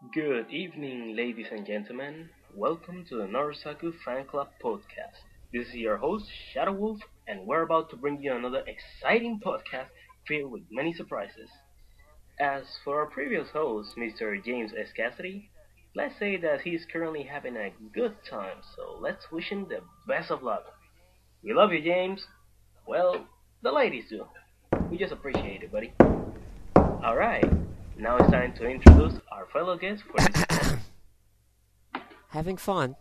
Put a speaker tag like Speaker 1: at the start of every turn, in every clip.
Speaker 1: Good evening, ladies and gentlemen. Welcome to the NaruSaku Fan Club podcast. This is your host, Shadow Wolf, and we're about to bring you another exciting podcast filled with many surprises. As for our previous host, Mr. James S Cassidy, let's say that he's currently having a good time, so let's wish him the best of luck. We love you, James. Well, the ladies do. We just appreciate it, buddy. Alright, now it's time to introduce our fellow guest for this.
Speaker 2: Having fun.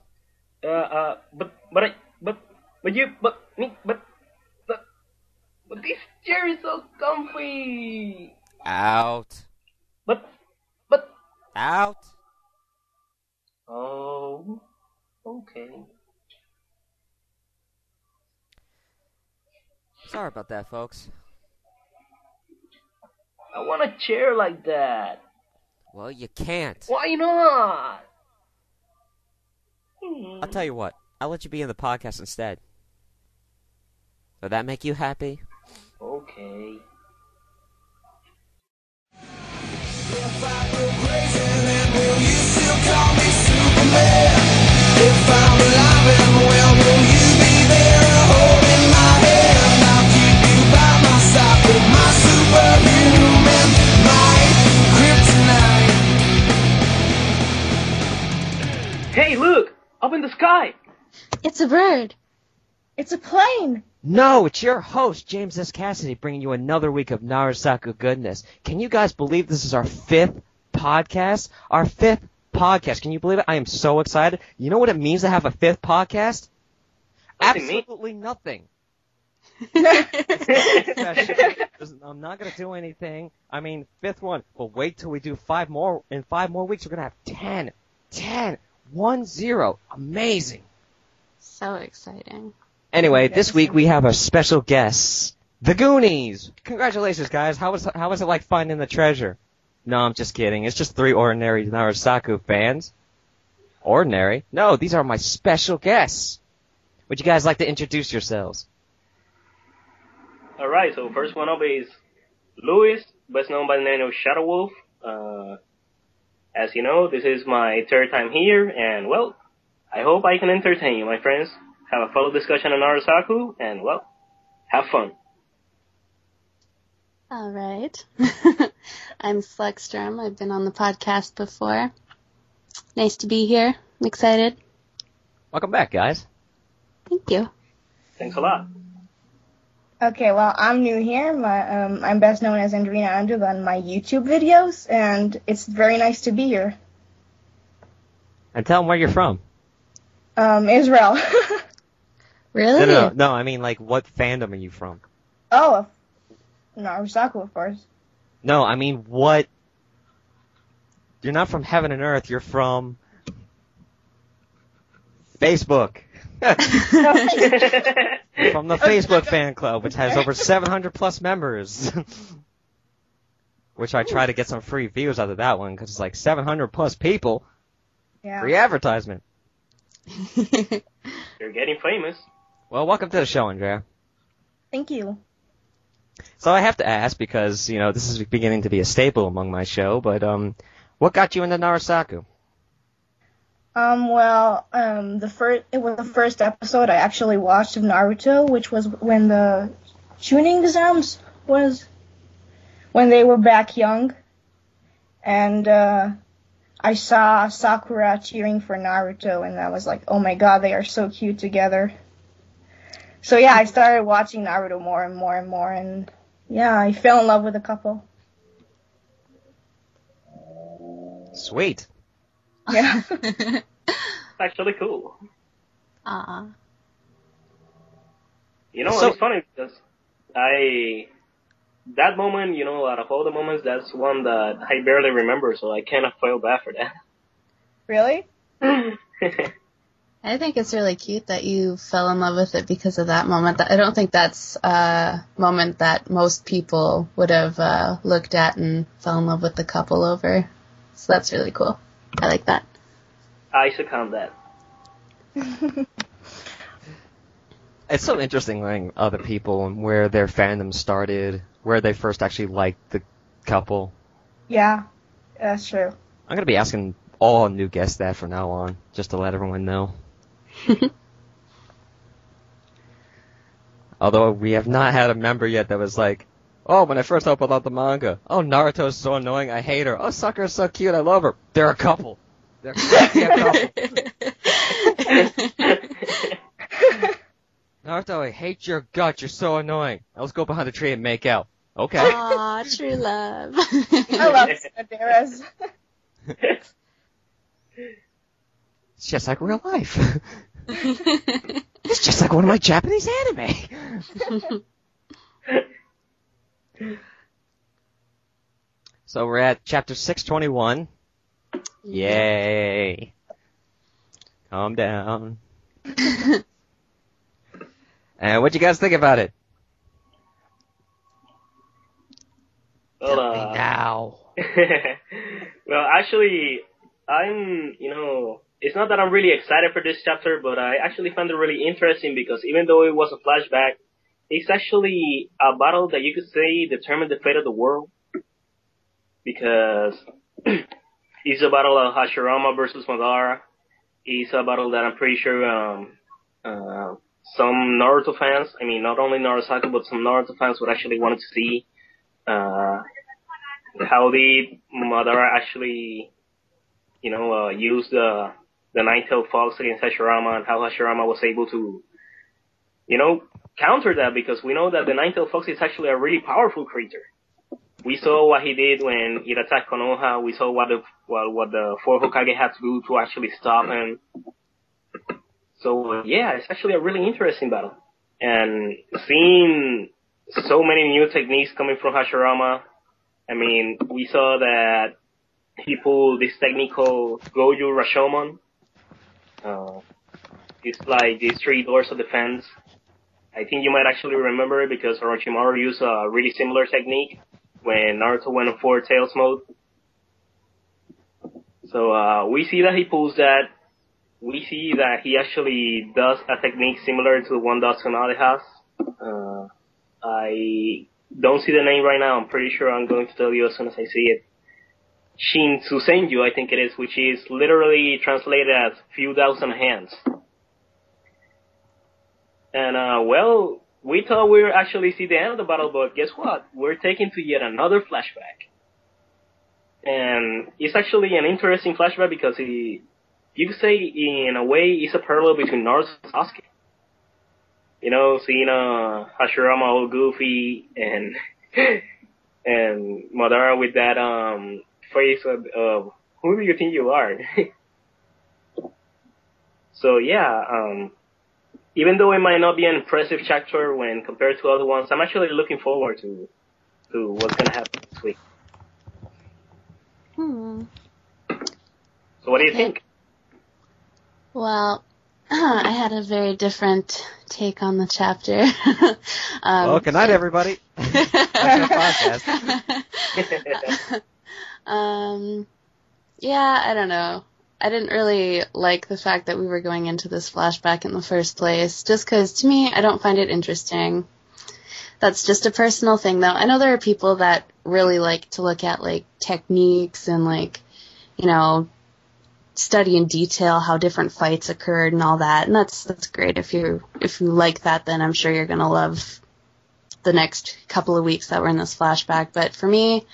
Speaker 1: But this chair is so comfy.
Speaker 2: Out.
Speaker 1: But, but,
Speaker 2: Out.
Speaker 1: oh, okay.
Speaker 2: Sorry about that, folks.
Speaker 1: I want a chair like that.
Speaker 2: Well, you can't.
Speaker 1: Why not?
Speaker 2: I'll tell you what. I'll let you be in the podcast instead. Would that make you happy?
Speaker 1: Okay.
Speaker 3: If I go crazy, then will you still call me Superman? If I'm alive and well, will you be there holding my hand? I'll keep you by my side with my superhuman might, kryptonite.
Speaker 1: Hey, look! Up in the sky!
Speaker 4: It's a bird. It's a plane.
Speaker 2: No, it's your host, James S Cassidy, bringing you another week of NaruSaku goodness. Can you guys believe this is our fifth podcast? Our fifth podcast. Can you believe it? I am so excited. You know what it means to have a fifth podcast?
Speaker 1: What's it mean?
Speaker 2: Absolutely nothing. I'm not going to do anything. I mean, fifth one. But wait till we do 5 more. In 5 more weeks, we're going to have 10, 1-0. Amazing.
Speaker 4: So exciting.
Speaker 2: Anyway, this week we have a special guest, the Goonies. Congratulations, guys. How was it like finding the treasure? No, I'm just kidding. It's just 3 ordinary NaruSaku fans. Ordinary? No, these are my special guests. Would you guys like to introduce yourselves?
Speaker 1: Alright, so first one up is Louis, best known by the name of Shadow Wolf. As you know, this is my 3rd time here, and well, I hope I can entertain you, my friends. Have a fellow discussion on NaruSaku, and well, have fun.
Speaker 4: All right. I'm Slextrem. I've been on the podcast before. Nice to be here. I'm excited.
Speaker 2: Welcome back, guys.
Speaker 4: Thank you.
Speaker 1: Thanks a lot.
Speaker 5: Okay, well, I'm new here. I'm best known as Andrea on my YouTube videos, and it's very nice to be here.
Speaker 2: And tell them where you're from.
Speaker 5: Israel.
Speaker 4: Really?
Speaker 2: No, I mean, like, what fandom are you from?
Speaker 5: Oh, NaruSaku, of course.
Speaker 2: No, I mean, what... You're not from Heaven and Earth, you're from... Facebook. From the Facebook fan club, which has over 700 plus members. Which I try to get some free views out of that one, because it's like 700 plus people.
Speaker 5: Yeah.
Speaker 2: Free advertisement.
Speaker 1: You're getting famous.
Speaker 2: Well, welcome to the show, Andrea.
Speaker 5: Thank you.
Speaker 2: So I have to ask, because, this is beginning to be a staple among my show, but, what got you into NaruSaku?
Speaker 5: It was the first episode I actually watched of Naruto, which was when the tuning exams was, when they were back young, and, I saw Sakura cheering for Naruto, and I was like, oh my god, they are so cute together. So yeah, I started watching Naruto more and more and more, and yeah, I fell in love with the couple.
Speaker 2: Sweet.
Speaker 5: Yeah.
Speaker 1: Actually cool.
Speaker 4: Aw.
Speaker 1: You know,
Speaker 2: So-
Speaker 1: it's funny because that moment, out of all the moments, that's one that I barely remember, so I kind of feel bad for that.
Speaker 5: Really?
Speaker 4: I think it's really cute that you fell in love with it because of that moment. I don't think that's a moment that most people would have looked at and fell in love with the couple over. So that's really cool. I like that.
Speaker 1: I second that.
Speaker 2: It's so interesting learning other people and where their fandom started, where they first actually liked the couple.
Speaker 5: Yeah, that's true.
Speaker 2: I'm going to be asking all new guests that from now on, just to let everyone know. Although we have not had a member yet that was like, oh, when I first opened up the manga, oh, Naruto's so annoying, I hate her. Oh, Sakura's so cute, I love her. They're a couple. They're a couple. Naruto, I hate your gut, you're so annoying. Now let's go behind the tree and make out. Okay.
Speaker 4: Aw, true love.
Speaker 5: I love Andrea's.
Speaker 2: It's just like real life. It's just like one of my Japanese anime. So we're at chapter 621. Yay. Calm down. And what'd you guys think about it?
Speaker 1: Well,
Speaker 2: Tell me now.
Speaker 1: well, actually, it's not that I'm really excited for this chapter, but I actually found it really interesting because even though it was a flashback, it's actually a battle that you could say determined the fate of the world. Because it's a battle of Hashirama versus Madara. It's a battle that I'm pretty sure some Naruto fans, I mean, not only NaruSaku, but some Naruto fans would actually want to see. How did Madara actually, use the nine-tailed fox against Hashirama, and how Hashirama was able to, counter that, because we know that the nine-tailed fox is actually a really powerful creature. We saw what he did when he attacked Konoha. We saw what the four Hokage had to do to actually stop him. So yeah, it's actually a really interesting battle. And seeing so many new techniques coming from Hashirama, I mean, we saw that he pulled this technique called Goju Rashomon. It's like these three doors of defense. I think you might actually remember it because Orochimaru used a really similar technique when Naruto went in Four Tails mode. So we see that he pulls that. We see that he actually does a technique similar to the one that Tsunade has. I don't see the name right now. I'm pretty sure I'm going to tell you as soon as I see it. Shin Tsusenju, I think it is, which is literally translated as few thousand hands. And, well, we thought we would actually see the end of the battle, but guess what? We're taken to yet another flashback. And it's actually an interesting flashback because you could say, in a way, it's a parallel between Naruto and Sasuke. Seeing Hashirama all goofy and Madara with that face of who do you think you are? So yeah, even though it might not be an impressive chapter when compared to other ones, I'm actually looking forward to what's gonna happen this week. So what do you think?
Speaker 4: Well, I had a very different take on the chapter.
Speaker 2: Well, good night, everybody. That's our podcast.
Speaker 4: Yeah, I don't know. I didn't really like the fact that we were going into this flashback in the first place, just because, to me, I don't find it interesting. That's just a personal thing, though. I know there are people that really like to look at, techniques and, study in detail how different fights occurred and all that, and that's great. If you like that, then I'm sure you're gonna love the next couple of weeks that we're in this flashback. But for me,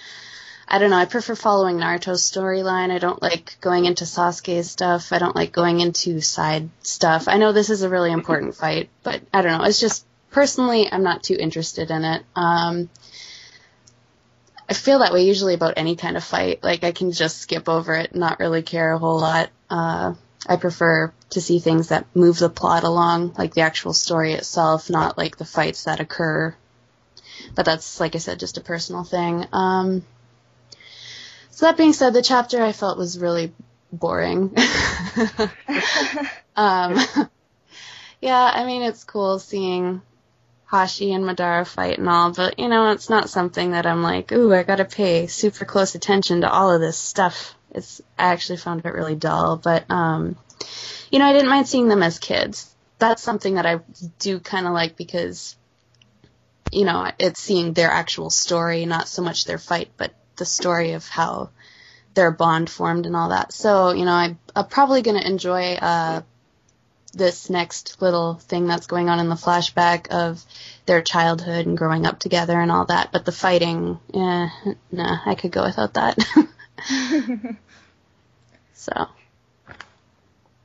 Speaker 4: I don't know, I prefer following Naruto's storyline. I don't like going into Sasuke's stuff. I don't like going into side stuff. I know this is a really important fight, but I don't know, it's just, personally, I'm not too interested in it. I feel that way usually about any kind of fight. I can just skip over it and not really care a whole lot. I prefer to see things that move the plot along, like the actual story itself, not like the fights that occur. But that's, like I said, just a personal thing. So that being said, the chapter I felt was really boring. Yeah, I mean, it's cool seeing Hashi and Madara fight and all, but, it's not something that I'm like, ooh, I gotta pay super close attention to all of this stuff. I actually found it really dull, but, I didn't mind seeing them as kids. That's something that I do kind of like because, it's seeing their actual story, not so much their fight, but the story of how their bond formed and all that. So, I'm probably going to enjoy this next little thing that's going on in the flashback of their childhood and growing up together and all that. But the fighting, nah, I could go without that. So.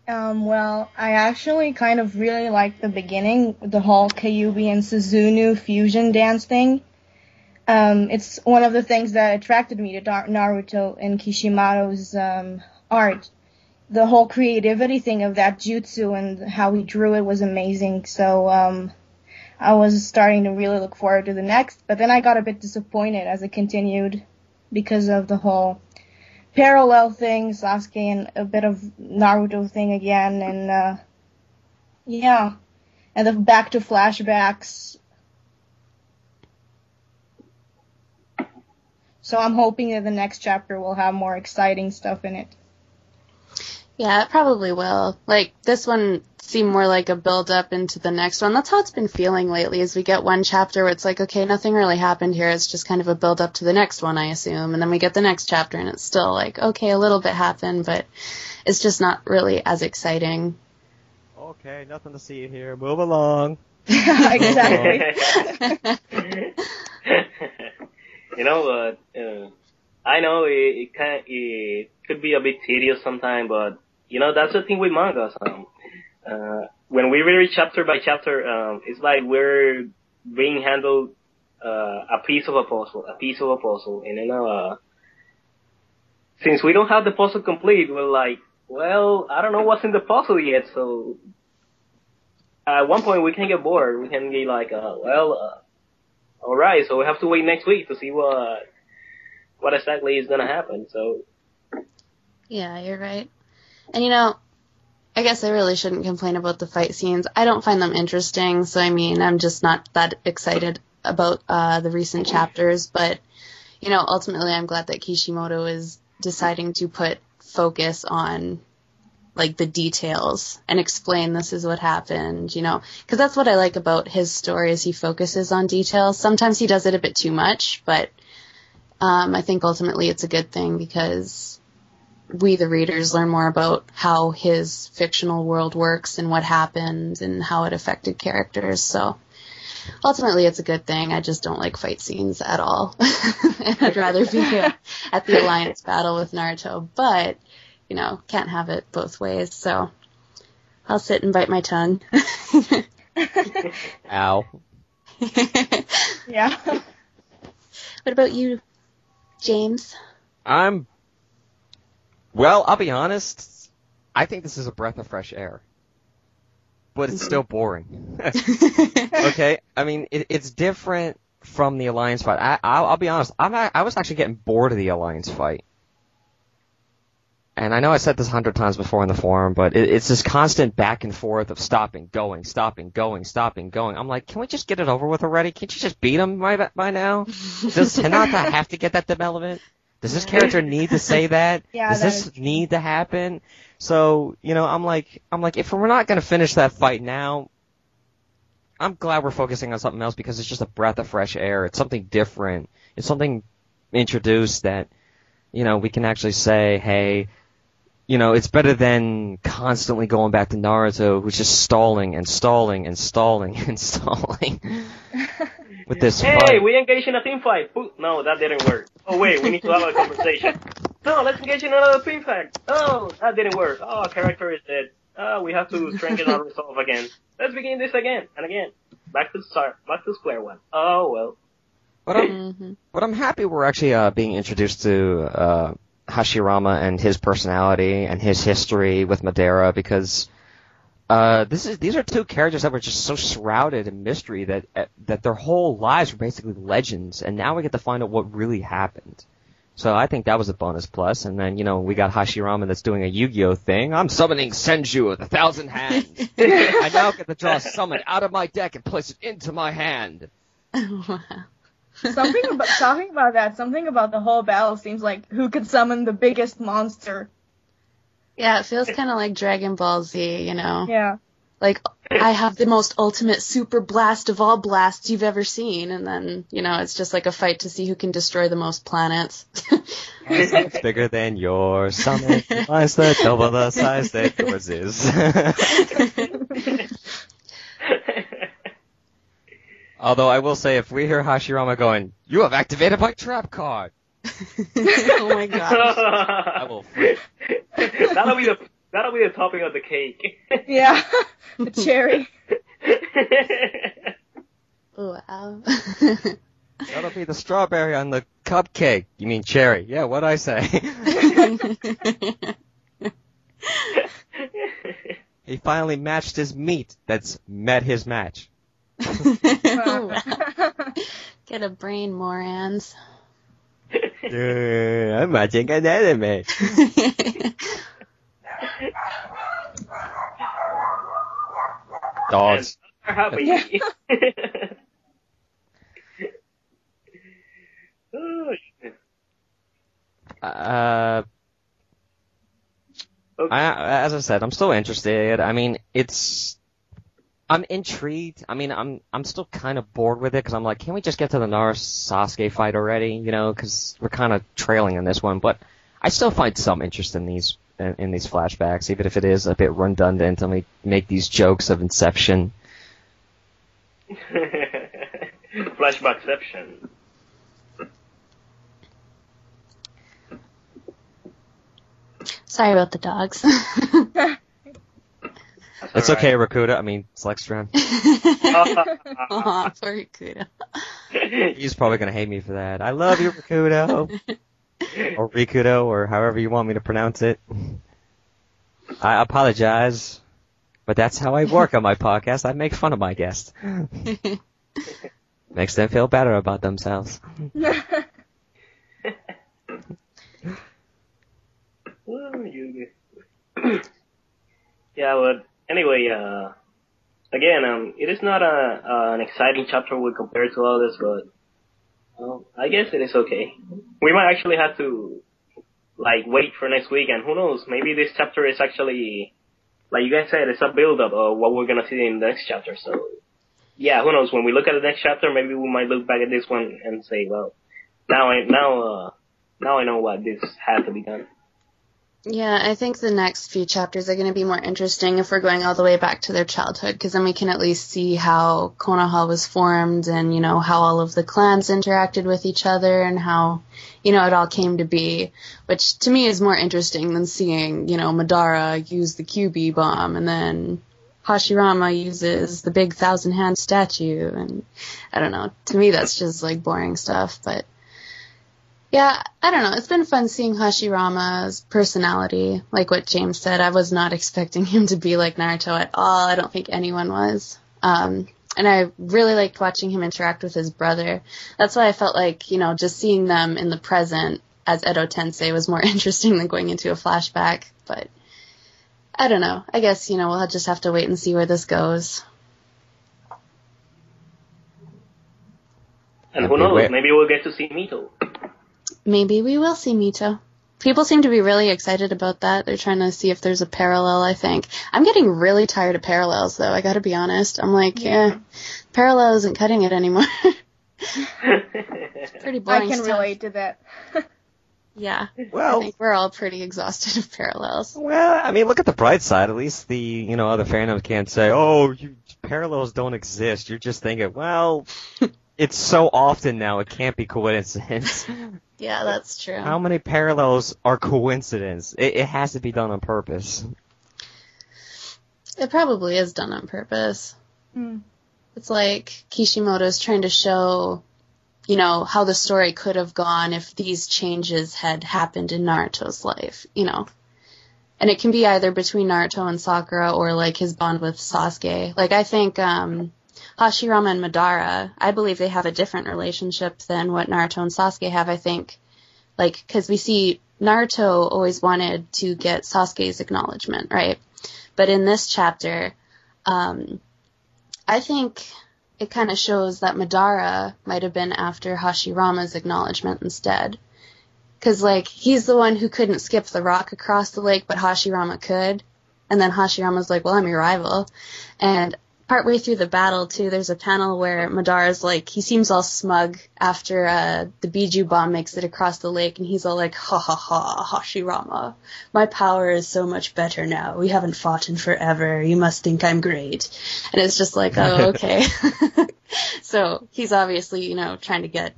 Speaker 5: Well, I actually kind of really liked the beginning, the whole Kyuubi and Suzuno fusion dance thing. It's one of the things that attracted me to Naruto and Kishimaru's art. The whole creativity thing of that jutsu and how he drew it was amazing. So I was starting to really look forward to the next, but then I got a bit disappointed as it continued because of the whole parallel thing, Sasuke and a bit of Naruto thing again, and yeah, and the back to flashbacks. So I'm hoping that the next chapter will have more exciting stuff in it.
Speaker 4: Yeah, it probably will. Like, this one seemed more like a build-up into the next one. That's how it's been feeling lately, is we get one chapter where it's like, okay, nothing really happened here. It's just kind of a build-up to the next one, I assume. And then we get the next chapter, and it's still like, okay, a little bit happened, but it's just not really as exciting.
Speaker 2: Okay, nothing to see here. Move along.
Speaker 5: Exactly.
Speaker 1: I know it could be a bit tedious sometimes, but that's the thing with manga. When we read chapter by chapter, it's like we're being handled a piece of a puzzle, and since we don't have the puzzle complete, we're like, well, I don't know what's in the puzzle yet. So at one point we can get bored. We can be like, all right, so we have to wait next week to see what exactly is gonna happen. So
Speaker 4: yeah, you're right. And I guess I really shouldn't complain about the fight scenes. I don't find them interesting, so I'm just not that excited about the recent chapters. But ultimately, I'm glad that Kishimoto is deciding to put focus on like the details and explain this is what happened, because that's what I like about his story is he focuses on details. Sometimes he does it a bit too much, but I think ultimately it's a good thing because we, the readers, learn more about how his fictional world works and what happened and how it affected characters. So ultimately it's a good thing. I just don't like fight scenes at all. And I'd rather be at the Alliance battle with Naruto, but can't have it both ways, so I'll sit and bite my tongue.
Speaker 2: Ow.
Speaker 5: Yeah.
Speaker 4: What about you, James?
Speaker 2: I'll be honest, I think this is a breath of fresh air. But it's still boring. Okay? It's different from the Alliance fight. I'll be honest, I was actually getting bored of the Alliance fight. And I know I said this 100 times before in the forum, but it's this constant back and forth of stopping, going. I'm like, can we just get it over with already? Can't you just beat him by now? Does Hinata have to get that development? Does this character need to say that?
Speaker 5: Yeah,
Speaker 2: Does this need to happen? So, I'm like, if we're not going to finish that fight now, I'm glad we're focusing on something else because it's just a breath of fresh air. It's something different. It's something introduced that, we can actually say, hey, it's better than constantly going back to Naruto, who's just stalling with this fight.
Speaker 1: Hey, we engaged in a team fight. No, that didn't work. Oh, wait, we need to have a conversation. No, let's engage in another team fight. Oh, that didn't work. Oh, character is dead. Oh, we have to strengthen our resolve again. Let's begin this again and again. Back to square one. Oh, well.
Speaker 2: But I'm happy we're actually being introduced to Hashirama and his personality and his history with Madara because these are two characters that were just so shrouded in mystery that their whole lives were basically legends, and now we get to find out what really happened. So I think that was a bonus plus. And then we got Hashirama that's doing a Yu-Gi-Oh thing. I'm summoning Senju with 1,000 hands. I now get to draw a summon out of my deck and place it into my hand.
Speaker 4: Wow.
Speaker 5: Something about the whole battle seems like who could summon the biggest monster.
Speaker 4: Yeah, it feels kind of like Dragon Ball Z,
Speaker 5: Yeah.
Speaker 4: like, I have the most ultimate super blast of all blasts you've ever seen, and then, it's just like a fight to see who can destroy the most planets.
Speaker 2: It's bigger than yours. Summon monster double the size that yours is. Although I will say, if we hear Hashirama going, "You have activated my trap card,"
Speaker 4: oh my gosh.
Speaker 2: I will freak.
Speaker 1: That'll be the topping of the cake.
Speaker 5: Yeah, the cherry.
Speaker 4: Wow.
Speaker 2: That'll be the strawberry on the cupcake. You mean cherry? Yeah, what'd I say? He finally matched his meat that's met his match.
Speaker 4: Get a brain, Morans.
Speaker 2: I'm watching an anime. Dogs.
Speaker 1: Are happy.
Speaker 2: As I said, I'm still interested. I mean, I'm intrigued. I mean, I'm still kind of bored with it because I'm like, can we just get to the Naru-Sasuke fight already? Because we're kind of trailing in this one. But I still find some interest in these flashbacks, even if it is a bit redundant and we make these jokes of Inception.
Speaker 1: Flashbackception.
Speaker 4: Sorry about the dogs.
Speaker 2: It's okay, Rakuda. I mean, Slextrem.
Speaker 4: Aw, poor Rakuda.
Speaker 2: He's probably going to hate me for that. I love you, Rakudo. Or Rikudo, or however you want me to pronounce it. I apologize, but that's how I work on my podcast. I make fun of my guests. Makes them feel better about themselves.
Speaker 1: Yeah, but anyway, again, it is not an exciting chapter when compared to all this, but I guess it is okay. We might actually have to wait for next week, and who knows, maybe this chapter is actually, like you guys said, it's a build-up of what we're gonna see in the next chapter. So yeah, who knows? When we look at the next chapter, maybe we might look back at this one and say, well, now I know what this had to be done.
Speaker 4: Yeah, I think the next few chapters are going to be more interesting if we're going all the way back to their childhood, because then we can at least see how Konoha was formed and, how all of the clans interacted with each other and how, it all came to be, which to me is more interesting than seeing, Madara use the QB bomb and then Hashirama uses the big 1,000-hand statue, and I don't know, to me that's just boring stuff, but yeah, I don't know. It's been fun seeing Hashirama's personality. Like what James said, I was not expecting him to be like Naruto at all. I don't think anyone was. And I really liked watching him interact with his brother. That's why I felt like, just seeing them in the present as Edo Tensei was more interesting than going into a flashback. But I don't know. I guess, we'll just have to wait and see where this goes.
Speaker 1: And who knows, maybe we'll get to see Mito.
Speaker 4: Maybe we will see Mito. People seem to be really excited about that. They're trying to see if there's a parallel, I think. I'm getting really tired of parallels, though. I gotta be honest. I'm like, parallel isn't cutting it anymore. It's pretty boring
Speaker 5: I can
Speaker 4: stuff.
Speaker 5: relate to that.
Speaker 4: Yeah.
Speaker 2: Well,
Speaker 4: I think we're all pretty exhausted of parallels.
Speaker 2: well, I mean, look at the bright side. At least the, other fandoms can't say, oh, parallels don't exist. You're just thinking, well, it's so often now, it can't be coincidence.
Speaker 4: Yeah, that's true.
Speaker 2: How many parallels are coincidence? It has to be done on purpose.
Speaker 4: It probably is done on purpose.
Speaker 5: Mm.
Speaker 4: It's like Kishimoto's trying to show, how the story could have gone if these changes had happened in Naruto's life, And it can be either between Naruto and Sakura or, his bond with Sasuke. I think, Hashirama and Madara, I believe they have a different relationship than what Naruto and Sasuke have, I think. Because we see Naruto always wanted to get Sasuke's acknowledgement, right? But in this chapter, I think it kind of shows that Madara might have been after Hashirama's acknowledgement instead. Because, he's the one who couldn't skip the rock across the lake, but Hashirama could. And then Hashirama's like, well, I'm your rival. And partway through the battle, too, there's a panel where Madara's like, he seems all smug after the Biju bomb makes it across the lake, and he's all like, ha ha ha, Hashirama, my power is so much better now. We haven't fought in forever. You must think I'm great. And it's just like, oh, okay. So he's obviously, you know, trying to get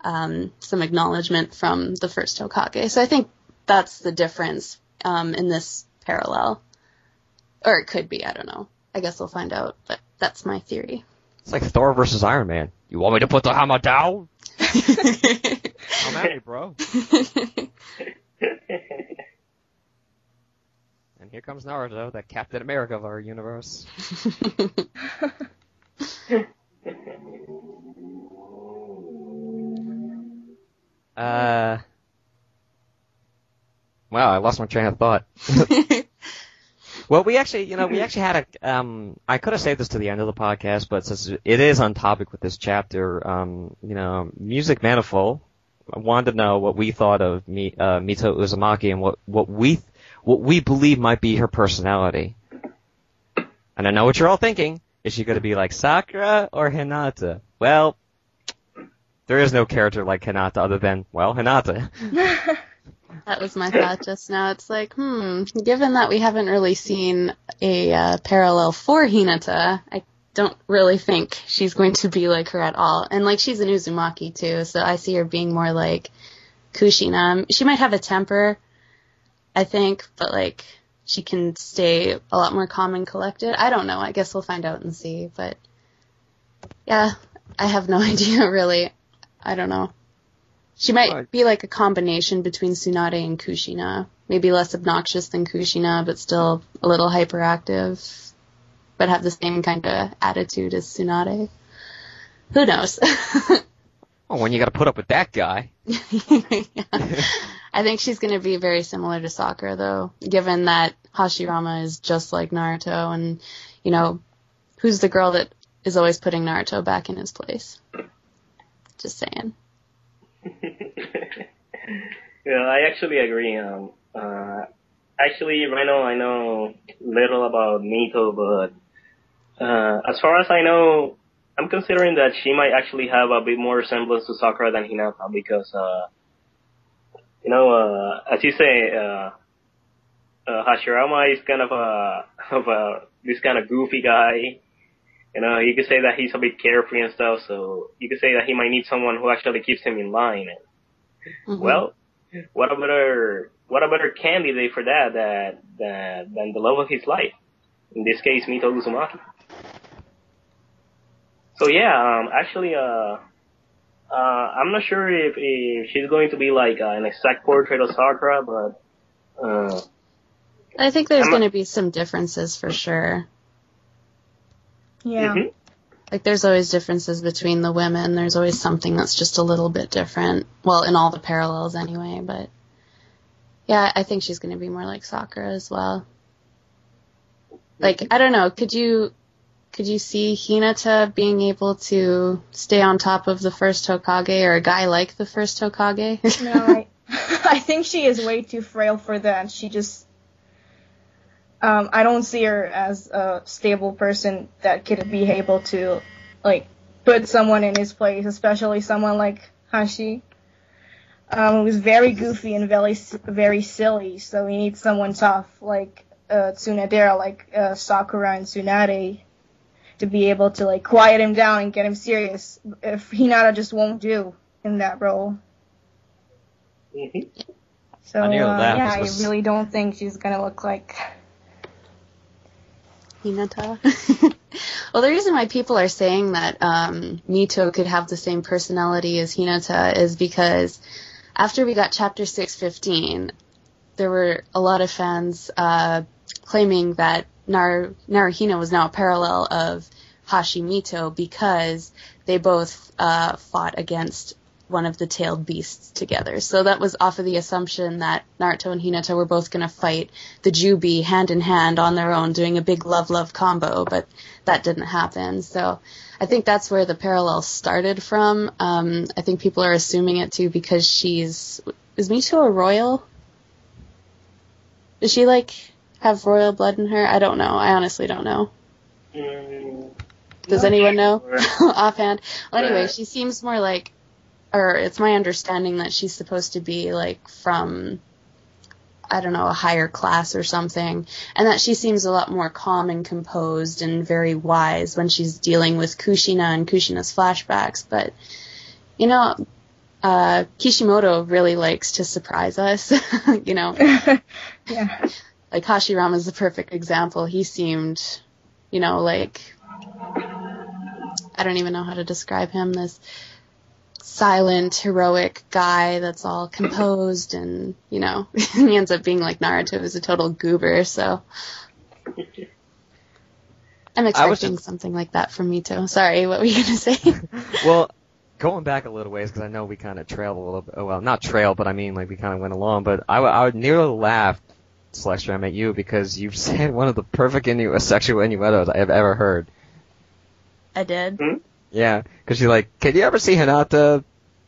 Speaker 4: some acknowledgement from the first Hokage. So I think that's the difference in this parallel. Or it could be, I don't know. I guess we'll find out, but that's my theory.
Speaker 2: It's like Thor versus Iron Man. You want me to put the hammer down? I'm at you, bro. And here comes Naruto, the Captain America of our universe. Wow, I lost my train of thought. Well, we actually had I could have saved this to the end of the podcast, but since it is on topic with this chapter, Music Manifold, I wanted to know what we thought of Mito Uzumaki and what we believe might be her personality. And I know what you're all thinking. Is she going to be like Sakura or Hinata? Well, there is no character like Hinata other than, well, Hinata.
Speaker 4: That was my thought just now. It's like, given that we haven't really seen a parallel for Hinata, I don't really think she's going to be like her at all. And, like, she's an Uzumaki, too, so I see her being more like Kushina. She might have a temper, I think, but, like, she can stay a lot more calm and collected. I don't know. I guess we'll find out and see. But, yeah, I have no idea, really. I don't know. She might be like a combination between Tsunade and Kushina. Maybe less obnoxious than Kushina, but still a little hyperactive. But have the same kind of attitude as Tsunade. Who knows?
Speaker 2: Well, when you got to put up with that guy.
Speaker 4: Yeah. I think she's going to be very similar to Sakura, though, given that Hashirama is just like Naruto. And, you know, who's the girl that is always putting Naruto back in his place? Just saying.
Speaker 1: Yeah, I actually agree. Actually, right now I know little about Mito, but as far as I know, I'm considering that she might actually have a bit more resemblance to Sakura than Hinata because, as you say, Hashirama is kind of this kind of goofy guy. You know, you could say that he's a bit carefree and stuff, so you could say that he might need someone who actually keeps him in line. And, well, what a better candidate for that than the love of his life? In this case, Mito Uzumaki. So yeah, actually, I'm not sure if she's going to be like an exact portrait of Sakura, but
Speaker 4: I think there's going to be some differences for sure.
Speaker 5: Yeah.
Speaker 1: Mm-hmm.
Speaker 4: Like, there's always differences between the women. There's always something that's just a little bit different. Well, in all the parallels anyway, but yeah, I think she's going to be more like Sakura as well. Like, I don't know, could you see Hinata being able to stay on top of the first Hokage, or a guy like the first Hokage?
Speaker 5: No, I think she is way too frail for that. She just... I don't see her as a stable person that could be able to, like, put someone in his place, especially someone like Hashi, who's very goofy and very silly, so we need someone tough, like Tsunade, like Sakura and Tsunade, to be able to, like, quiet him down and get him serious, if Hinata just won't do in that role.
Speaker 1: Mm-hmm.
Speaker 5: So, I really don't think she's gonna look like...
Speaker 4: Hinata. Well, the reason why people are saying that Mito could have the same personality as Hinata is because after we got Chapter 615, there were a lot of fans claiming that Naruhina was now a parallel of Hashimito because they both fought against one of the tailed beasts together. So that was off of the assumption that Naruto and Hinata were both going to fight the Jubi hand in hand on their own, doing a big love-love combo, but that didn't happen. So I think that's where the parallel started from. I think people are assuming it too because is Mito a royal? Is she like, have royal blood in her? I don't know. I honestly don't know. Does anyone know? Offhand? Well, anyway, she seems more like, or it's my understanding that she's supposed to be like from, I don't know, a higher class or something, and that she seems a lot more calm and composed and very wise when she's dealing with Kushina and Kushina's flashbacks. But, you know, Kishimoto really likes to surprise us, you know.
Speaker 5: Yeah.
Speaker 4: Like, Hashirama's the perfect example. He seemed, you know, like, I don't even know how to describe him, this silent, heroic guy that's all composed and, you know, he ends up being like Naruto, who's a total goober, so I'm expecting something like that from Mito. Sorry, what were you going to say?
Speaker 2: Well, going back a little ways, because I know we kind of trailed a little bit, well, not trailed, but I mean, like, we kind of went along, but I would nearly laugh, Slextrem, at you, because you said one of the perfect sexual innuendos I have ever heard.
Speaker 4: I did?
Speaker 2: Yeah, because you're like, can you ever see Hinata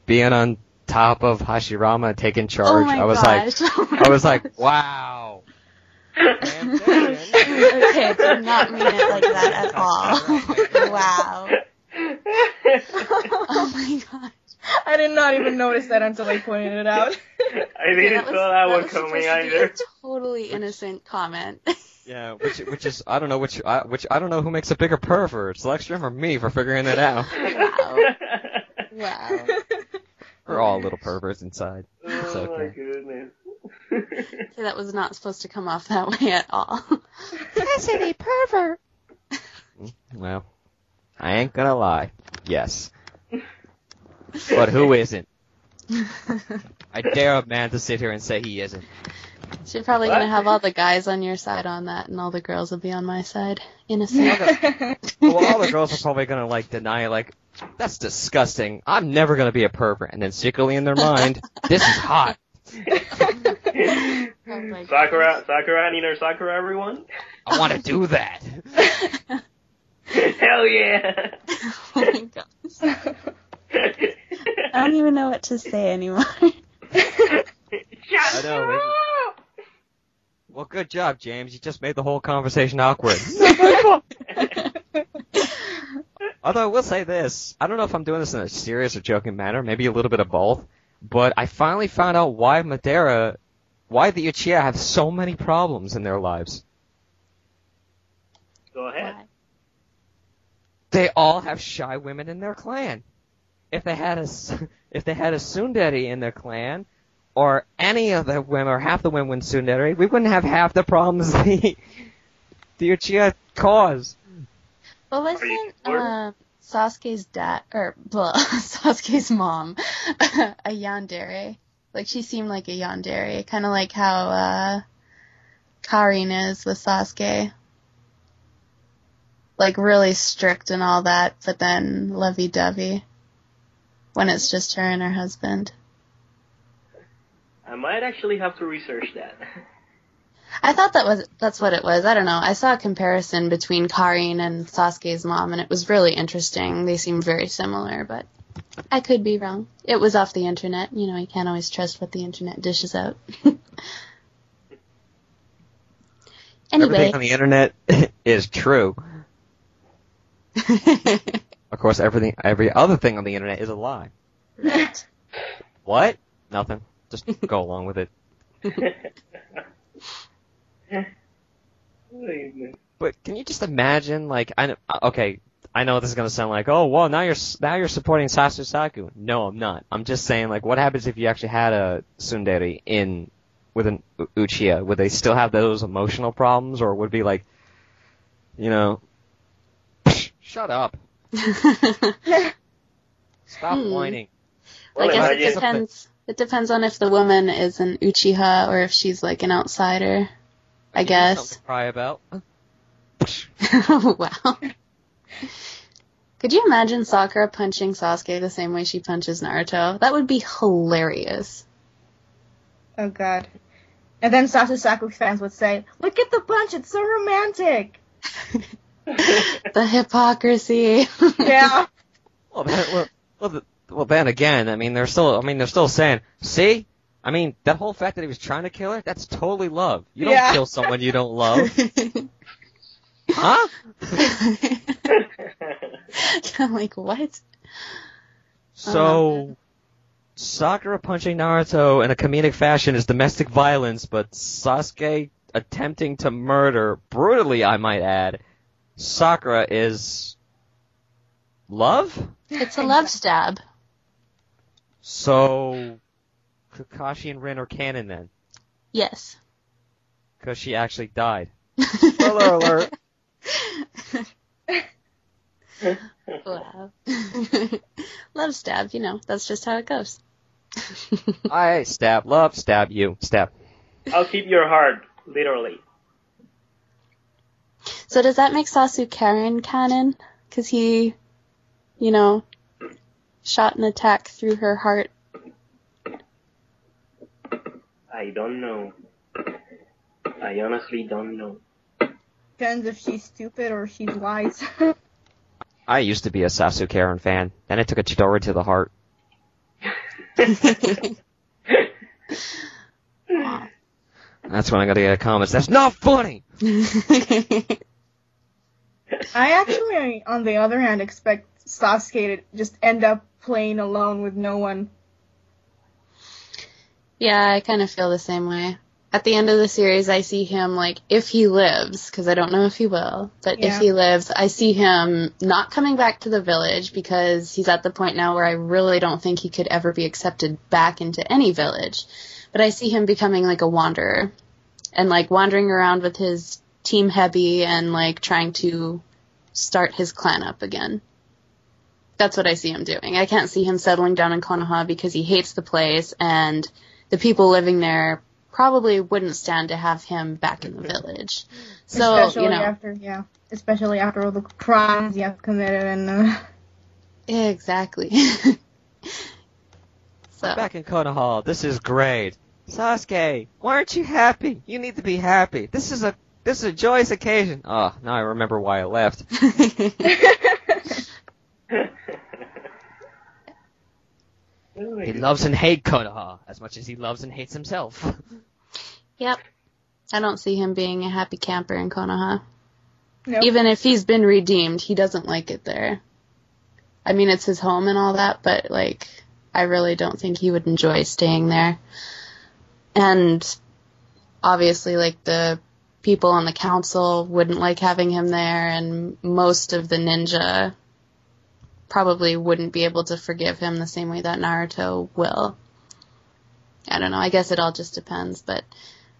Speaker 2: being on top of Hashirama taking charge?
Speaker 4: Oh my
Speaker 2: I was
Speaker 4: gosh.
Speaker 2: I was like, wow.
Speaker 4: Okay, I did not mean it like that at all. Wow. Oh my gosh.
Speaker 5: I did not even notice that until I pointed it out.
Speaker 1: I didn't saw that one coming either.
Speaker 4: A totally innocent comment.
Speaker 2: Yeah, which is I don't know which I don't know who makes a bigger pervert, Slextrem or me, for figuring that out.
Speaker 4: Wow.
Speaker 2: We're all little perverts inside. It's
Speaker 1: Oh
Speaker 2: okay.
Speaker 1: my goodness.
Speaker 4: Okay, that was not supposed to come off that way at all. Cassidy, pervert.
Speaker 2: Well, I ain't gonna lie. Yes. But who isn't? I dare a man to sit here and say he isn't.
Speaker 4: So you're probably going to have all the guys on your side on that, and all the girls will be on my side. Innocent.
Speaker 2: Well, all the girls are probably gonna like deny, like, that's disgusting. I'm never gonna be a pervert. And then secretly in their mind, this is hot.
Speaker 4: Oh my
Speaker 1: Sakura, Nina Sakura, everyone.
Speaker 2: I want to do that.
Speaker 1: Hell yeah.
Speaker 4: Oh my gosh. I don't even know what to say anymore.
Speaker 2: I know. Well, good job, James. You just made the whole conversation awkward. Although I will say this, I don't know if I'm doing this in a serious or joking manner, maybe a little bit of both, but I finally found out why the Uchiha have so many problems in their lives.
Speaker 1: Go ahead.
Speaker 2: They all have shy women in their clan. If they had a tsundere in their clan, or any of the women, or half the women tsundere, we wouldn't have half the problems the Uchiha cause.
Speaker 4: Well, wasn't Sasuke's dad, Sasuke's mom, a yandere? Like, she seemed like a yandere, kind of like how Karin is with Sasuke. Like, really strict and all that, but then lovey-dovey when it's just her and her husband.
Speaker 1: I might actually have to research that.
Speaker 4: I thought that's what it was. I don't know. I saw a comparison between Karin and Sasuke's mom, and it was really interesting. They seemed very similar, but I could be wrong. It was off the internet. You know, you can't always trust what the internet dishes out. Anyway.
Speaker 2: Everything on the internet is true. Of course, every other thing on the internet is a lie.
Speaker 4: Right.
Speaker 2: What? Nothing. Just go along with it. But can you just imagine, like, I know this is gonna sound like, oh, well, now you're supporting NaruSaku. No, I'm not. I'm just saying, like, what happens if you actually had a tsundere with an Uchiha? Would they still have those emotional problems, or would it be like, you know, shut up. Stop whining.
Speaker 1: Well,
Speaker 4: I guess it depends on if the woman is an Uchiha or if she's like an outsider. I guess.
Speaker 2: Something to cry about.
Speaker 4: Wow. Could you imagine Sakura punching Sasuke the same way she punches Naruto? That would be hilarious.
Speaker 5: Oh god. And then NaruSaku fans would say, look at the punch, it's so romantic.
Speaker 4: The hypocrisy.
Speaker 5: Yeah.
Speaker 2: Well, then again, I mean, they're still saying, see, I mean, that whole fact that he was trying to kill her, that's totally love. You don't
Speaker 5: Yeah.
Speaker 2: kill someone you don't love. Huh?
Speaker 4: I'm like, what?
Speaker 2: So, Sakura punching Naruto in a comedic fashion is domestic violence, but Sasuke attempting to murder, brutally I might add, Sakura is love?
Speaker 4: It's a love stab.
Speaker 2: So, Kakashi and Rin are canon then,
Speaker 4: Yes.
Speaker 2: because she actually died. Spoiler alert.
Speaker 4: Wow. Love stab, that's just how it goes.
Speaker 2: I stab, love, stab you, stab.
Speaker 1: I'll keep your heart, literally.
Speaker 4: So does that make Sasuke canon? Because he, shot an attack through her heart.
Speaker 1: I don't know. I honestly don't know.
Speaker 5: Depends if she's stupid or she's wise.
Speaker 2: I used to be a Sasuke fan, then I took a Chidori to the heart. That's when I gotta get comments. That's not funny!
Speaker 5: I actually, on the other hand, expect Sasuke to just end up playing alone with no one.
Speaker 4: Yeah, I kind of feel the same way. At the end of the series, I see him, if he lives, because I don't know if he will, but if he lives, I see him not coming back to the village, because he's at the point now where I really don't think he could ever be accepted back into any village. But I see him becoming, a wanderer, and, wandering around with his Team Hebi, and, trying to start his clan up again. That's what I see him doing. I can't see him settling down in Konoha, because he hates the place, and the people living there probably wouldn't stand to have him back in the village. So,
Speaker 5: especially after all the crimes you have committed and
Speaker 4: Exactly. So.
Speaker 2: Back in Konoha, this is great. Sasuke, why aren't you happy? You need to be happy. This is a joyous occasion. Oh, now I remember why I left. He loves and hates Konoha as much as he loves and hates himself.
Speaker 4: Yep. I don't see him being a happy camper in Konoha.
Speaker 5: Nope.
Speaker 4: Even if he's been redeemed, he doesn't like it there. I mean, it's his home and all that, but, I really don't think he would enjoy staying there. And, obviously, the people on the council wouldn't like having him there, and most of the ninja probably wouldn't be able to forgive him the same way that Naruto will. I don't know, I guess it all just depends, but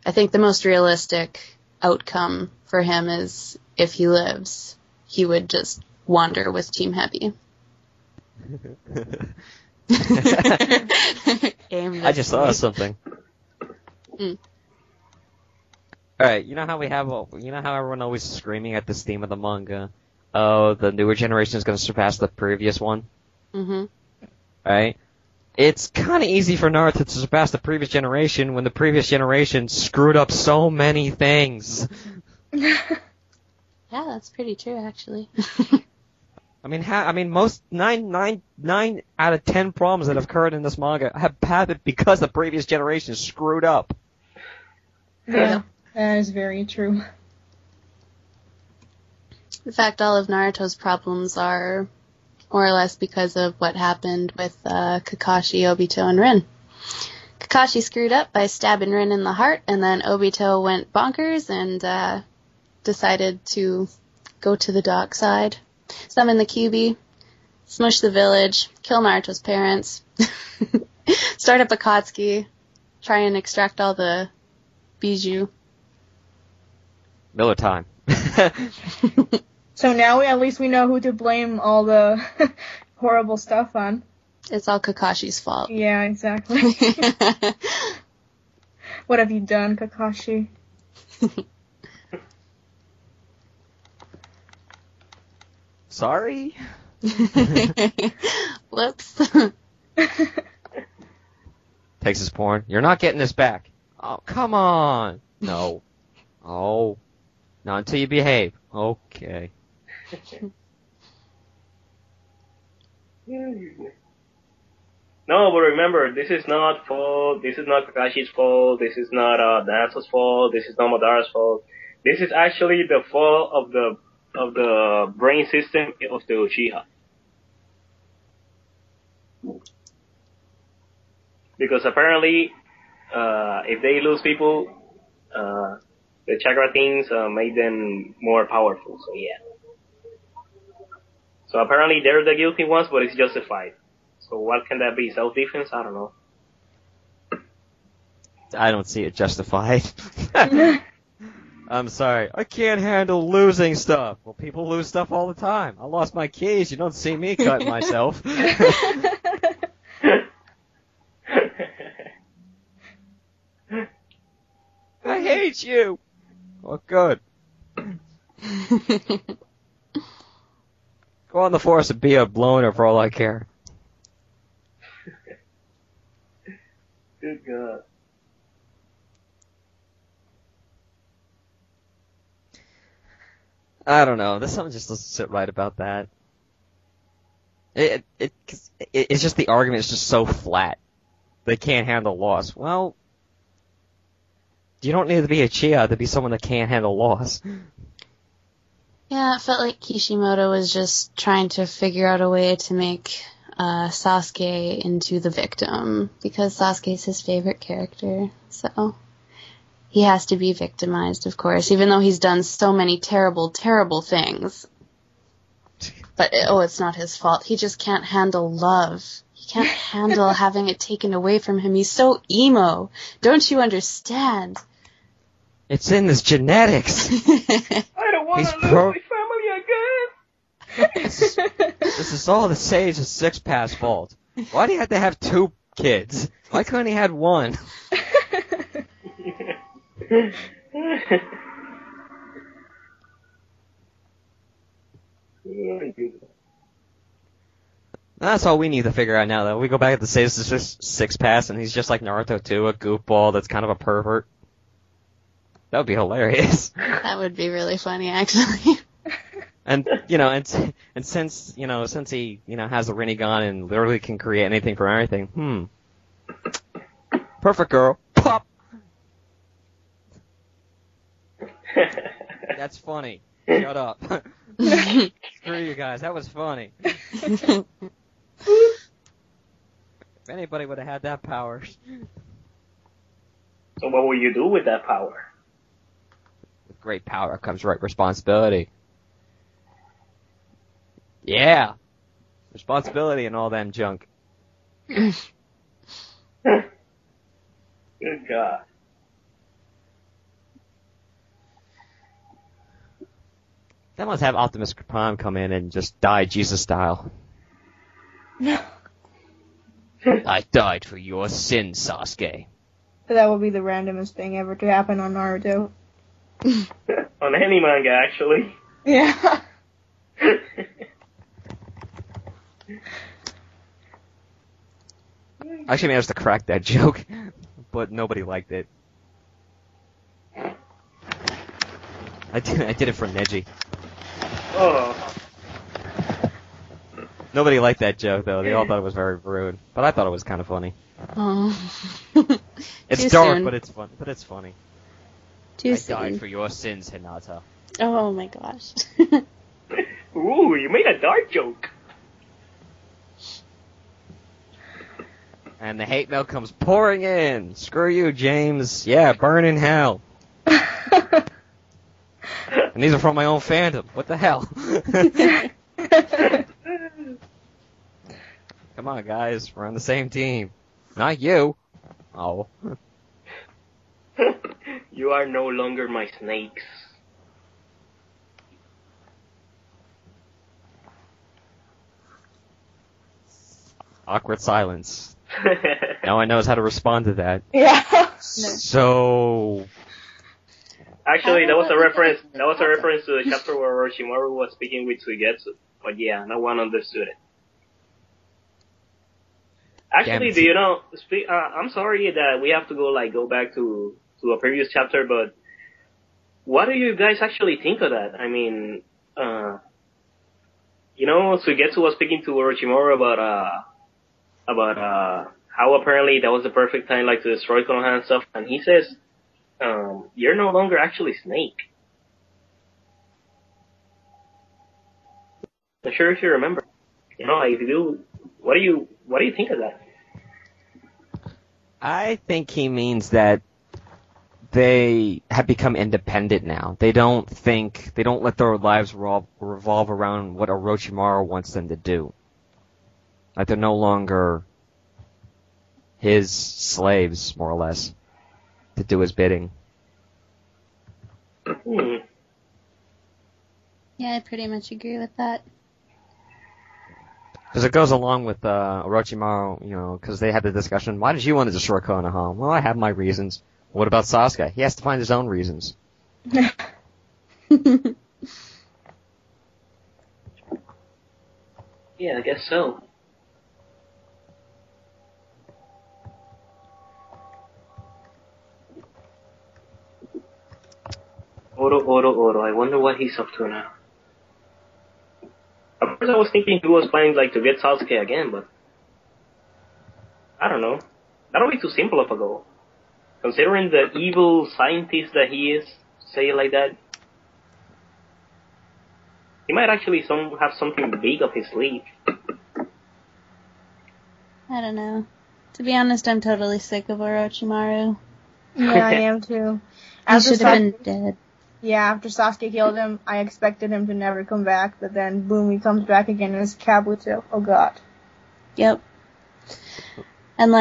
Speaker 4: I think the most realistic outcome for him is if he lives, he would just wander with Team Hebi.
Speaker 2: I just thought of something. Alright, you know how everyone always is screaming at this theme of the manga? Oh, the newer generation is going to surpass the previous one?
Speaker 4: Mm-hmm.
Speaker 2: Right? It's kind of easy for Naruto to surpass the previous generation when the previous generation screwed up so many things.
Speaker 4: Yeah, that's pretty true, actually.
Speaker 2: Most 9 out of 10 problems that have occurred in this manga have happened because the previous generation screwed up.
Speaker 5: Yeah, that is very true.
Speaker 4: In fact, all of Naruto's problems are more or less because of what happened with Kakashi, Obito, and Rin. Kakashi screwed up by stabbing Rin in the heart, and then Obito went bonkers and decided to go to the dark side, summon the Kyuubi, smush the village, kill Naruto's parents, start up Akatsuki, try and extract all the bijou.
Speaker 2: Miller time.
Speaker 5: So now at least we know who to blame all the horrible stuff on.
Speaker 4: It's all Kakashi's fault.
Speaker 5: Yeah, exactly. What have you done, Kakashi?
Speaker 2: Sorry?
Speaker 4: Whoops.
Speaker 2: Takes his porn. You're not getting this back. Oh, come on. No. Oh. Not until you behave. Okay.
Speaker 1: No, but remember, this is not fault. This is not Kakashi's fault. This is not Natsu's fault. This is not Madara's fault. This is actually the fault of the brain system of the Uchiha. Because apparently, if they lose people, the chakra things make them more powerful. So yeah. So apparently they're the guilty ones, but it's justified. So what can that be? Self-defense? I don't know.
Speaker 2: I don't see it justified. I'm sorry. I can't handle losing stuff. Well, people lose stuff all the time. I lost my keys. You don't see me cutting myself. I hate you. Well, good. Go on the force and be a bloaner for all I care.
Speaker 1: Good God.
Speaker 2: I don't know. There's something just doesn't sit right about that. It's just the argument is just so flat. They can't handle loss. Well, you don't need to be a Chia to be someone that can't handle loss.
Speaker 4: Yeah, it felt like Kishimoto was just trying to figure out a way to make Sasuke into the victim, because Sasuke's his favorite character, so he has to be victimized, of course, even though he's done so many terrible, terrible things. But, it's not his fault. He just can't handle love. He can't handle having it taken away from him. He's so emo. Don't you understand?
Speaker 2: It's in his genetics.
Speaker 1: I don't want to lose my family again.
Speaker 2: This is all the Sage of Six Pass fault. Why do you have to have two kids? Why couldn't he have one? That's all we need to figure out now, though. We go back to the Sage of Six Pass, and he's just like Naruto too, a goofball that's kind of a pervert. That would be hilarious.
Speaker 4: That would be really funny, actually.
Speaker 2: And since he has a Rinnegan and literally can create anything from everything, perfect girl, pop. That's funny. Shut up. Screw you guys. That was funny. If anybody would have had that power.
Speaker 1: So what will you do with that power?
Speaker 2: With great power comes great responsibility. Yeah. Responsibility and all that junk.
Speaker 1: Good God.
Speaker 2: They must have Optimus Prime come in and just die Jesus style. I died for your sins, Sasuke.
Speaker 5: That would be the randomest thing ever to happen on Naruto.
Speaker 1: On any manga, actually.
Speaker 5: Yeah.
Speaker 2: I actually managed to crack that joke, but nobody liked it. I did it for Neji.
Speaker 1: Oh.
Speaker 2: Nobody liked that joke, though. They all thought it was very rude. But I thought it was kind of funny.
Speaker 4: Oh.
Speaker 2: It's
Speaker 4: Too
Speaker 2: dark,
Speaker 4: soon.
Speaker 2: but it's fun. But it's funny.
Speaker 4: Too
Speaker 2: I
Speaker 4: soon.
Speaker 2: died for your sins, Hinata.
Speaker 4: Oh my gosh.
Speaker 1: Ooh, you made a dark joke.
Speaker 2: And the hate mail comes pouring in. Screw you, James. Yeah, burn in hell. And these are from my own fandom. What the hell? Come on, guys. We're on the same team. Not you. Oh.
Speaker 1: You are no longer my snakes.
Speaker 2: Awkward silence. No one knows how to respond to that.
Speaker 5: Yeah.
Speaker 2: So...
Speaker 1: Actually, that was a reference. That was a reference to the chapter where Orochimaru was speaking with Suigetsu. But yeah, no one understood it. Actually, do you know? I'm sorry that we have to go back to a previous chapter, but what do you guys actually think of that? I mean, Suigetsu was speaking to Orochimaru about about how apparently that was the perfect time like to destroy Konoha and stuff, and he says, "You're no longer actually Snake." I'm sure if you remember, like if you do, what do you think of that?
Speaker 2: I think he means that they have become independent now. They don't let their lives revolve around what Orochimaru wants them to do. Like they're no longer his slaves, more or less, to do his bidding.
Speaker 4: Yeah, I pretty much agree with that.
Speaker 2: Because it goes along with Orochimaru, because they had the discussion, why did you want to destroy Konoha? Well, I have my reasons. What about Sasuke? He has to find his own reasons.
Speaker 1: Yeah, I guess so. Oro. I wonder what he's up to now. At first I was thinking he was planning like to get Sasuke again, but I don't know. That'll be too simple of a goal. Considering the evil scientist that he is, say it like that, he might actually have something big up his sleeve.
Speaker 4: I don't know. To be honest, I'm totally sick of Orochimaru.
Speaker 5: Yeah, I am too.
Speaker 4: He should have been dead.
Speaker 5: Yeah, after Sasuke killed him, I expected him to never come back, but then boom, he comes back again as Kabuto. Oh god.
Speaker 4: Yep. And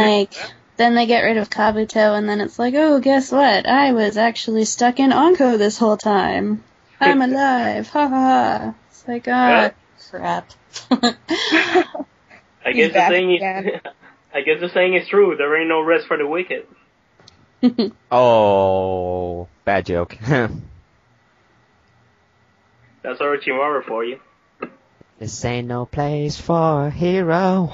Speaker 4: then they get rid of Kabuto, and then it's like, oh, guess what? I was actually stuck in Anko this whole time. I'm alive. Ha ha ha. It's like, crap.
Speaker 1: I guess the saying is true. There ain't no rest for the wicked.
Speaker 2: Oh, bad joke.
Speaker 1: That's Orochimaru for you.
Speaker 2: This ain't no place for a hero.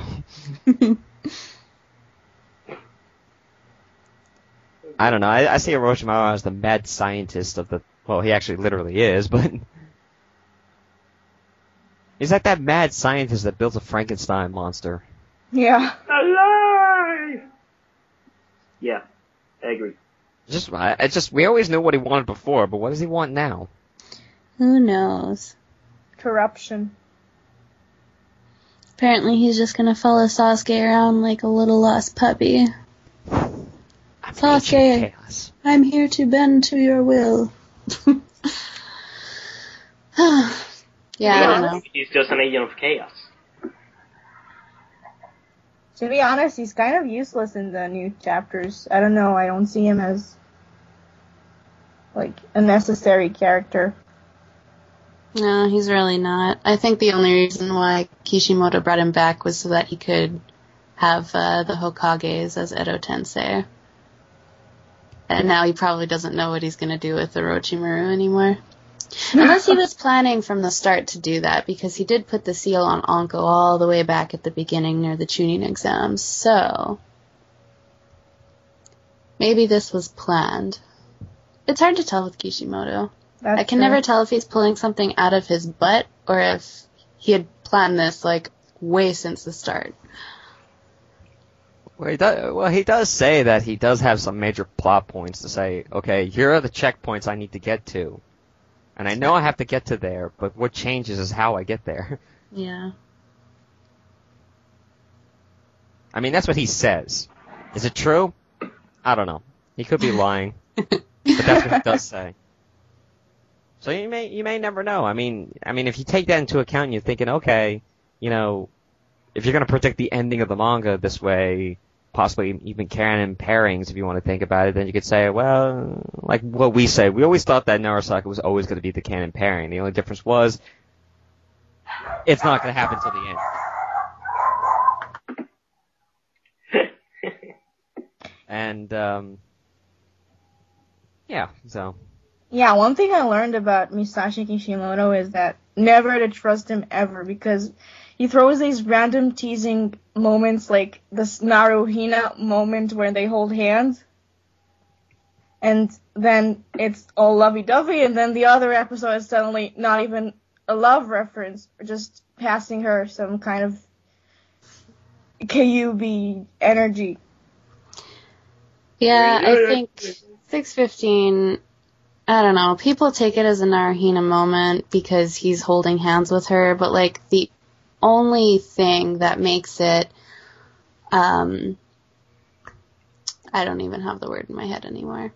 Speaker 2: I don't know. I see Orochimaru as the mad scientist of the... Well, he actually literally is, but... He's like that mad scientist that builds a Frankenstein monster.
Speaker 5: Yeah.
Speaker 1: Alive! Yeah, I agree.
Speaker 2: We always knew what he wanted before, but what does he want now?
Speaker 4: Who knows?
Speaker 5: Corruption.
Speaker 4: Apparently he's just gonna follow Sasuke around like a little lost puppy. Sasuke, I'm here to bend to your will. Yeah, I don't know.
Speaker 1: He's just an agent of chaos.
Speaker 5: To be honest, he's kind of useless in the new chapters. I don't know, I don't see him as, like, a necessary character.
Speaker 4: No, he's really not. I think the only reason why Kishimoto brought him back was so that he could have the Hokages as Edo Tensei. And now he probably doesn't know what he's going to do with Orochimaru anymore. Unless he was planning from the start to do that, because he did put the seal on Anko all the way back at the beginning near the Chunin exams, so... maybe this was planned. It's hard to tell with Kishimoto. I can never tell if he's pulling something out of his butt, or if he had planned this, like, way since the start.
Speaker 2: Well, he does say that he does have some major plot points to say, okay, here are the checkpoints I need to get to. And I know I have to get to there, but what changes is how I get there.
Speaker 4: Yeah.
Speaker 2: I mean, that's what he says. Is it true? I don't know. He could be lying. But that's what he does say. So you may never know. I mean, if you take that into account and you're thinking, okay, if you're going to predict the ending of the manga this way, possibly even canon pairings, if you want to think about it, then you could say, well, like what we say, we always thought that NaruSaku was always going to be the canon pairing. The only difference was, it's not going to happen till the end. And, yeah, so...
Speaker 5: Yeah, one thing I learned about Masashi Kishimoto is that never to trust him ever, because he throws these random teasing moments like this Naruhina moment where they hold hands, and then it's all lovey-dovey, and then the other episode is suddenly not even a love reference, just passing her some kind of Kyuubi energy.
Speaker 4: Yeah, I think 615, I don't know, people take it as a Naruhina moment because he's holding hands with her, but like the only thing that makes it, I don't even have the word in my head anymore.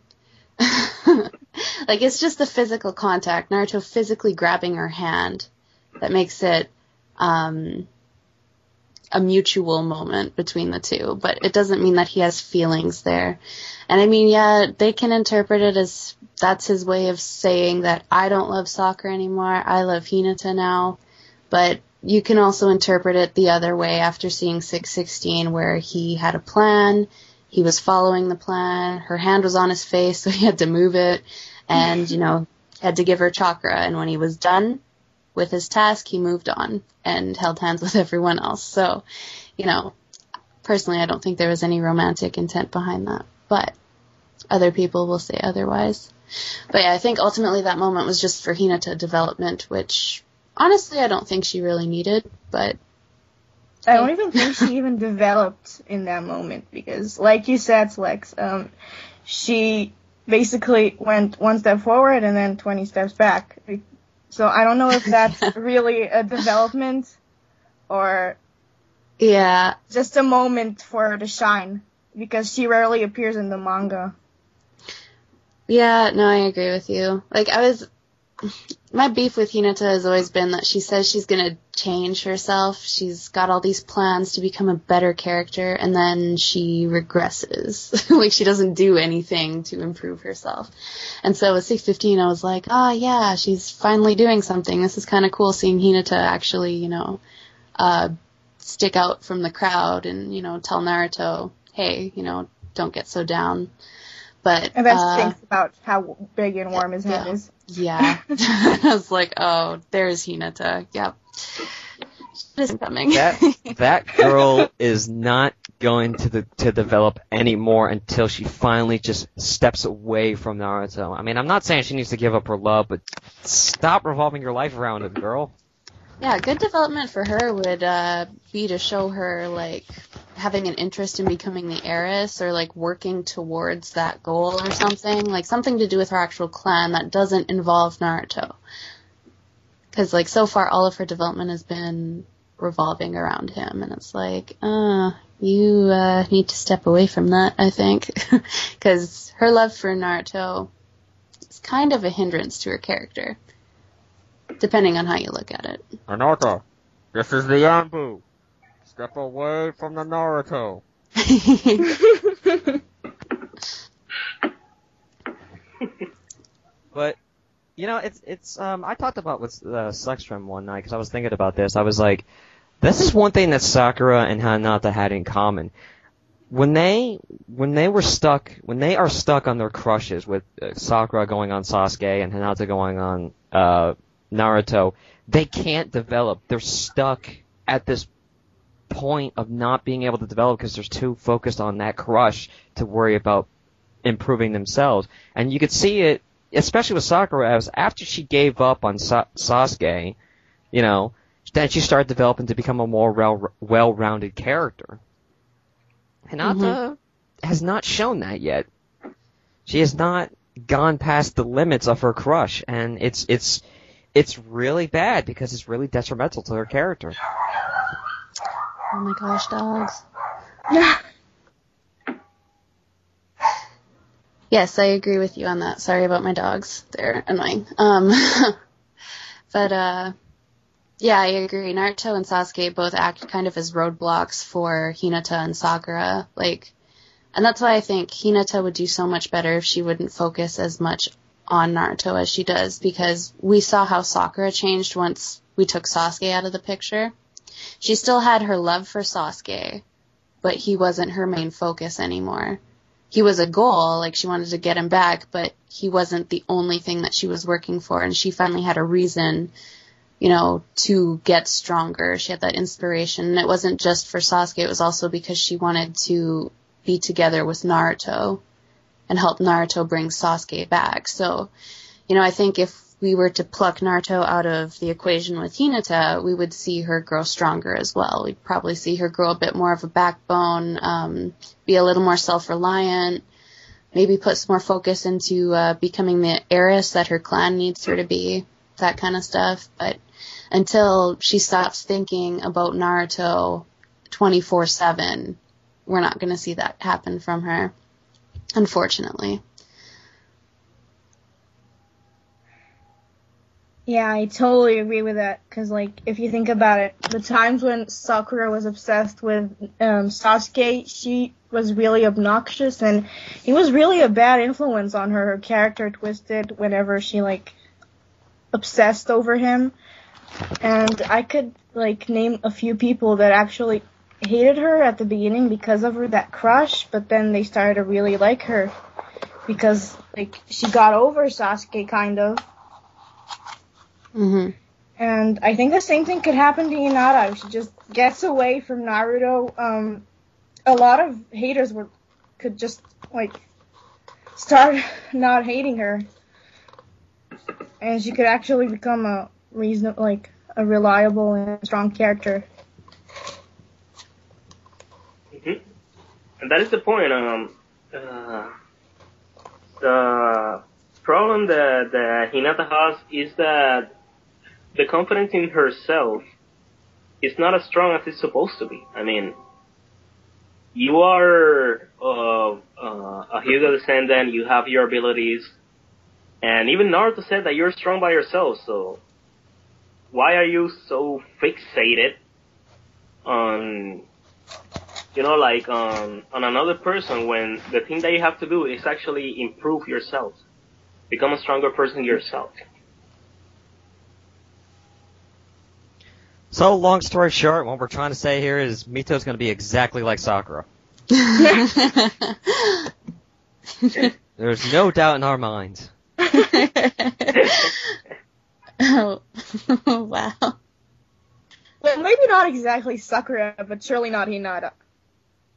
Speaker 4: Like, it's just the physical contact, Naruto physically grabbing her hand, that makes it a mutual moment between the two, but it doesn't mean that he has feelings there. And I mean, yeah, they can interpret it as that's his way of saying that I don't love Sakura anymore, I love Hinata now, but you can also interpret it the other way after seeing 616, where he had a plan, he was following the plan, her hand was on his face, so he had to move it, and, you know, had to give her chakra, and when he was done with his task, he moved on and held hands with everyone else. So, you know, personally, I don't think there was any romantic intent behind that, but other people will say otherwise. But yeah, I think ultimately that moment was just for Hinata development, which honestly I don't think she really needed, but
Speaker 5: I don't even think she even developed in that moment because, like you said, Slex, she basically went one step forward and then 20 steps back. So I don't know if that's really a development or
Speaker 4: yeah,
Speaker 5: just a moment for her to shine because she rarely appears in the manga.
Speaker 4: Yeah, no, I agree with you. Like, my beef with Hinata has always been that she says she's gonna change herself. She's got all these plans to become a better character, and then she regresses. Like, she doesn't do anything to improve herself. And so with 615, I was like, yeah, she's finally doing something. This is kind of cool seeing Hinata actually, you know, stick out from the crowd and, you know, tell Naruto, hey, you know, don't get so down. But,
Speaker 5: and then she thinks about how big and warm his head is.
Speaker 4: Yeah. I was like, oh, there's Hinata. Yep. She's coming.
Speaker 2: That girl is not going to develop anymore until she finally just steps away from Naruto. I mean, I'm not saying she needs to give up her love, but stop revolving your life around him, girl.
Speaker 4: Yeah, good development for her would be to show her, like, having an interest in becoming the heiress or, like, working towards that goal or something. Like, something to do with her actual clan that doesn't involve Naruto. Because, like, so far all of her development has been revolving around him. And it's like, you need to step away from that, I think. Because her love for Naruto is kind of a hindrance to her character. Depending on how you look at it.
Speaker 2: Naruto, this is the Anbu. Step away from the Naruto. But, you know, it's I talked about with Slextrem one night because I was thinking about this. I was like, this is one thing that Sakura and Hinata had in common. When they are stuck on their crushes with Sakura going on Sasuke and Hinata going on Naruto, they can't develop. They're stuck at this point of not being able to develop because they're too focused on that crush to worry about improving themselves. And you could see it, especially with Sakura, as after she gave up on Sasuke, you know, then she started developing to become a more well-rounded character. Hinata has not shown that yet. She has not gone past the limits of her crush, and it's really bad because it's really detrimental to her character.
Speaker 4: Oh my gosh, dogs. Yes, I agree with you on that. Sorry about my dogs. They're annoying. But yeah, I agree. Naruto and Sasuke both act kind of as roadblocks for Hinata and Sakura. Like, and that's why I think Hinata would do so much better if she wouldn't focus as much on Naruto as she does, because we saw how Sakura changed once we took Sasuke out of the picture. She still had her love for Sasuke, but he wasn't her main focus anymore. He was a goal, like she wanted to get him back, but he wasn't the only thing that she was working for, and she finally had a reason, you know, to get stronger. She had that inspiration, and it wasn't just for Sasuke, it was also because she wanted to be together with Naruto and help Naruto bring Sasuke back. So, you know, I think if we were to pluck Naruto out of the equation with Hinata, we would see her grow stronger as well. We'd probably see her grow a bit more of a backbone, be a little more self-reliant, maybe put some more focus into becoming the heiress that her clan needs her to be, that kind of stuff. But until she stops thinking about Naruto 24/7, we're not going to see that happen from her, unfortunately.
Speaker 5: Yeah, I totally agree with that, because, like, if you think about it, the times when Sakura was obsessed with Sasuke, she was really obnoxious, and he was really a bad influence on her. Her character twisted whenever she, like, obsessed over him. And I could, like, name a few people that actually hated her at the beginning because of her, that crush, but then they started to really like her because, like, she got over Sasuke, kind of.
Speaker 4: Mm-hmm.
Speaker 5: And I think the same thing could happen to Hinata if she just gets away from Naruto. A lot of haters could just, like, start not hating her, and she could actually become a reliable and strong character.
Speaker 1: Mm-hmm. And that is the point. The problem that Hinata has is that the confidence in herself is not as strong as it's supposed to be. I mean, you are a Hyuga descendant, you have your abilities, and even Naruto said that you're strong by yourself, so why are you so fixated on, on another person when the thing that you have to do is actually improve yourself, become a stronger person yourself?
Speaker 2: So, long story short, what we're trying to say here is Mito's going to be exactly like Sakura. There's no doubt in our minds.
Speaker 4: Oh, wow.
Speaker 5: Well, maybe not exactly Sakura, but surely not Hinata.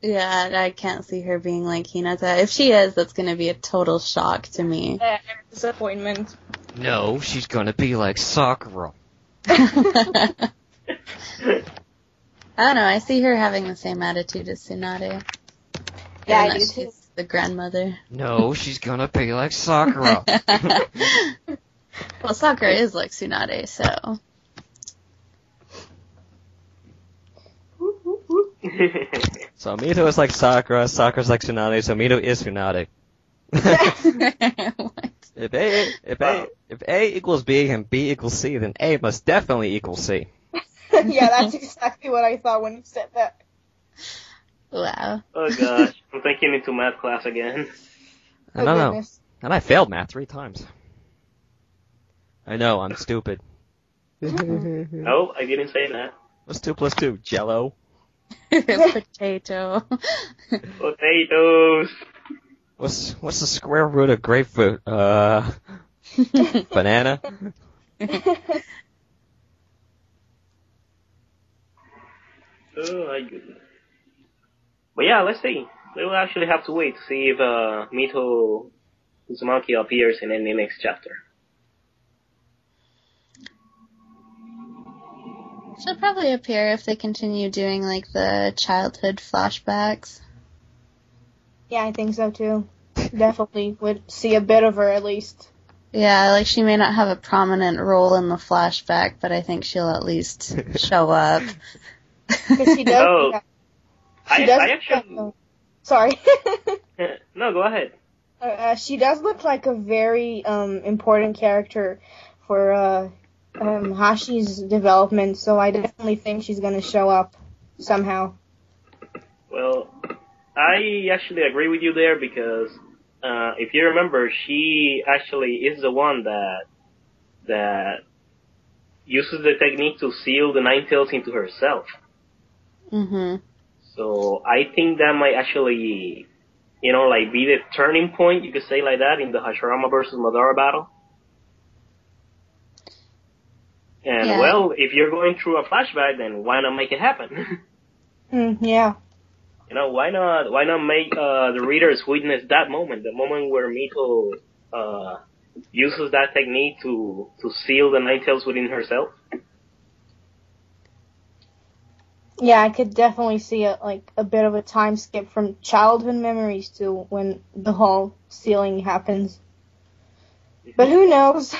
Speaker 4: Yeah, I can't see her being like Hinata. If she is, that's going to be a total shock to me.
Speaker 5: Disappointment.
Speaker 2: No, she's going to be like Sakura.
Speaker 4: I don't know, I see her having the same attitude as Tsunade.
Speaker 5: Yeah,
Speaker 4: Given
Speaker 5: I do
Speaker 4: that
Speaker 5: too.
Speaker 4: she's the grandmother.
Speaker 2: No, she's going to be like Sakura.
Speaker 4: Well, Sakura is like Tsunade, so...
Speaker 2: So Mito is like Sakura, Sakura's like Tsunade, so Mito is Tsunade.
Speaker 4: What?
Speaker 2: If A equals B and B equals C, then A must definitely equal C.
Speaker 5: Yeah, that's exactly what I thought when you said that.
Speaker 4: Wow.
Speaker 1: Oh gosh, I'm thinking into math class again.
Speaker 2: I don't know.
Speaker 5: Goodness.
Speaker 2: And I failed math 3 times. I know, I'm stupid.
Speaker 1: No, I didn't say that.
Speaker 2: What's 2 plus 2? Jello?
Speaker 4: Potato.
Speaker 1: Potatoes.
Speaker 2: What's the square root of grapefruit? Banana?
Speaker 1: Oh my goodness. But yeah, let's see. We will actually have to wait to see if Mito Uzumaki appears in any next chapter.
Speaker 4: She'll probably appear if they continue doing, like, the childhood flashbacks.
Speaker 5: Yeah, I think so too. Definitely would see a bit of her at least.
Speaker 4: Yeah, like, she may not have a prominent role in the flashback, but I think she'll at least show up.
Speaker 5: Because she does.
Speaker 1: Oh,
Speaker 5: She
Speaker 1: I
Speaker 5: does.
Speaker 1: actually...
Speaker 5: Sorry.
Speaker 1: No, go ahead.
Speaker 5: She does look like a very important character for Hashi's development, so I definitely think she's going to show up somehow.
Speaker 1: Well, I actually agree with you there because if you remember, she actually is the one that uses the technique to seal the Nine Tails into herself.
Speaker 4: Mm-hmm.
Speaker 1: So I think that might actually, be the turning point, you could say like that, in the Hashirama versus Madara battle. And
Speaker 4: Yeah.
Speaker 1: well, if you're going through a flashback, then why not make it happen?
Speaker 5: Yeah.
Speaker 1: Why not make the readers witness that moment, the moment where Mito uses that technique to seal the Nine Tails within herself.
Speaker 5: Yeah, I could definitely see a bit of a time skip from childhood memories to when the whole sealing happens. But who knows?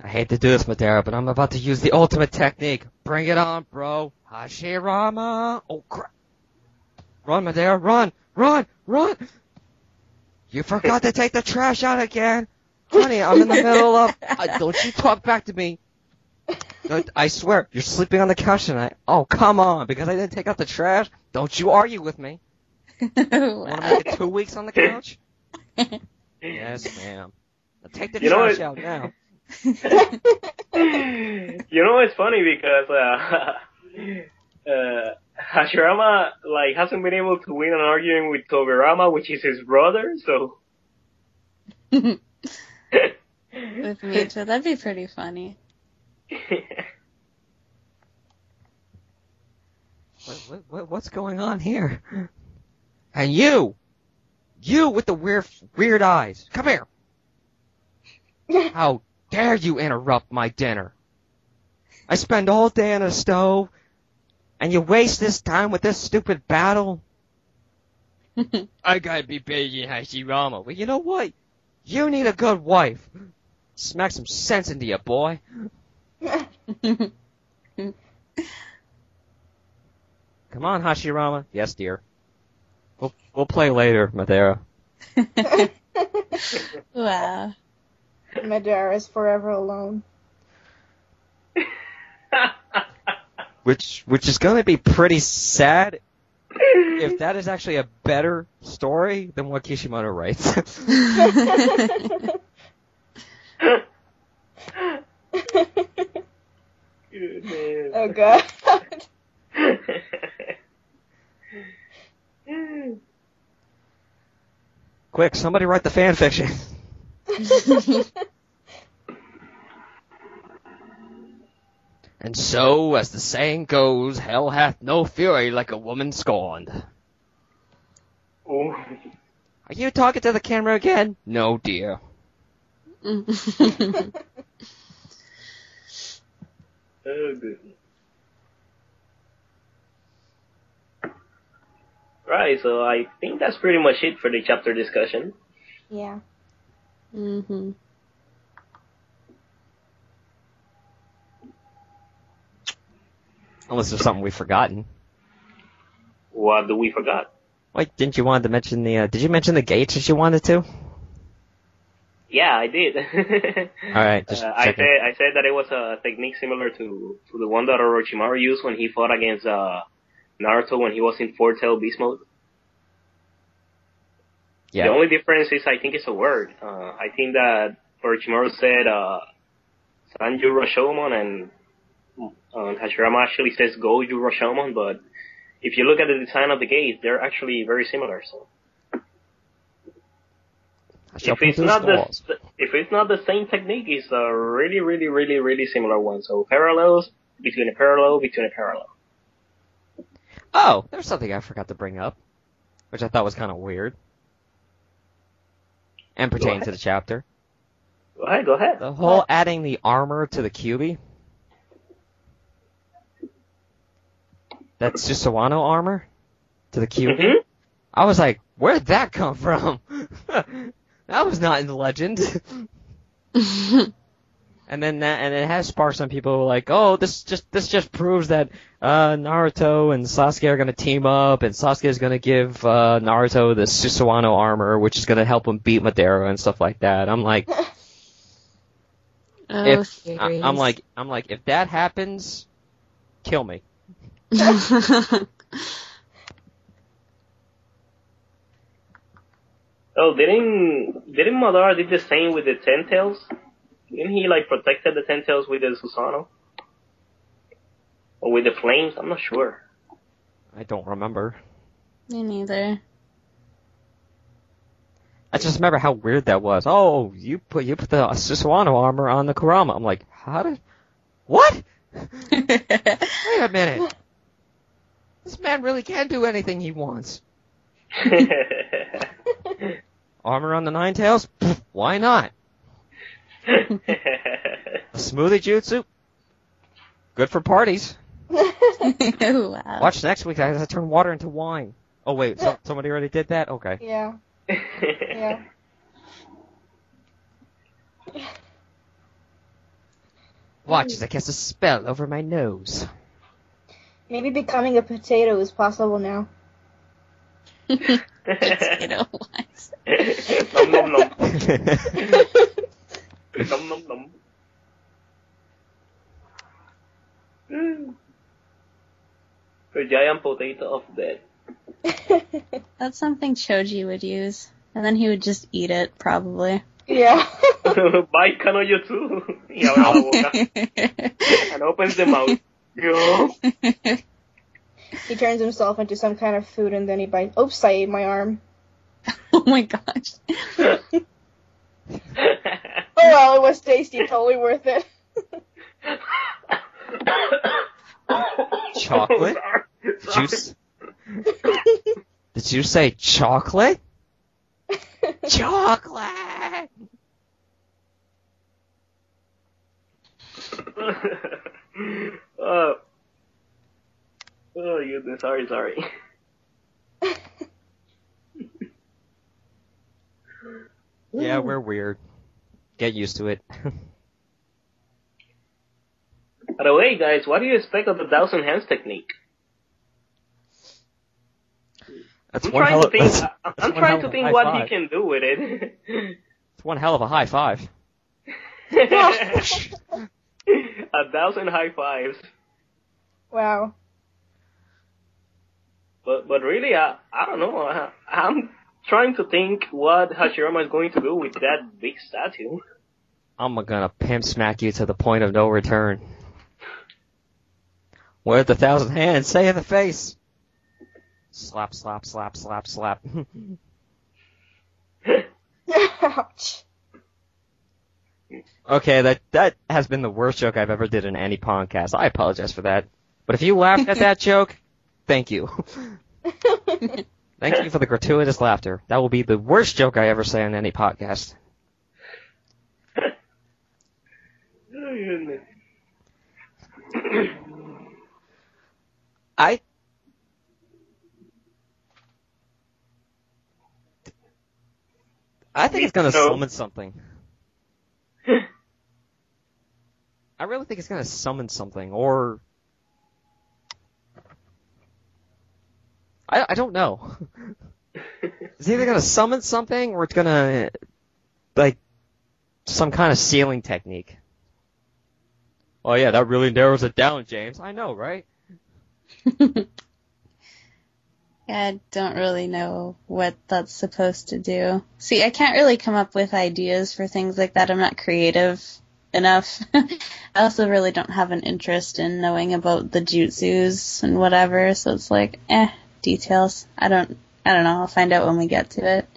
Speaker 2: I hate to do this, Madara, but I'm about to use the ultimate technique. Bring it on, bro. Hashirama. Oh, crap. Run, Madara, run, run, run. You forgot to take the trash out again. Honey, I'm in the middle of... don't you talk back to me. I swear, you're sleeping on the couch tonight. Oh, come on, because I didn't take out the trash? Don't you argue with me. Want to make it 2 weeks on the couch? Yes, ma'am. Now take the trash out now.
Speaker 1: You know, it's funny because Hashirama hasn't been able to win an argument with Tobirama, which is his brother, so...
Speaker 4: With Mitra, that'd be pretty funny.
Speaker 2: What's going on here? And you with the weird eyes, come here. How dare you interrupt my dinner? I spend all day on a stove, and you waste this time with this stupid battle? I gotta be begging Hashirama. Well, you know what? You need a good wife. Smack some sense into you, boy. Come on, Hashirama. Yes, dear. We'll play later, Madara.
Speaker 4: Wow.
Speaker 5: Madara is forever alone.
Speaker 2: Which is gonna be pretty sad if that is actually a better story than what Kishimoto writes.
Speaker 5: Oh god.
Speaker 2: Quick, somebody write the fan fiction. And so, as the saying goes, hell hath no fury like a woman scorned.
Speaker 1: Oh.
Speaker 2: Are you talking to the camera again? No, dear.
Speaker 1: Oh, good. Right, so I think that's pretty much it for the chapter discussion.
Speaker 5: Yeah.
Speaker 4: Mm-hmm.
Speaker 2: Unless there's something we've forgotten.
Speaker 1: What do we forgot?
Speaker 2: Wait, didn't you want to mention did you mention the gates that you wanted to?
Speaker 1: Yeah, I did.
Speaker 2: Alright, just
Speaker 1: I said that it was a technique similar to the one that Orochimaru used when he fought against Naruto when he was in Four-Tail Beast mode.
Speaker 2: Yeah.
Speaker 1: The only difference is I think it's a word. I think that Orochimaru said Sanju Rashomon and Hashirama actually says Goju Rashomon, but if you look at the design of the gates, they're actually very similar. So if it's not the same technique, it's a really, really, really, really similar one. So parallels between a parallel between a parallel.
Speaker 2: Oh, there's something I forgot to bring up, which I thought was kind of weird. And pertains to the chapter.
Speaker 1: Go ahead.
Speaker 2: The whole adding the armor to the Kyuubi. That's Susanoo armor to the Kyuubi.
Speaker 1: Mm-hmm.
Speaker 2: I was like, where'd that come from? That was not in the legend. And it has sparked some people who are like, oh, this just proves that Naruto and Sasuke are gonna team up, and Sasuke is gonna give Naruto the Susanoo armor, which is gonna help him beat Madara and stuff like that. I'm like, I'm like, if that happens, kill me.
Speaker 1: Oh, didn't Madara did the same with the Ten Tails? Didn't he protected the Ten Tails with the Susanoo? Or with the flames? I'm not sure.
Speaker 2: I don't remember.
Speaker 4: Me neither.
Speaker 2: I just remember how weird that was. Oh, you put the Susanoo armor on the Kurama. I'm like, what? Wait a minute. This man really can do anything he wants. Armor on the Nine Tails? Pfft, why not? A smoothie jutsu? Good for parties.
Speaker 4: Wow.
Speaker 2: Watch next week. I turn water into wine. Oh wait, somebody already did that? Okay.
Speaker 5: Yeah. Yeah.
Speaker 2: Watch as I cast a spell over my nose.
Speaker 5: Maybe becoming a potato is possible now.
Speaker 4: Potato ones.
Speaker 1: Nom nom nom. Nom nom nom. The giant potato of death.
Speaker 4: That's something Choji would use. And then he would just eat it, probably.
Speaker 5: Yeah.
Speaker 1: Bye, Kanoyo too. Y abre la boca. And opens the mouth. Yo.
Speaker 5: He turns himself into some kind of food and then he bites. Oops, I ate my arm.
Speaker 4: Oh my gosh.
Speaker 5: Oh well, it was tasty, totally worth it.
Speaker 2: Chocolate? Juice? Did you say chocolate? Chocolate!
Speaker 1: Oh, goodness, sorry.
Speaker 2: Yeah, we're weird. Get used to it.
Speaker 1: By the way, guys, what do you expect of the 1,000 hands technique?
Speaker 2: That's
Speaker 1: I'm
Speaker 2: one
Speaker 1: trying
Speaker 2: hell
Speaker 1: to
Speaker 2: of,
Speaker 1: think.
Speaker 2: that's
Speaker 1: I'm
Speaker 2: one
Speaker 1: trying
Speaker 2: hell
Speaker 1: to
Speaker 2: of a
Speaker 1: think
Speaker 2: high
Speaker 1: what
Speaker 2: five.
Speaker 1: he can do with it.
Speaker 2: It's one hell of a high five.
Speaker 1: 1,000 high fives.
Speaker 5: Wow.
Speaker 1: But really, I don't know. I'm trying to think what Hashirama is going to do with that big statue.
Speaker 2: I'm gonna pimp smack you to the point of no return. With the 1,000 hands, say in the face. Slap, slap, slap, slap, slap.
Speaker 5: Ouch.
Speaker 2: Okay, that has been the worst joke I've ever did in any podcast. I apologize for that. But if you laughed at that joke, thank you. Thank you for the gratuitous laughter. That will be the worst joke I ever say on any podcast.
Speaker 1: Oh, goodness.
Speaker 2: I think it's gonna
Speaker 1: No.
Speaker 2: summon something. I really think it's gonna summon something, or I don't know. It's either gonna summon something, or it's gonna like some kind of sealing technique. Oh yeah, that really narrows it down, James. I know, right?
Speaker 4: I don't really know what that's supposed to do. See, I can't really come up with ideas for things like that. I'm not creative enough. I also really don't have an interest in knowing about the jutsus and whatever, so it's like, details. I don't know. I'll find out when we get to it.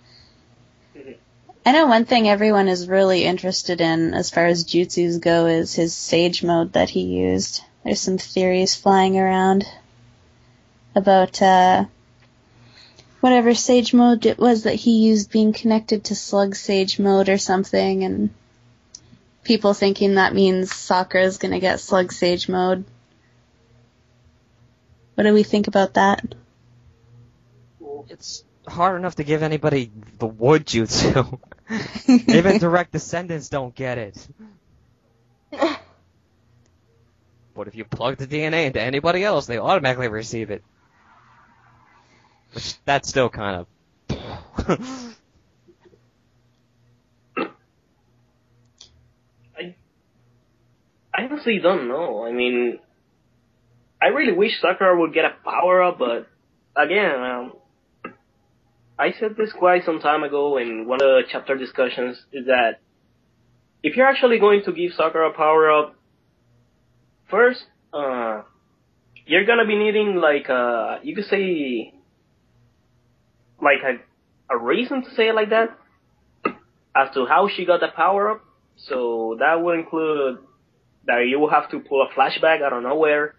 Speaker 4: I know one thing everyone is really interested in as far as jutsus go is his sage mode that he used. There's some theories flying around about, whatever sage mode it was that he used being connected to slug sage mode or something, and people thinking that means Sakura's gonna get slug sage mode. What do we think about that?
Speaker 2: It's hard enough to give anybody the wood jutsu. Even direct descendants don't get it. But if you plug the DNA into anybody else, they automatically receive it. Which, that's still kind of...
Speaker 1: I honestly don't know. I mean, I really wish Sakura would get a power-up, but again, I said this quite some time ago in one of the chapter discussions, is that if you're actually going to give Sakura a power-up, first, you're gonna be needing, like, you could say, like, a reason to say it like that, as to how she got the power-up. So that would include that you will have to pull a flashback out of nowhere,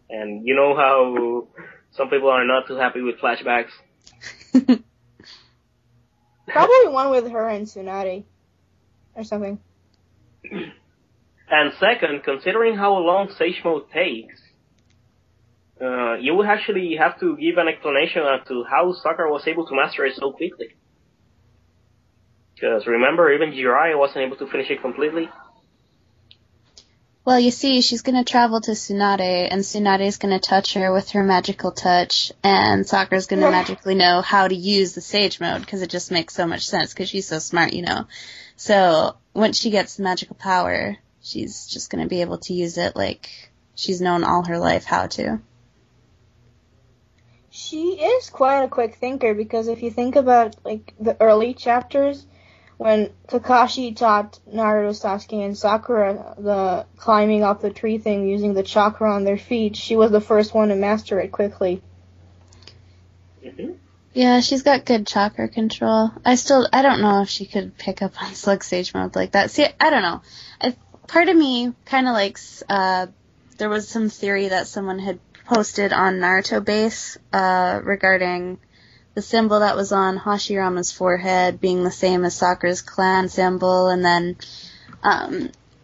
Speaker 1: and you know how some people are not too happy with flashbacks.
Speaker 5: Probably one with her and Tsunade. Or something.
Speaker 1: And second, considering how long Sage Mode takes, you would actually have to give an explanation as to how Sakura was able to master it so quickly. Because remember, even Jiraiya wasn't able to finish it completely.
Speaker 4: Well, you see, she's going to travel to Tsunade, and Tsunade's going to touch her with her magical touch, and Sakura's going to magically know how to use the Sage Mode, because it just makes so much sense, because she's so smart, you know. So, once she gets the magical power, she's just going to be able to use it like she's known all her life how to.
Speaker 5: She is quite a quick thinker, because if you think about, like, the early chapters, when Kakashi taught Naruto, Sasuke, and Sakura the climbing up the tree thing using the chakra on their feet, she was the first one to master it quickly.
Speaker 1: Mm-hmm.
Speaker 4: Yeah, she's got good chakra control. I don't know if she could pick up on Slug Sage Mode like that. See, I don't know. Part of me kind of likes, there was some theory that someone had posted on Naruto Base, regarding the symbol that was on Hashirama's forehead being the same as Sakura's clan symbol, and then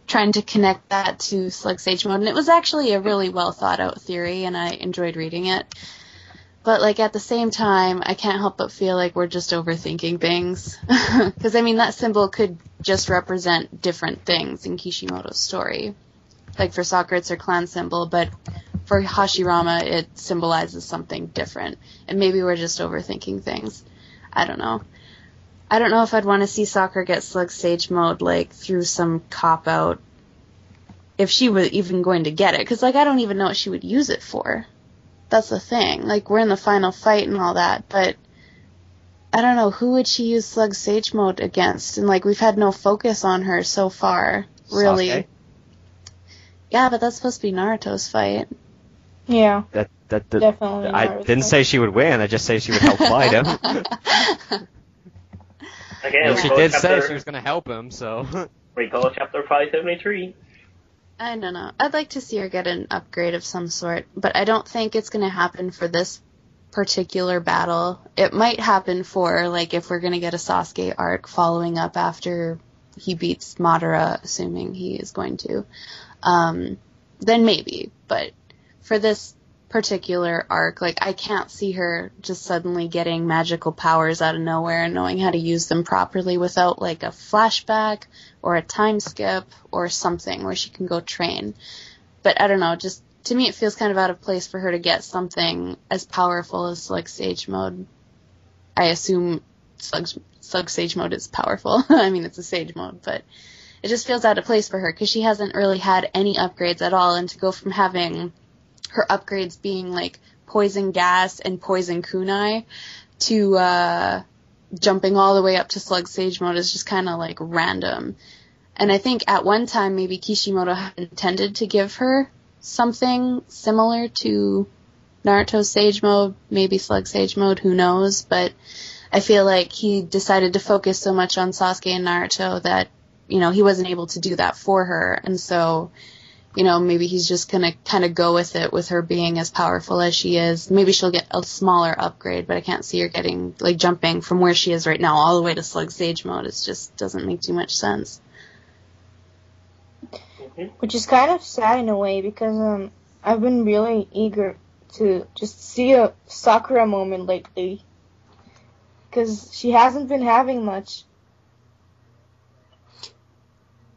Speaker 4: trying to connect that to Slug Sage Mode. And it was actually a really well thought out theory, and I enjoyed reading it. But, like, at the same time, I can't help but feel like we're just overthinking things. Because, I mean, that symbol could just represent different things in Kishimoto's story. Like, for Sakura, it's her clan symbol, but for Hashirama, it symbolizes something different. And maybe we're just overthinking things. I don't know. I don't know if I'd want to see Sakura get Slug Sage Mode, like, through some cop-out, if she was even going to get it. Because, like, I don't even know what she would use it for. That's the thing. Like, we're in the final fight and all that, but I don't know, who would she use Slug Sage Mode against? And, like, we've had no focus on her so far, really.
Speaker 2: Sasuke?
Speaker 4: Yeah, but that's supposed to be Naruto's fight.
Speaker 5: Yeah.
Speaker 2: Definitely. I didn't say she would win, I just say she would help fight him.
Speaker 1: Again,
Speaker 2: and she did say she was going to help him, so...
Speaker 1: Recall chapter 573.
Speaker 4: I don't know. I'd like to see her get an upgrade of some sort, but I don't think it's going to happen for this particular battle. It might happen for, like, if we're going to get a Sasuke arc following up after he beats Madara, assuming he is going to. Then maybe, but for this particular arc, like, I can't see her just suddenly getting magical powers out of nowhere and knowing how to use them properly without, like, a flashback or a time skip or something where she can go train. But I don't know, just to me it feels kind of out of place for her to get something as powerful as Slug Sage Mode. I assume Slug Sage Mode is powerful. I mean, it's a Sage Mode, but it just feels out of place for her because she hasn't really had any upgrades at all, and to go from having her upgrades being like poison gas and poison kunai to jumping all the way up to Slug Sage Mode is just kind of like random. And I think at one time maybe Kishimoto had intended to give her something similar to Naruto's Sage Mode, maybe Slug Sage Mode, who knows, but I feel like he decided to focus so much on Sasuke and Naruto that, you know, he wasn't able to do that for her, and so, you know, maybe he's just gonna kind of go with it with her being as powerful as she is. Maybe she'll get a smaller upgrade, but I can't see her getting, like, jumping from where she is right now all the way to Slug Sage Mode. It just doesn't make too much sense.
Speaker 5: Which is kind of sad in a way, because I've been really eager to just see a Sakura moment lately, because she hasn't been having much.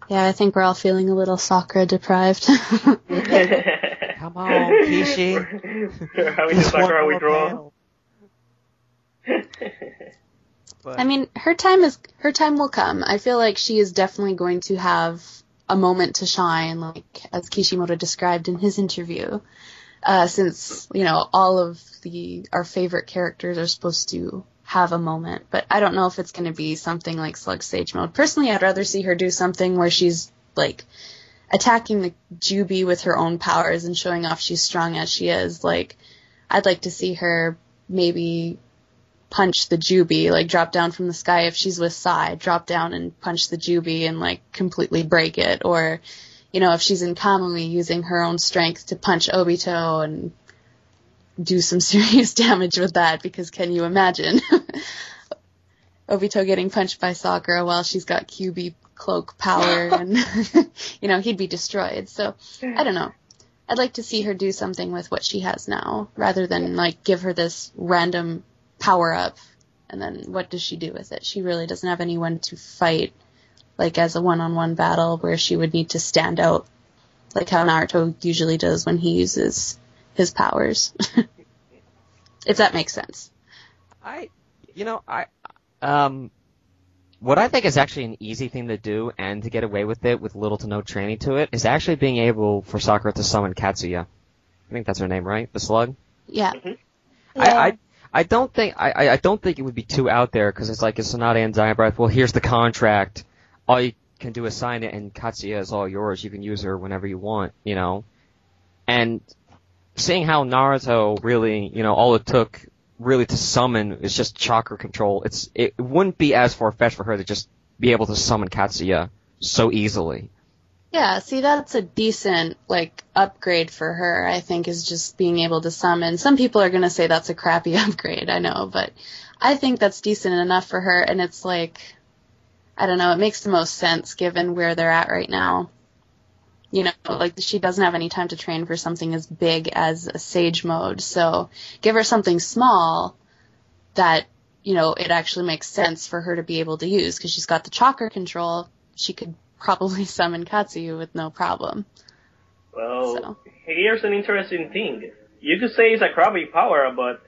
Speaker 4: Yeah, I think we're all feeling a little Sakura deprived.
Speaker 2: Come on, Kishi.
Speaker 1: We're having the Sakura withdrawal.
Speaker 4: I mean, her time will come. I feel like she is definitely going to have a moment to shine, like as Kishimoto described in his interview. Since, you know, all of our favorite characters are supposed to have a moment, but I don't know if it's going to be something like Slug Sage Mode. Personally, I'd rather see her do something where she's, like, attacking the Jubi with her own powers and showing off she's strong as she is. Like, I'd like to see her maybe punch the Jubi, like, drop down from the sky if she's with Sai, drop down and punch the Jubi and, like, completely break it. Or, you know, if she's in Kamui, using her own strength to punch Obito and do some serious damage with that, because can you imagine? Obito getting punched by Sakura while she's got QB cloak power, and he'd be destroyed. So I don't know. I'd like to see her do something with what she has now, rather than give her this random power up, and then what does she do with it? She really doesn't have anyone to fight, as a one-on-one battle where she would need to stand out, like how Naruto usually does when he uses his powers. If that makes sense.
Speaker 2: What I think is actually an easy thing to do and to get away with it with little to no training to it is actually being able for Sakura to summon Katsuya. I think that's her name, right? The slug?
Speaker 4: Yeah.
Speaker 5: Yeah.
Speaker 2: I don't think it would be too out there because it's like a Sonata and Dying Breath. Well, here's the contract. All you can do is sign it, and Katsuya is all yours. You can use her whenever you want, And seeing how Naruto really, all it took really to summon is just chakra control. It wouldn't be as far-fetched for her to just be able to summon Katsuya so easily.
Speaker 4: Yeah, see, that's a decent, upgrade for her, I think, is just being able to summon. Some people are going to say that's a crappy upgrade, I know, but I think that's decent enough for her, and it's I don't know, it makes the most sense given where they're at right now. She doesn't have any time to train for something as big as a Sage Mode, so give her something small that, it actually makes sense for her to be able to use, because she's got the chakra control. She could probably summon Katsuyu with no problem.
Speaker 1: Well, here's an interesting thing. You could say it's a crappy power-up, but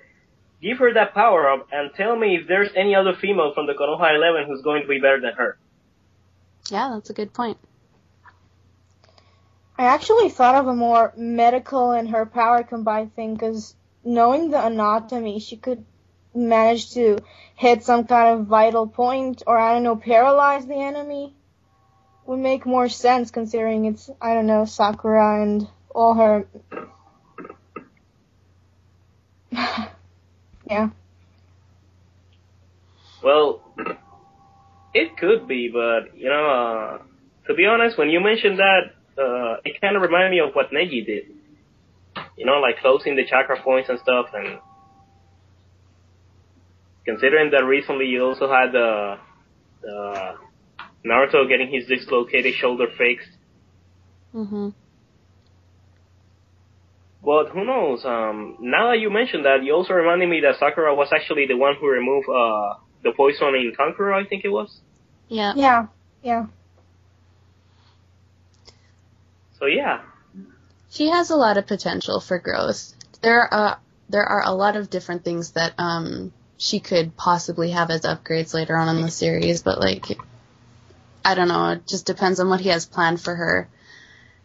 Speaker 1: give her that power-up and tell me if there's any other female from the Konoha 11 who's going to be better than her.
Speaker 4: Yeah, that's a good point.
Speaker 5: I actually thought of a more medical and her power combined thing, because knowing the anatomy, she could manage to hit some kind of vital point, or I don't know, paralyze the enemy. Would make more sense considering it's, I don't know, Sakura and all her... Yeah.
Speaker 1: Well, it could be, but, to be honest, when you mentioned that, it kind of reminded me of what Neji did. Closing the chakra points and stuff, and considering that recently you also had the Naruto getting his dislocated shoulder fixed.
Speaker 4: Mm-hmm.
Speaker 1: But who knows, now that you mentioned that, you also reminded me that Sakura was actually the one who removed the poison in Kankuro, I think it was.
Speaker 4: Yeah.
Speaker 5: Yeah.
Speaker 1: So yeah.
Speaker 4: She has a lot of potential for growth. There are a lot of different things that she could possibly have as upgrades later on in the series, but I don't know, it just depends on what he has planned for her.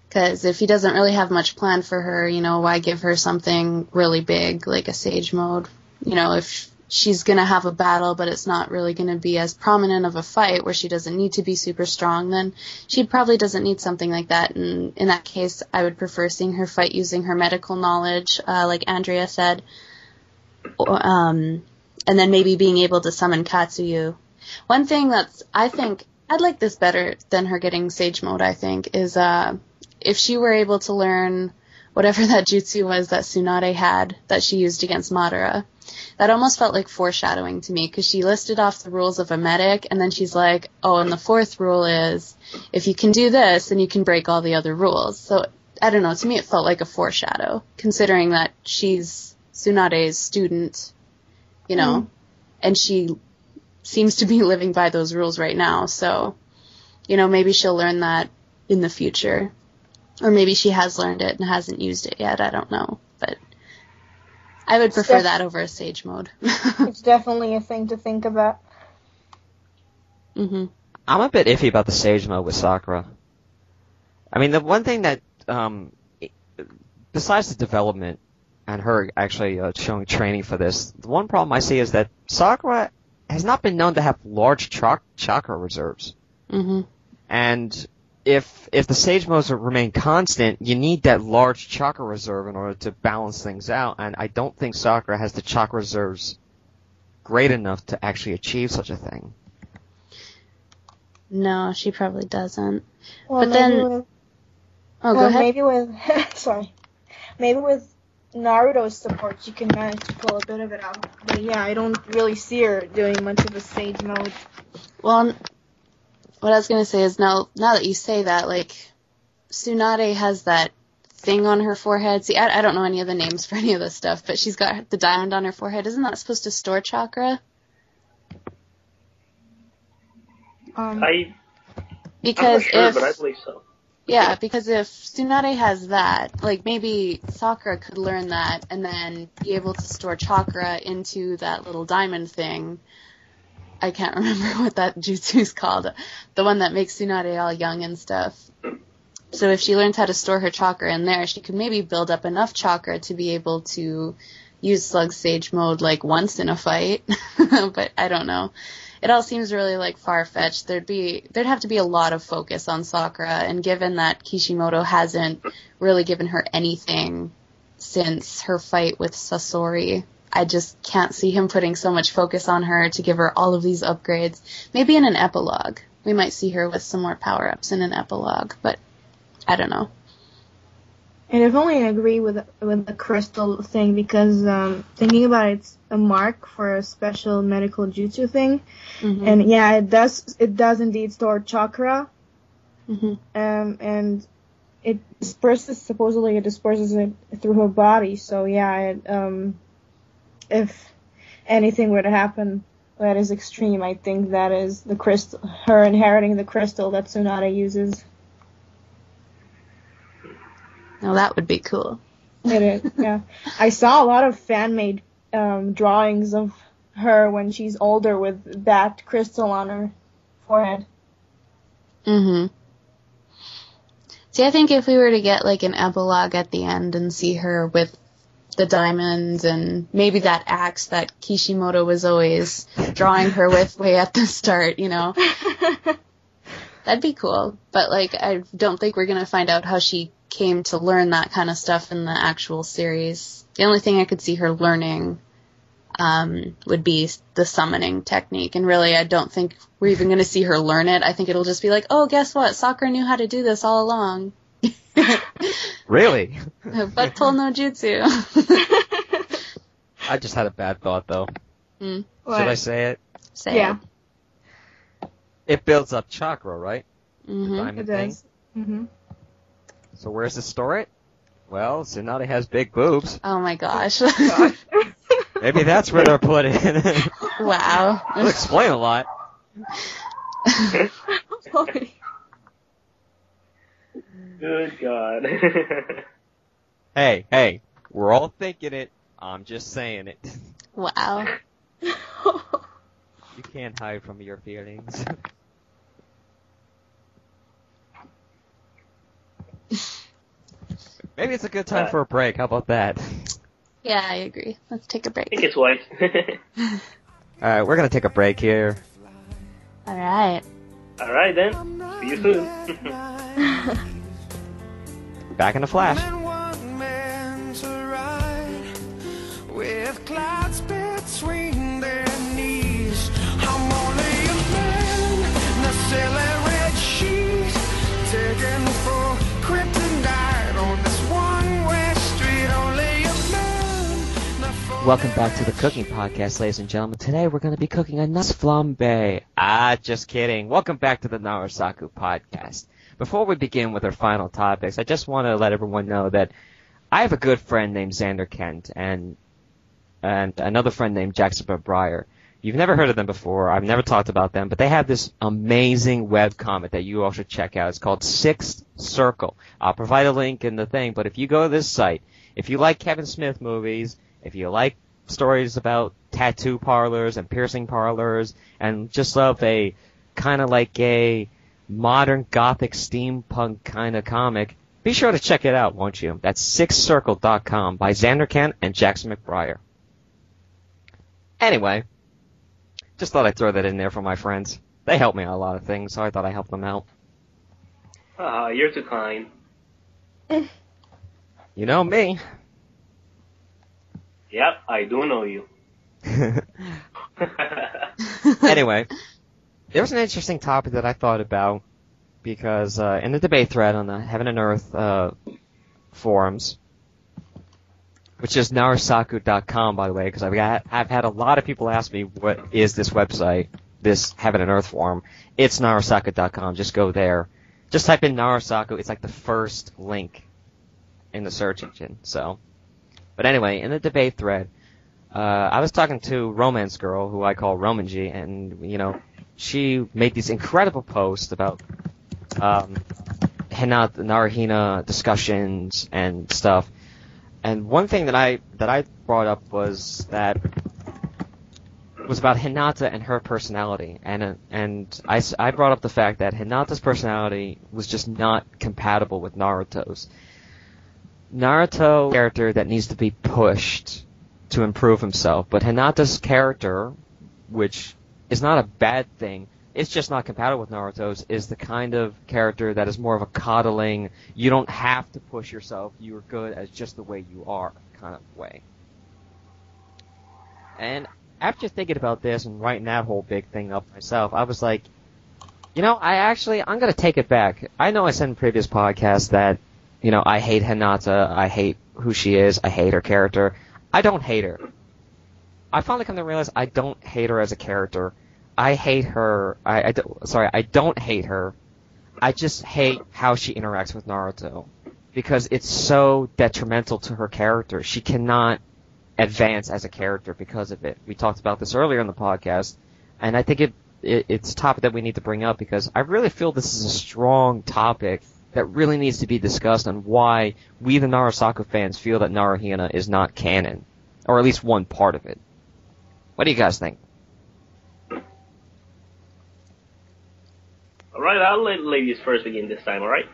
Speaker 4: Because if he doesn't really have much planned for her, why give her something really big like a Sage Mode? If she's going to have a battle, but it's not really going to be as prominent of a fight where she doesn't need to be super strong, then she probably doesn't need something like that. And in that case, I would prefer seeing her fight using her medical knowledge, like Andrea said. And then maybe being able to summon Katsuyu. One thing I think, I'd like this better than her getting Sage Mode, I think, is if she were able to learn whatever that jutsu was that Tsunade had that she used against Madara. That almost felt like foreshadowing to me, because she listed off the rules of a medic, and then she's like, oh, and the fourth rule is, if you can do this, then you can break all the other rules. So, I don't know, to me it felt like a foreshadow, considering that she's Tsunade's student, and she seems to be living by those rules right now, so, maybe she'll learn that in the future. Or maybe she has learned it and hasn't used it yet, I don't know, but I would prefer that over a Sage Mode.
Speaker 5: It's definitely a thing to think about.
Speaker 4: Mm-hmm.
Speaker 2: I'm a bit iffy about the Sage Mode with Sakura. I mean, the one thing that, besides the development and her actually showing training for this, the one problem I see is that Sakura has not been known to have large chakra reserves.
Speaker 4: Mm-hmm.
Speaker 2: And if the Sage Modes remain constant, you need that large chakra reserve in order to balance things out, and I don't think Sakura has the chakra reserves great enough to actually achieve such a thing.
Speaker 4: No, she probably doesn't.
Speaker 5: Well,
Speaker 4: but then...
Speaker 5: go ahead.
Speaker 4: Maybe
Speaker 5: with... Sorry. Maybe with Naruto's support, she can manage to pull a bit of it out. But yeah, I don't really see her doing much of a Sage mode.
Speaker 4: Well, what I was gonna say is now that you say that, like, Tsunade has that thing on her forehead. See, I don't know any of the names for any of this stuff, but she's got the diamond on her forehead. Isn't that supposed to store chakra? Because
Speaker 1: I'm not sure,
Speaker 4: if
Speaker 1: but I believe so.
Speaker 4: yeah, because if Tsunade has that, like maybe Sakura could learn that and then be able to store chakra into that little diamond thing. I can't remember what that jutsu's called. The one that makes Tsunade all young and stuff. So if she learns how to store her chakra in there, she could maybe build up enough chakra to be able to use Slug Sage mode like once in a fight. But I don't know. It all seems really like far-fetched. There'd have to be a lot of focus on Sakura, and given that Kishimoto hasn't really given her anything since her fight with Sasori, I just can't see him putting so much focus on her to give her all of these upgrades. Maybe in an epilogue. We might see her with some more power-ups in an epilogue, but I don't know.
Speaker 5: And if only I agree with the crystal thing, because thinking about it, it's a mark for a special medical jutsu thing.
Speaker 4: Mm-hmm.
Speaker 5: And yeah, it does indeed store chakra.
Speaker 4: Mm-hmm.
Speaker 5: And it supposedly it disperses it through her body. So yeah, if anything were to happen that is extreme, I think that is the crystal, her inheriting the crystal that Tsunade uses.
Speaker 4: Now that would be cool.
Speaker 5: It is, yeah. I saw a lot of fan-made drawings of her when she's older with that crystal on her forehead.
Speaker 4: Mm-hmm. See, I think if we were to get like an epilogue at the end and see her with the diamonds and maybe that axe that Kishimoto was always drawing her with way at the start, you know, that'd be cool. But like, I don't think we're gonna find out how she came to learn that kind of stuff in the actual series. The only thing I could see her learning would be the summoning technique, and really I don't think we're even going to see her learn it. I think it'll just be like, oh, guess what? Sakura knew how to do this all along.
Speaker 2: Really?
Speaker 4: But pull no jutsu.
Speaker 2: I just had a bad thought, though.
Speaker 4: Mm.
Speaker 2: Should I say it?
Speaker 4: Say
Speaker 5: Yeah.
Speaker 4: it.
Speaker 2: It builds up chakra, right?
Speaker 4: Mm-hmm.
Speaker 2: The diamond
Speaker 5: It
Speaker 2: thing.
Speaker 5: does. Mm-hmm.
Speaker 2: So where's to store it? Well, Tsunade has big boobs.
Speaker 4: Oh my gosh.
Speaker 2: Maybe that's where they're put in.
Speaker 4: Wow.
Speaker 2: It'll explain a lot.
Speaker 1: Good God.
Speaker 2: Hey, we're all thinking it. I'm just saying it.
Speaker 4: Wow.
Speaker 2: You can't hide from your feelings. Maybe it's a good time for a break. How about that?
Speaker 4: Yeah, I agree. Let's take a break.
Speaker 1: I think it's wise.
Speaker 2: Alright, we're gonna take a break here.
Speaker 4: Alright.
Speaker 1: Alright then. See you soon.
Speaker 2: Back in a flash.
Speaker 3: One man to ride with clouds between their knees. I'm only a man, not selling red sheets, taken for kryptonite on this one-way street. Only a man, not for
Speaker 2: Welcome back to the Cooking Podcast, ladies and gentlemen. Today we're going to be cooking a nice flambe. Just kidding. Welcome back to the NaruSaku Podcast. Before we begin with our final topics, I just want to let everyone know that I have a good friend named Xander Kent and another friend named Jackson McBrayer. You've never heard of them before. I've never talked about them, but they have this amazing webcomic that you all should check out. It's called Sixth Circle. I'll provide a link in the thing, but if you go to this site, if you like Kevin Smith movies, if you like stories about tattoo parlors and piercing parlors, and just love a kind of like a modern gothic steampunk kind of comic, be sure to check it out, won't you? That's sixthcircle.com by Xander Kent and Jackson McBrayer. Anyway, just thought I'd throw that in there for my friends. They help me on a lot of things, so I thought I'd help them out.
Speaker 1: You're too kind.
Speaker 2: You know me.
Speaker 1: Yep, I do know you.
Speaker 2: Anyway, there was an interesting topic that I thought about because in the debate thread on the Heaven and Earth forums, which is NaruSaku.com, by the way, because I've had a lot of people ask me, what is this website, this Heaven and Earth forum. It's NaruSaku.com. Just go there. Just type in NaruSaku. It's like the first link in the search engine. So, but anyway, in the debate thread, I was talking to Romance Girl, who I call Roman G, and, you know, she made these incredible posts about Hinata, Naruhina discussions and stuff. And one thing that I brought up was about Hinata and her personality, and I brought up the fact that Hinata's personality was just not compatible with Naruto's. Naruto character that needs to be pushed to improve himself, but Hinata's character, which is not a bad thing, it's just not compatible with Naruto's, is the kind of character that is more of a coddling, you don't have to push yourself, you're good as just the way you are kind of way. And after thinking about this and writing that whole big thing up myself, I was like, you know, I'm going to take it back. I know I said in previous podcasts that, you know, I hate Hinata, I hate who she is, I hate her character. I don't hate her. I finally come to realize I don't hate her as a character. I hate her. I don't hate her. I just hate how she interacts with Naruto, because it's so detrimental to her character. She cannot advance as a character because of it. We talked about this earlier in the podcast, and I think it's a topic that we need to bring up, because I really feel this is a strong topic that really needs to be discussed on why we, the NaruSaku fans, feel that Naruhina is not canon, or at least one part of it. What do you guys think?
Speaker 1: Alright, I'll let ladies first begin this time, alright?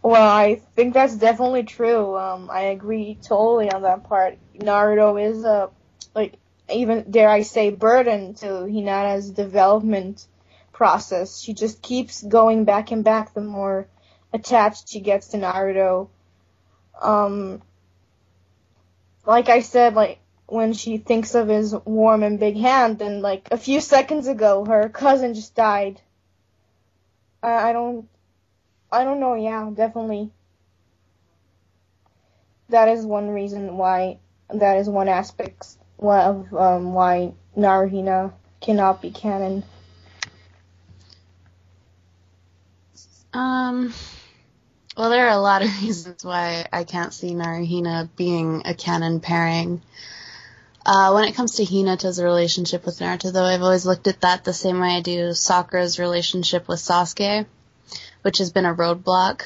Speaker 5: Well, I think that's definitely true. I agree totally on that part. Naruto is even, dare I say, burden to Hinata's development process. She just keeps going back and back the more attached she gets to Naruto. Like I said, when she thinks of his warm and big hand, and a few seconds ago, her cousin just died. I don't know, yeah, definitely. That is one reason why, that is one aspect of why Naruhina cannot be canon.
Speaker 4: Well, there are a lot of reasons why I can't see Naruhina being a canon pairing. When it comes to Hinata's relationship with Naruto, though, I've always looked at that the same way I do Sakura's relationship with Sasuke, which has been a roadblock.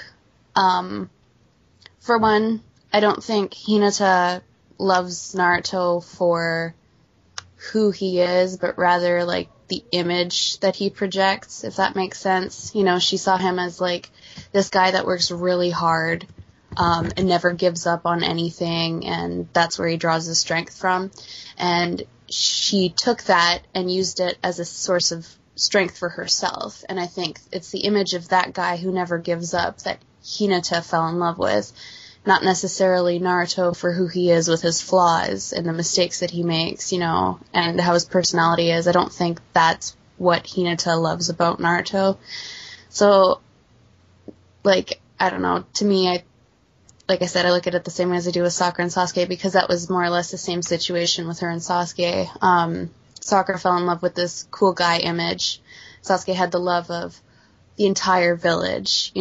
Speaker 4: For one, I don't think Hinata loves Naruto for who he is, but rather, the image that he projects, if that makes sense. You know, she saw him as, this guy that works really hard, and never gives up on anything, and that's where he draws his strength from. And she took that and used it as a source of strength for herself. And I think it's the image of that guy who never gives up that Hinata fell in love with, not necessarily Naruto for who he is with his flaws and the mistakes that he makes, and how his personality is. I don't think that's what Hinata loves about Naruto. So, I don't know, to me, like I said, I look at it the same way as I do with Sakura and Sasuke, because that was more or less the same situation with her and Sasuke. Sakura fell in love with this cool guy image. Sasuke had the love of the entire village.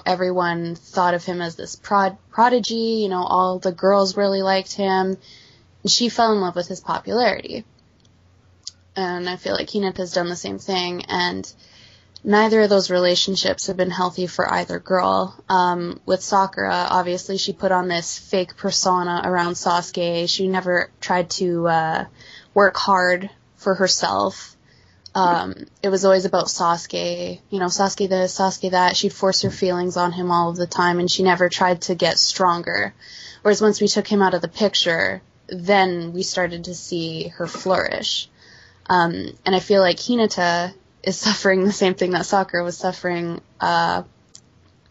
Speaker 4: Everyone thought of him as this prodigy. All the girls really liked him. And she fell in love with his popularity. And I feel like Hinata's done the same thing, and neither of those relationships have been healthy for either girl. With Sakura, obviously, she put on this fake persona around Sasuke. She never tried to work hard for herself. It was always about Sasuke. Sasuke this, Sasuke that. She'd force her feelings on him all of the time, and she never tried to get stronger. Whereas once we took him out of the picture, then we started to see her flourish. And I feel like Hinata is suffering the same thing that Sakura was suffering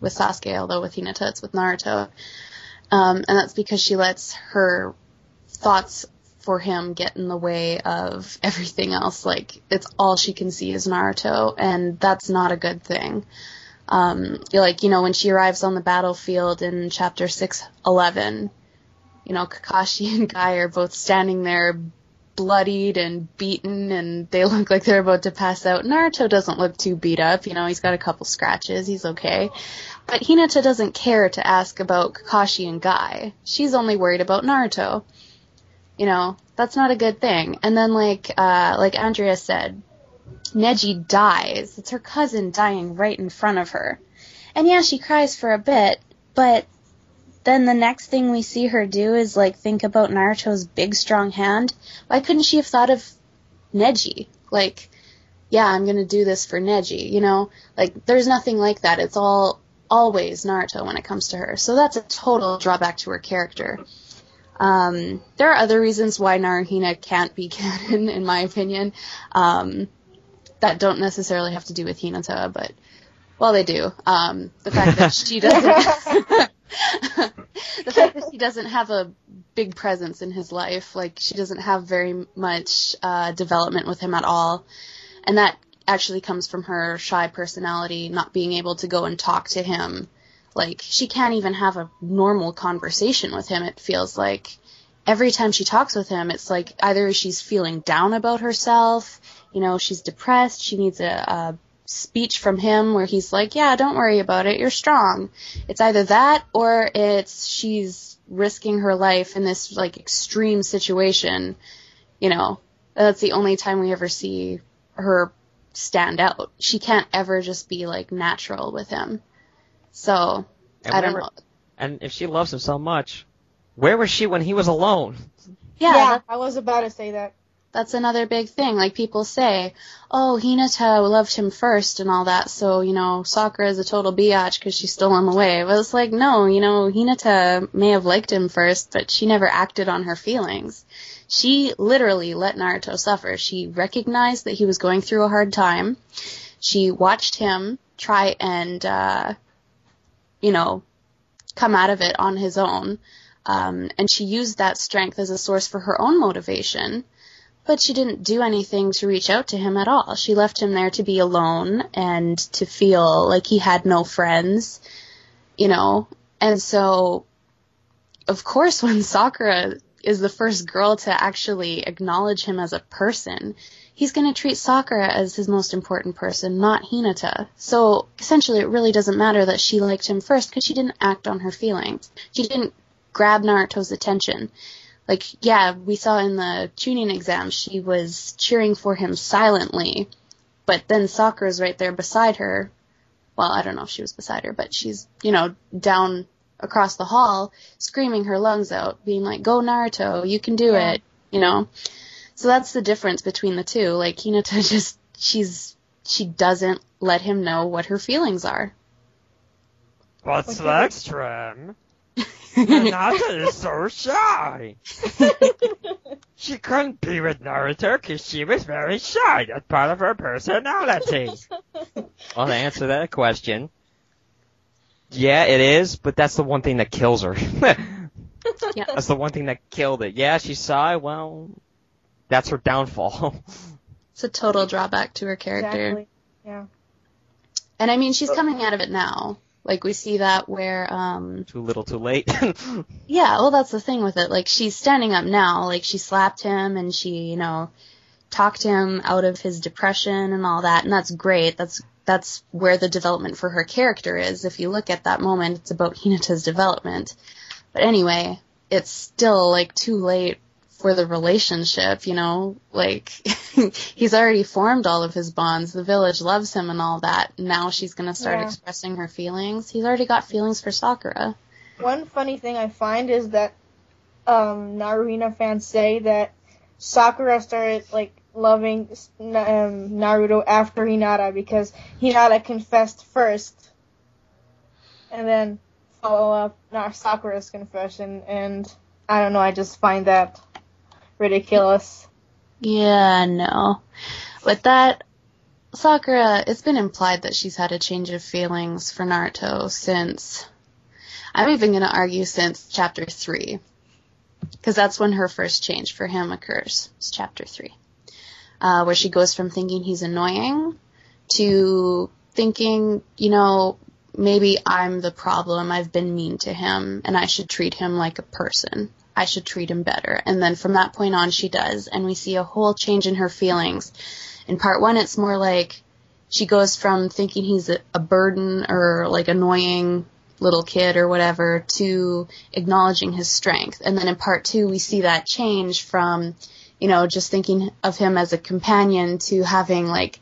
Speaker 4: with Sasuke, although with Hinata it's with Naruto. And that's because she lets her thoughts for him get in the way of everything else. It's all she can see is Naruto, and that's not a good thing. Like, when she arrives on the battlefield in chapter 611, Kakashi and Guy are both standing there bloodied and beaten, and they look like they're about to pass out. Naruto doesn't look too beat up, he's got a couple scratches, he's okay. But Hinata doesn't care to ask about Kakashi and Guy. She's only worried about Naruto. That's not a good thing. And then, like Andrea said, Neji dies. It's her cousin dying right in front of her. And yeah, she cries for a bit, but then the next thing we see her do is, like, think about Naruto's big, strong hand. Why couldn't she have thought of Neji? Like, yeah, I'm gonna do this for Neji, Like, there's nothing like that. It's always Naruto when it comes to her. So that's a total drawback to her character. There are other reasons why Naruhina can't be canon, in my opinion, that don't necessarily have to do with Hinata, but, well, they do. The fact that she doesn't... the fact that she doesn't have a big presence in his life, like, she doesn't have very much development with him at all, and that actually comes from her shy personality, not being able to go and talk to him. Like, she can't even have a normal conversation with him, it feels like. Every time she talks with him, it's like either she's feeling down about herself, she's depressed, she needs a speech from him where he's like, yeah, don't worry about it, you're strong. It's either that, or it's she's risking her life in this, like, extreme situation. That's the only time we ever see her stand out. She can't ever just be, like, natural with him. So, I don't know.
Speaker 2: And if she loves him so much, where was she when he was alone?
Speaker 5: Yeah, I was about to say that.
Speaker 4: That's another big thing. Like, people say, oh, Hinata loved him first and all that, so, Sakura is a total biatch because she stole him away. But it's like, no, Hinata may have liked him first, but she never acted on her feelings. She literally let Naruto suffer. She recognized that he was going through a hard time. She watched him try and, come out of it on his own. And she used that strength as a source for her own motivation. But she didn't do anything to reach out to him at all. She left him there to be alone and to feel like he had no friends, And so, of course, when Sakura is the first girl to actually acknowledge him as a person, he's going to treat Sakura as his most important person, not Hinata. So, essentially, it really doesn't matter that she liked him first because she didn't act on her feelings. She didn't grab Naruto's attention. Like, yeah, we saw in the tuning exam she was cheering for him silently, but then Sakura's right there beside her. Well, I don't know if she was beside her, but she's, down across the hall, screaming her lungs out, being like, go Naruto, you can do it, So that's the difference between the two. Like, Hinata just, she doesn't let him know what her feelings are.
Speaker 2: But Slextrem, Hinata is so shy. She couldn't be with Naruto because she was very shy. That's part of her personality. Well, to answer that question, yeah, it is, but that's the one thing that kills her.
Speaker 4: Yeah.
Speaker 2: That's the one thing that killed it. Yeah, she's shy, well, that's her downfall.
Speaker 4: It's a total drawback to her character.
Speaker 5: Exactly. Yeah.
Speaker 4: And I mean, she's coming out of it now. Like, we see that where,
Speaker 2: Too little, too late.
Speaker 4: yeah, well, that's the thing with it. Like, she's standing up now. Like, she slapped him and she, talked him out of his depression and all that. And that's great. That's where the development for her character is. If you look at that moment, it's about Hinata's development. But anyway, it's still, like, too late for the relationship, like, he's already formed all of his bonds, the village loves him and all that, now she's gonna start expressing her feelings. He's already got feelings for Sakura.
Speaker 5: One funny thing I find is that, Naruhina fans say that Sakura started, like, loving, Naruto after Hinata, because Hinata confessed first, and then follow up Sakura's confession, and I don't know, I just find that ridiculous.
Speaker 4: Yeah, no. But that, Sakura, it's been implied that she's had a change of feelings for Naruto since, I'm even going to argue since chapter 3. Because that's when her first change for him occurs. It's chapter 3. Where she goes from thinking he's annoying to thinking, maybe I'm the problem. I've been mean to him, and I should treat him like a person. I should treat him better. And then from that point on, she does, and we see a whole change in her feelings. In part 1, it's more like she goes from thinking he's a burden or like annoying little kid or whatever to acknowledging his strength. And then in part 2, we see that change from, just thinking of him as a companion to having like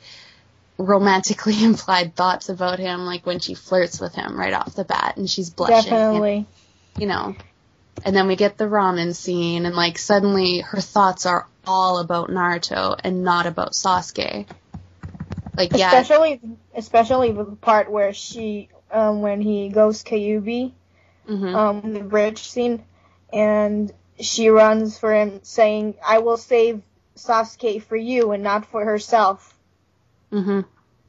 Speaker 4: romantically implied thoughts about him, like when she flirts with him right off the bat and she's blushing.
Speaker 5: Definitely.
Speaker 4: And then we get the ramen scene, and like suddenly her thoughts are all about Naruto and not about Sasuke. Like,
Speaker 5: especially the part where she, when he goes Kyuubi, the bridge scene, and she runs for him saying, "I will save Sasuke for you and not for herself." Mm-hmm.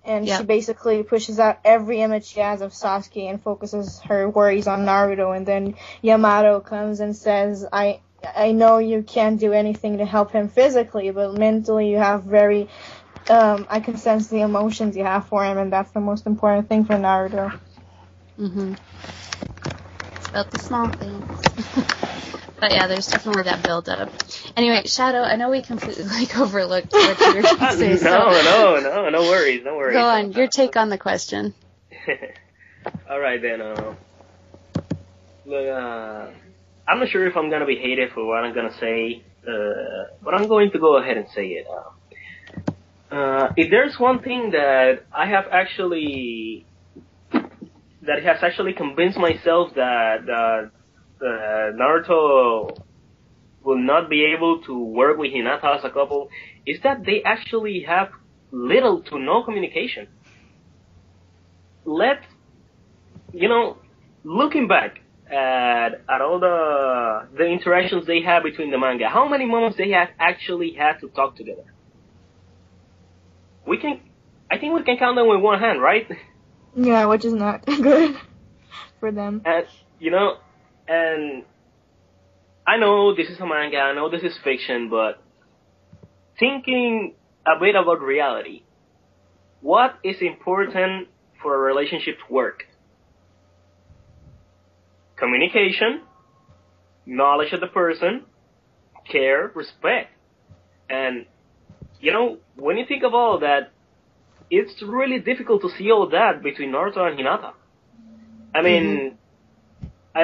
Speaker 5: And she basically pushes out every image she has of Sasuke and focuses her worries on Naruto. And then Yamato comes and says, I know you can't do anything to help him physically, but mentally you have very, I can sense the emotions you have for him, and that's the most important thing for Naruto.
Speaker 4: Mm-hmm. It's about the small things. But yeah, there's definitely that build-up. Anyway, Shadow, I know we completely overlooked what you were going to say.
Speaker 1: No worries.
Speaker 4: Go on, your take on the question.
Speaker 1: All right then. Look, I'm not sure if I'm gonna be hated for what I'm gonna say, but I'm going to go ahead and say it. If there's one thing that has actually convinced myself that Naruto will not be able to work with Hinata as a couple, is that they actually have little to no communication. Looking back at all the interactions they have between the manga, how many moments they have actually had to talk together? I think we can count them with one hand, right?
Speaker 5: Yeah, which is not good for them.
Speaker 1: And I know this is a manga, I know this is fiction, but thinking a bit about reality, what is important for a relationship to work? Communication, knowledge of the person, care, respect. And, when you think of all that, it's really difficult to see all that between Naruto and Hinata. I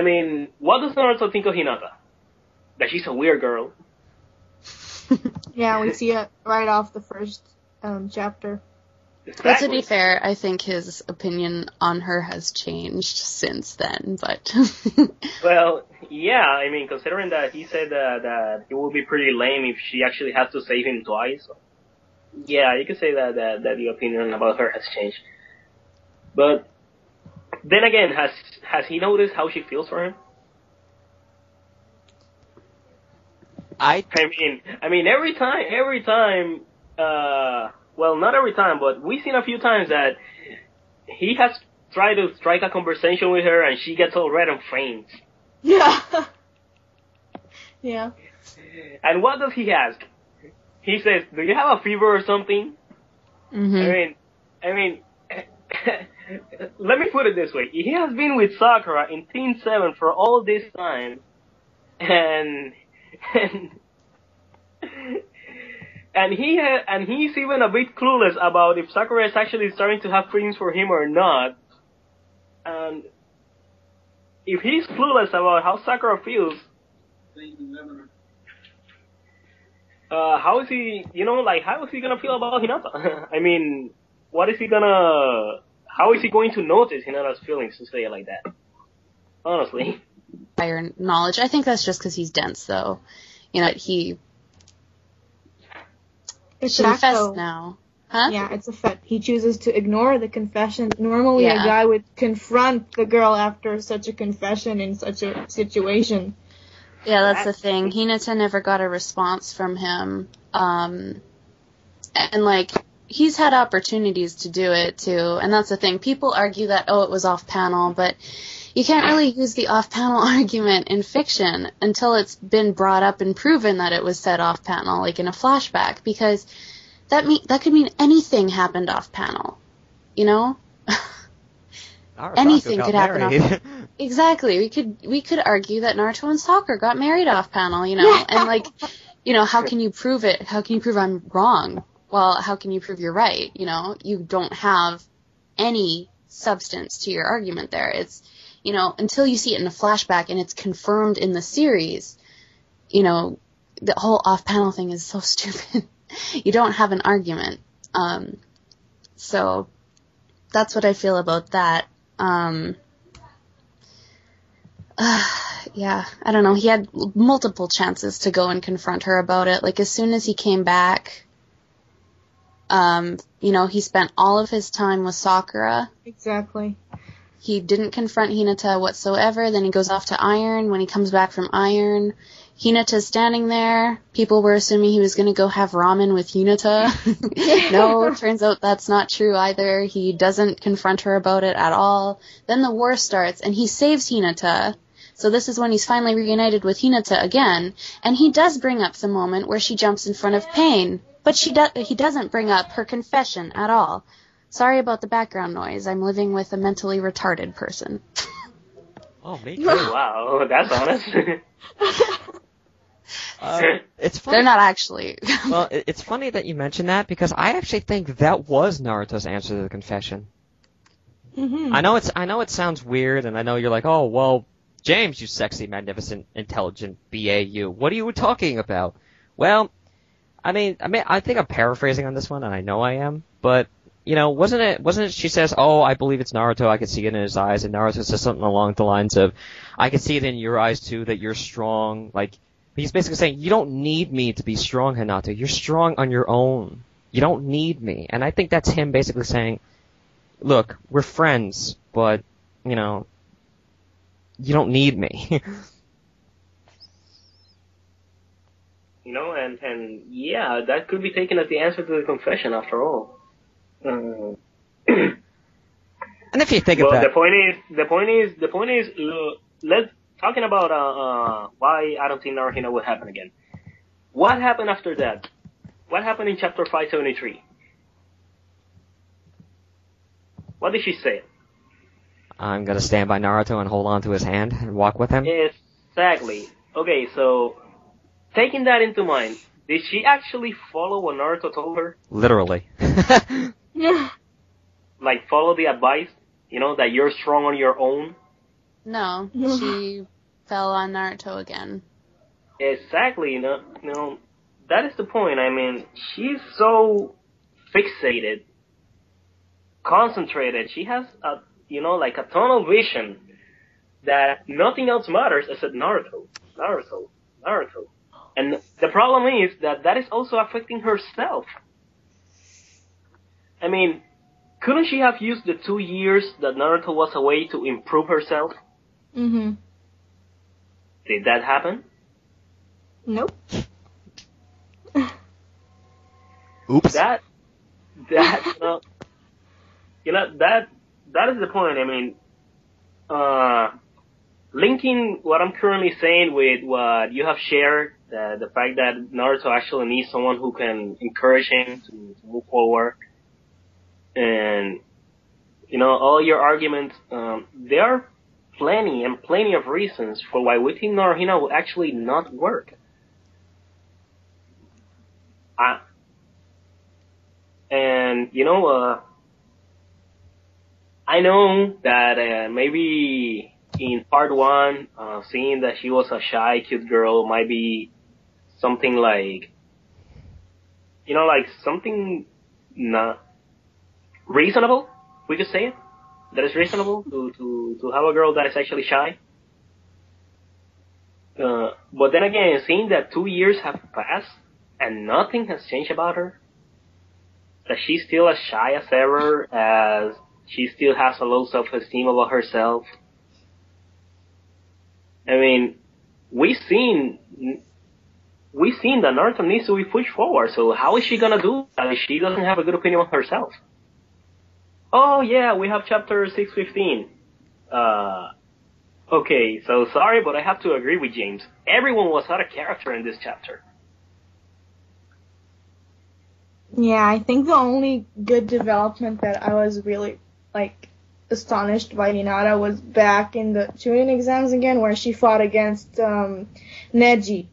Speaker 1: mean, what does Naruto think of Hinata? That she's a weird girl.
Speaker 5: Yeah, we see it right off the first chapter.
Speaker 1: Exactly.
Speaker 4: But to be fair, I think his opinion on her has changed since then, but...
Speaker 1: Well, yeah, considering that he said that it would be pretty lame if she actually has to save him twice. So yeah, you could say that the opinion about her has changed. But then again, has he noticed how she feels for him?
Speaker 2: I
Speaker 1: mean, every time, well, not every time, but we've seen a few times that he has tried to strike a conversation with her and she gets all red and faints.
Speaker 5: Yeah. Yeah.
Speaker 1: And what does he ask? He says, "Do you have a fever or something?"
Speaker 4: Mm-hmm.
Speaker 1: I mean, let me put it this way. He has been with Sakura in Teen 7 for all this time, and he's even a bit clueless about if Sakura is actually starting to have feelings for him or not. And if he's clueless about how Sakura feels, how is he gonna feel about Hinata? I mean, how is he going to notice Hinata's feelings, to say it like that? Honestly.
Speaker 4: Higher knowledge. I think that's just because he's dense, though. He confessed now. Huh?
Speaker 5: Yeah, it's a fact. He chooses to ignore the confession. Normally, a guy would confront the girl after such a confession in such a situation.
Speaker 4: Yeah, that's the thing. Hinata never got a response from him. And, he's had opportunities to do it, too. And that's the thing. People argue that, it was off-panel, but you can't really use the off-panel argument in fiction until it's been brought up and proven that it was said off-panel, like in a flashback, because that could mean anything happened off-panel,
Speaker 2: Narusaku
Speaker 4: Anything
Speaker 2: got
Speaker 4: could happen
Speaker 2: married.
Speaker 4: Exactly. We could argue that Naruto and Sakura got married off panel, you know, and like, you know, how can you prove it? How can you prove I'm wrong? Well, how can you prove you're right? You know, you don't have any substance to your argument there. It's, you know, until you see it in a flashback and it's confirmed in the series, you know, the whole off panel thing is so stupid. You don't have an argument. So that's what I feel about that. Yeah, I don't know. He had multiple chances to go and confront her about it. Like, as soon as he came back, you know, he spent all of his time with Sakura.
Speaker 5: Exactly.
Speaker 4: He didn't confront Hinata whatsoever. Then he goes off to Iron. When he comes back from Iron, Hinata's standing there. People were assuming he was going to go have ramen with Hinata. No, it turns out that's not true either. He doesn't confront her about it at all. Then the war starts, and he saves Hinata. So this is when he's finally reunited with Hinata again. And he does bring up the moment where she jumps in front of Pain. But he doesn't bring up her confession at all. Sorry about the background noise. I'm living with a mentally retarded person.
Speaker 2: Oh, me too.
Speaker 1: Wow, that's honest.
Speaker 2: It's funny.
Speaker 4: They're not actually.
Speaker 2: Well, it's funny that you mentioned that because I actually think that was Naruto's answer to the confession.
Speaker 5: Mm-hmm.
Speaker 2: I know it sounds weird, and I know you're like, oh, well, James, you sexy, magnificent, intelligent BAU. What are you talking about? Well, I mean, I think I'm paraphrasing on this one, and I know I am, but, you know, wasn't it, she says, oh, I believe it's Naruto, I can see it in his eyes, and Naruto says something along the lines of, I can see it in your eyes too, that you're strong, like, he's basically saying, you don't need me to be strong, Hinata, you're strong on your own, you don't need me, and I think that's him basically saying, look, we're friends, but, you know, you don't need me.
Speaker 1: You know, and yeah, that could be taken as the answer to the confession after all.
Speaker 2: And if you think
Speaker 1: Well,
Speaker 2: of that,
Speaker 1: the point is, let's talking about why I don't think Naruhina will happen again. What happened after that? What happened in chapter 573? What did she say?
Speaker 2: I'm gonna stand by Naruto and hold on to his hand and walk with him.
Speaker 1: Exactly. Okay, so taking that into mind, did she actually follow what Naruto told her?
Speaker 2: Literally.
Speaker 5: Yeah.
Speaker 1: Like, follow the advice, you know, that you're strong on your own?
Speaker 4: No, she fell on Naruto again.
Speaker 1: Exactly, you know, that is the point. I mean, she's so fixated, concentrated, she has a, you know, like a tunnel vision that nothing else matters except Naruto. And the problem is that is also affecting herself. I mean, couldn't she have used the 2 years that Naruto was away to improve herself?
Speaker 5: Mm-hmm.
Speaker 1: Did that happen?
Speaker 5: Nope.
Speaker 2: Oops.
Speaker 1: That is the point. I mean, linking what I'm currently saying with what you have shared, the fact that Naruto actually needs someone who can encourage him to move forward, and, you know, all your arguments, there are plenty of reasons for why we think Naruhina will actually not work. And, you know, I know that maybe in part 1, seeing that she was a shy, cute girl might be something like, you know, like something not reasonable, we could say it. That is reasonable to have a girl that is actually shy. But then again, seeing that 2 years have passed and nothing has changed about her, that she's still as shy as ever, as she still has a low self-esteem about herself. I mean, we've seen that Naruto needs to be pushed forward, so how is she gonna do that if she doesn't have a good opinion of herself? Oh yeah, we have chapter 615. Okay, so sorry, but I have to agree with James. Everyone was out of character in this chapter.
Speaker 5: Yeah, I think the only good development that I was really like astonished by Hinata was back in the Chunin exams again, where she fought against Neji.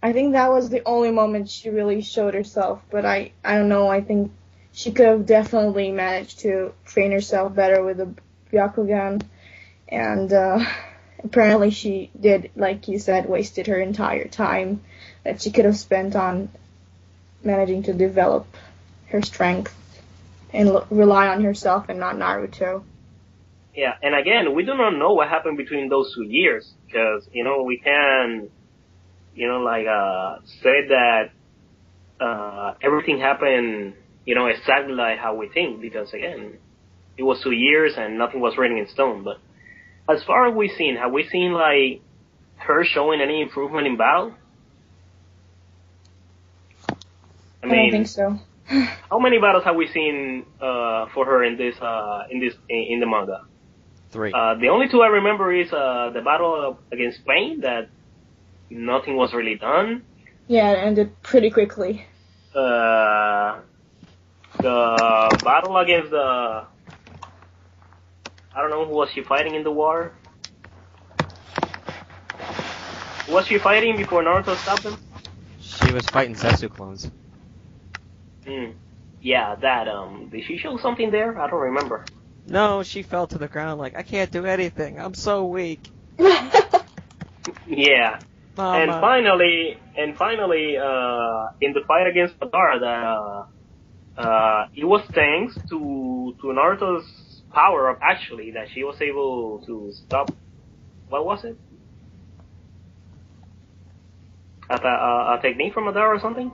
Speaker 5: I think that was the only moment she really showed herself, but I don't know, I think she could have definitely managed to train herself better with the Byakugan, and apparently she did, like you said, wasted her entire time that she could have spent on managing to develop her strength and rely on herself and not Naruto.
Speaker 1: Yeah, and again, we do not know what happened between those 2 years, because, we can, say that everything happened, exactly like how we think, because again, it was 2 years and nothing was written in stone. But as far as have we seen, like, her showing any improvement in battle?
Speaker 5: I don't think so.
Speaker 1: How many battles have we seen for her in the manga?
Speaker 2: 3.
Speaker 1: The only 2 I remember is the battle against Spain, that nothing was really done.
Speaker 5: Yeah, it ended pretty quickly.
Speaker 1: The battle against I don't know, who was she fighting in the war? Who was she fighting before Naruto stopped them?
Speaker 2: She was fighting Zetsu clones.
Speaker 1: Yeah, that, did she show something there? I don't remember.
Speaker 2: No, she fell to the ground like, I can't do anything. I'm so weak.
Speaker 1: Yeah.
Speaker 2: Mama.
Speaker 1: And finally, in the fight against Madara, that, it was thanks to Naruto's power up, actually, that she was able to stop, what was it? A technique from Madara or something?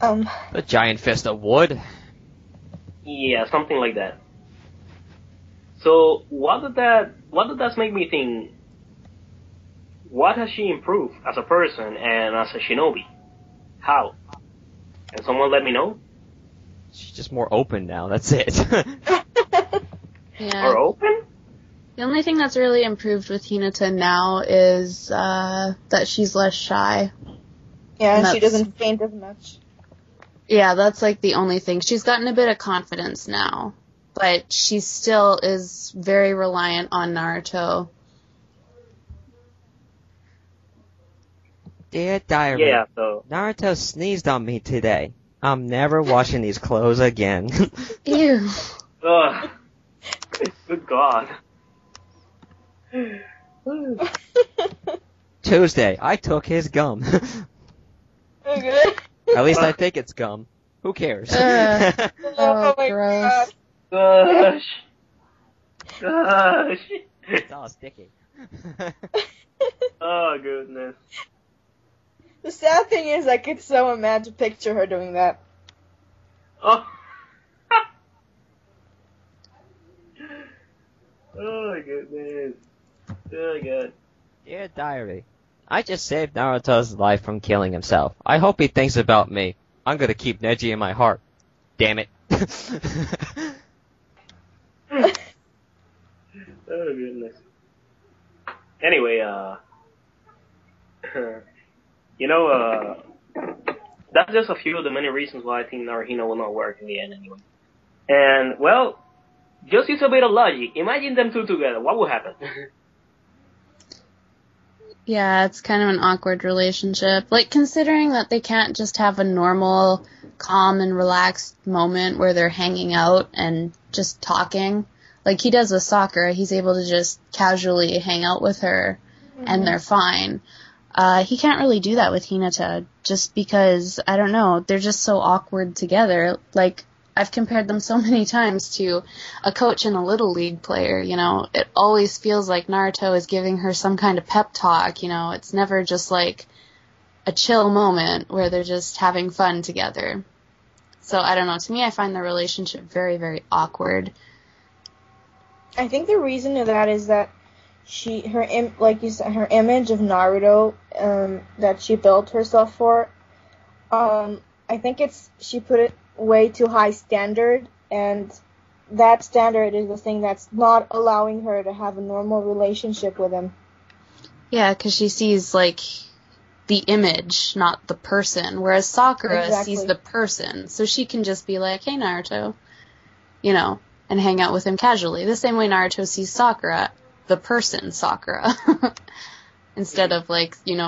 Speaker 2: The giant fist of wood.
Speaker 1: Yeah, something like that. So, what did that make me think? What has she improved as a person and as a shinobi? How? Can someone let me know?
Speaker 2: She's just more open now, that's it.
Speaker 4: Yeah.
Speaker 1: More open?
Speaker 4: The only thing that's really improved with Hinata now is that she's less shy.
Speaker 5: Yeah, and she doesn't faint as much.
Speaker 4: Yeah, that's like the only thing. She's gotten a bit of confidence now, but she still is very reliant on Naruto.
Speaker 2: Dear Diary,
Speaker 1: Yeah, so...
Speaker 2: Naruto sneezed on me today. I'm never washing these clothes again.
Speaker 4: Ew.
Speaker 1: Ugh. Good God.
Speaker 2: Tuesday, I took his gum.
Speaker 5: Okay.
Speaker 2: At least I think it's gum. Who cares?
Speaker 4: Oh,
Speaker 5: my
Speaker 4: gross.
Speaker 5: God.
Speaker 1: Gosh.
Speaker 2: It's all sticky.
Speaker 1: Oh, goodness.
Speaker 5: The sad thing is, I could so imagine picture her doing that.
Speaker 1: Oh. Oh, my goodness. Oh, God.
Speaker 2: Dear Diary, I just saved Naruto's life from killing himself. I hope he thinks about me. I'm gonna keep Neji in my heart. Damn it.
Speaker 1: Oh, goodness. Anyway, that's just a few of the many reasons why I think Naruhina will not work in the end anyway. And, well, just use a bit of logic. Imagine them two together. What would happen?
Speaker 4: Yeah, it's kind of an awkward relationship. Like, considering that they can't just have a normal, calm and relaxed moment where they're hanging out and just talking. Like he does with Sakura, he's able to just casually hang out with her and they're fine. He can't really do that with Hinata just because, I don't know, they're just so awkward together. Like, I've compared them so many times to a coach and a Little League player, you know. It always feels like Naruto is giving her some kind of pep talk, you know. It's never just like a chill moment where they're just having fun together. So, I don't know. To me, I find the relationship very, very awkward.
Speaker 5: I think the reason to that is that like you said, her image of Naruto that she built herself for, I think she put it way too high standard, and that standard is the thing that's not allowing her to have a normal relationship with him.
Speaker 4: Yeah, because she sees, like, the image, not the person, whereas Sakura
Speaker 5: Exactly.
Speaker 4: sees the person, so she can just be like, hey, Naruto. and hang out with him casually. The same way Naruto sees Sakura, the person Sakura. Instead of,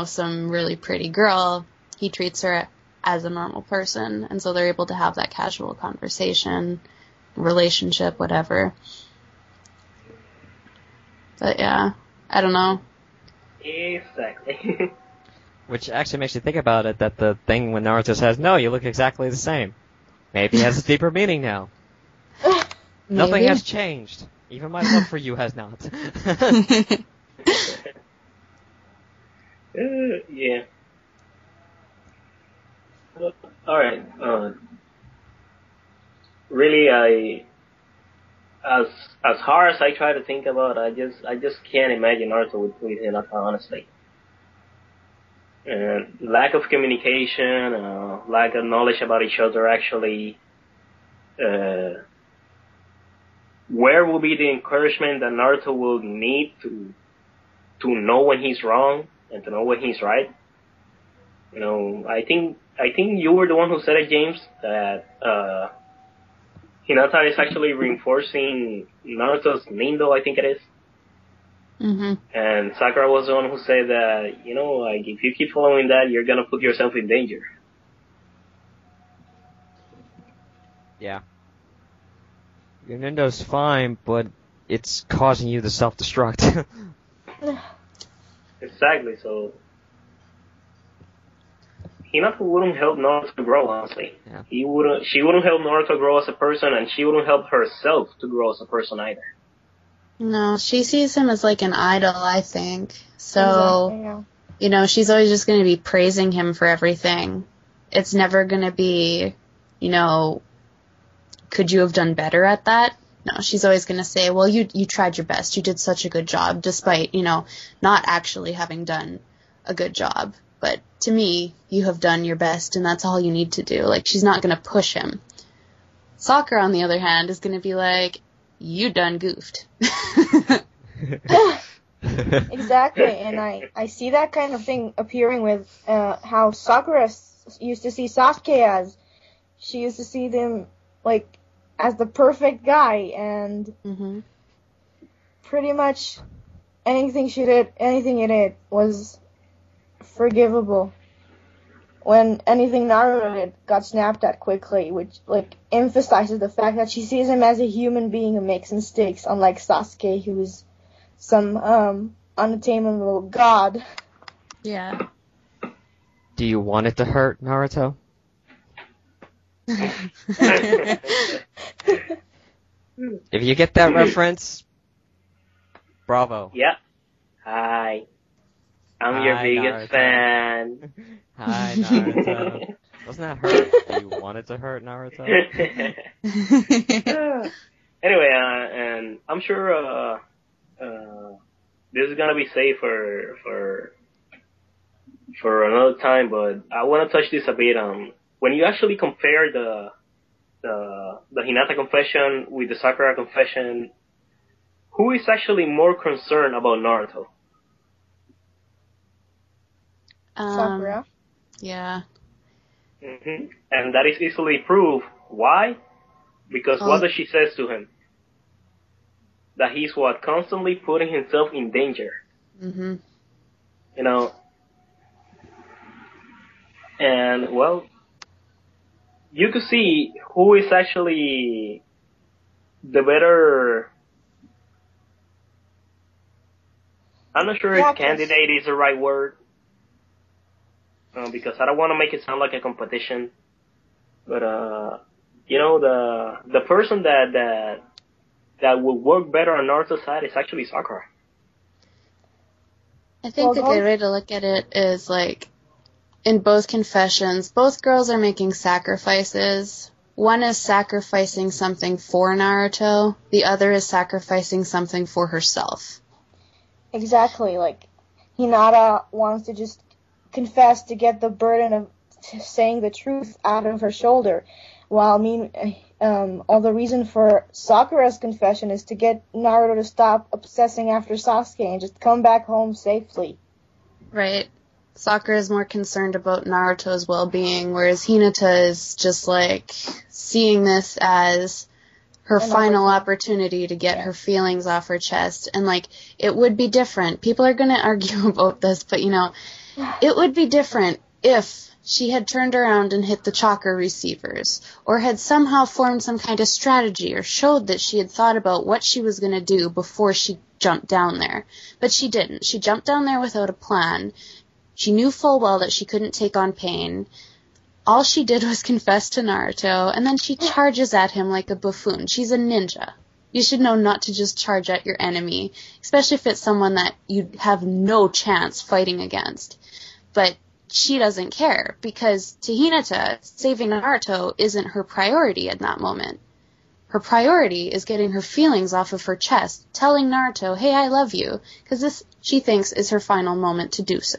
Speaker 4: some really pretty girl, he treats her as a normal person. And so they're able to have that casual conversation, relationship, whatever. But yeah, I don't know.
Speaker 1: Exactly.
Speaker 2: Which actually makes you think about it, that the thing when Naruto says, no, you look exactly the same. Maybe it has a deeper meaning now. Nothing has changed. Even my love for you has not.
Speaker 1: Yeah. Alright. Really, as hard as I try to think about, I just can't imagine Naruto with Hinata, honestly. Lack of communication, lack of knowledge about each other, actually. Where will be the encouragement that Naruto will need to know when he's wrong and to know when he's right? I think you were the one who said it, James, that Hinata is actually reinforcing Naruto's Nindo, I think it is.
Speaker 4: Mm-hmm.
Speaker 1: And Sakura was the one who said that, if you keep following that, you're gonna put yourself in danger.
Speaker 2: Yeah. Your Nindo's fine, but it's causing you to self-destruct.
Speaker 1: Exactly, so Hinata wouldn't help Naruto grow, honestly.
Speaker 2: Yeah.
Speaker 1: She wouldn't help Naruto grow as a person, and she wouldn't help herself to grow as a person either.
Speaker 4: No, she sees him as like an idol, I think. So,
Speaker 5: Exactly, yeah.
Speaker 4: She's always just going to be praising him for everything. It's never going to be, could you have done better at that? No, she's always going to say, well, you tried your best. You did such a good job, despite, not actually having done a good job. But to me, you have done your best, and that's all you need to do. Like, she's not going to push him. Sakura, on the other hand, is going to be like, you done goofed.
Speaker 5: Exactly, and I see that kind of thing appearing with how Sakura used to see Sasuke as. She used to see them, as the perfect guy, and
Speaker 4: Mm-hmm.
Speaker 5: pretty much anything he did was forgivable. When anything Naruto did got snapped at quickly, which emphasizes the fact that she sees him as a human being who makes mistakes, unlike Sasuke, who's some unattainable god.
Speaker 4: Yeah.
Speaker 2: Do you want it to hurt, Naruto? If you get that reference, bravo.
Speaker 1: Yeah. Hi. I'm your biggest
Speaker 2: Naruto.
Speaker 1: fan.
Speaker 2: Hi, Naruto. Doesn't that hurt? Do you want it to hurt, Naruto?
Speaker 1: Anyway, and I'm sure this is gonna be safe for another time, but I want to touch this a bit. When you actually compare the Hinata confession with the Sakura confession, who is actually more concerned about Naruto?
Speaker 5: Sakura.
Speaker 4: Yeah.
Speaker 1: Mm-hmm. And that is easily proved. Why? Because what does she says to him? That he's constantly putting himself in danger.
Speaker 4: Mm-hmm.
Speaker 1: And you could see who is actually the better. I'm not sure if candidate is the right word. Because I don't want to make it sound like a competition, but the person that would work better on Naruto's side is actually Sakura.
Speaker 4: I think the good way to look at it is in both confessions, both girls are making sacrifices. One is sacrificing something for Naruto, the other is sacrificing something for herself.
Speaker 5: Exactly, Hinata wants to just confess to get the burden of saying the truth out of her shoulder, while all the reason for Sakura's confession is to get Naruto to stop obsessing after Sasuke and just come back home safely.
Speaker 4: Right. Sakura is more concerned about Naruto's well-being, whereas Hinata is just seeing this as her final opportunity to get her feelings off her chest. And, like, it would be different. People are going to argue about this, but, you know, it would be different if she had turned around and hit the chakra receivers, or had somehow formed some kind of strategy, or showed that she had thought about what she was going to do before she jumped down there. But she didn't. She jumped down there without a plan. She knew full well that she couldn't take on pain. All she did was confess to Naruto, and then she charges at him like a buffoon. She's a ninja. You should know not to just charge at your enemy, especially if it's someone that you have no chance fighting against. But she doesn't care, because to Hinata, saving Naruto isn't her priority in that moment. Her priority is getting her feelings off of her chest, telling Naruto, hey, I love you, because this, she thinks, is her final moment to do so.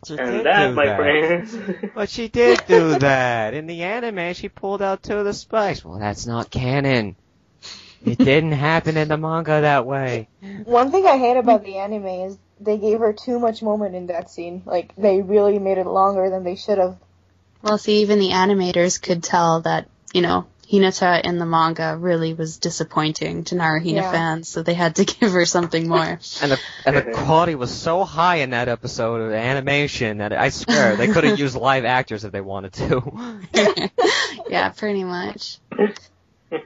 Speaker 1: And that, my friends.
Speaker 2: But she did do that. In the anime, she pulled out 2 of the spikes. Well, that's not canon. It didn't happen in the manga that way.
Speaker 5: One thing I hate about the anime is they gave her too much moment in that scene. Like, they really made it longer than they should have.
Speaker 4: Well, see, even the animators could tell that, you know, Hinata in the manga really was disappointing to Naruhina fans, so they had to give her something more.
Speaker 2: And the quality was so high in that episode of animation that I swear they could have used live actors if they wanted to.
Speaker 4: Yeah, pretty much.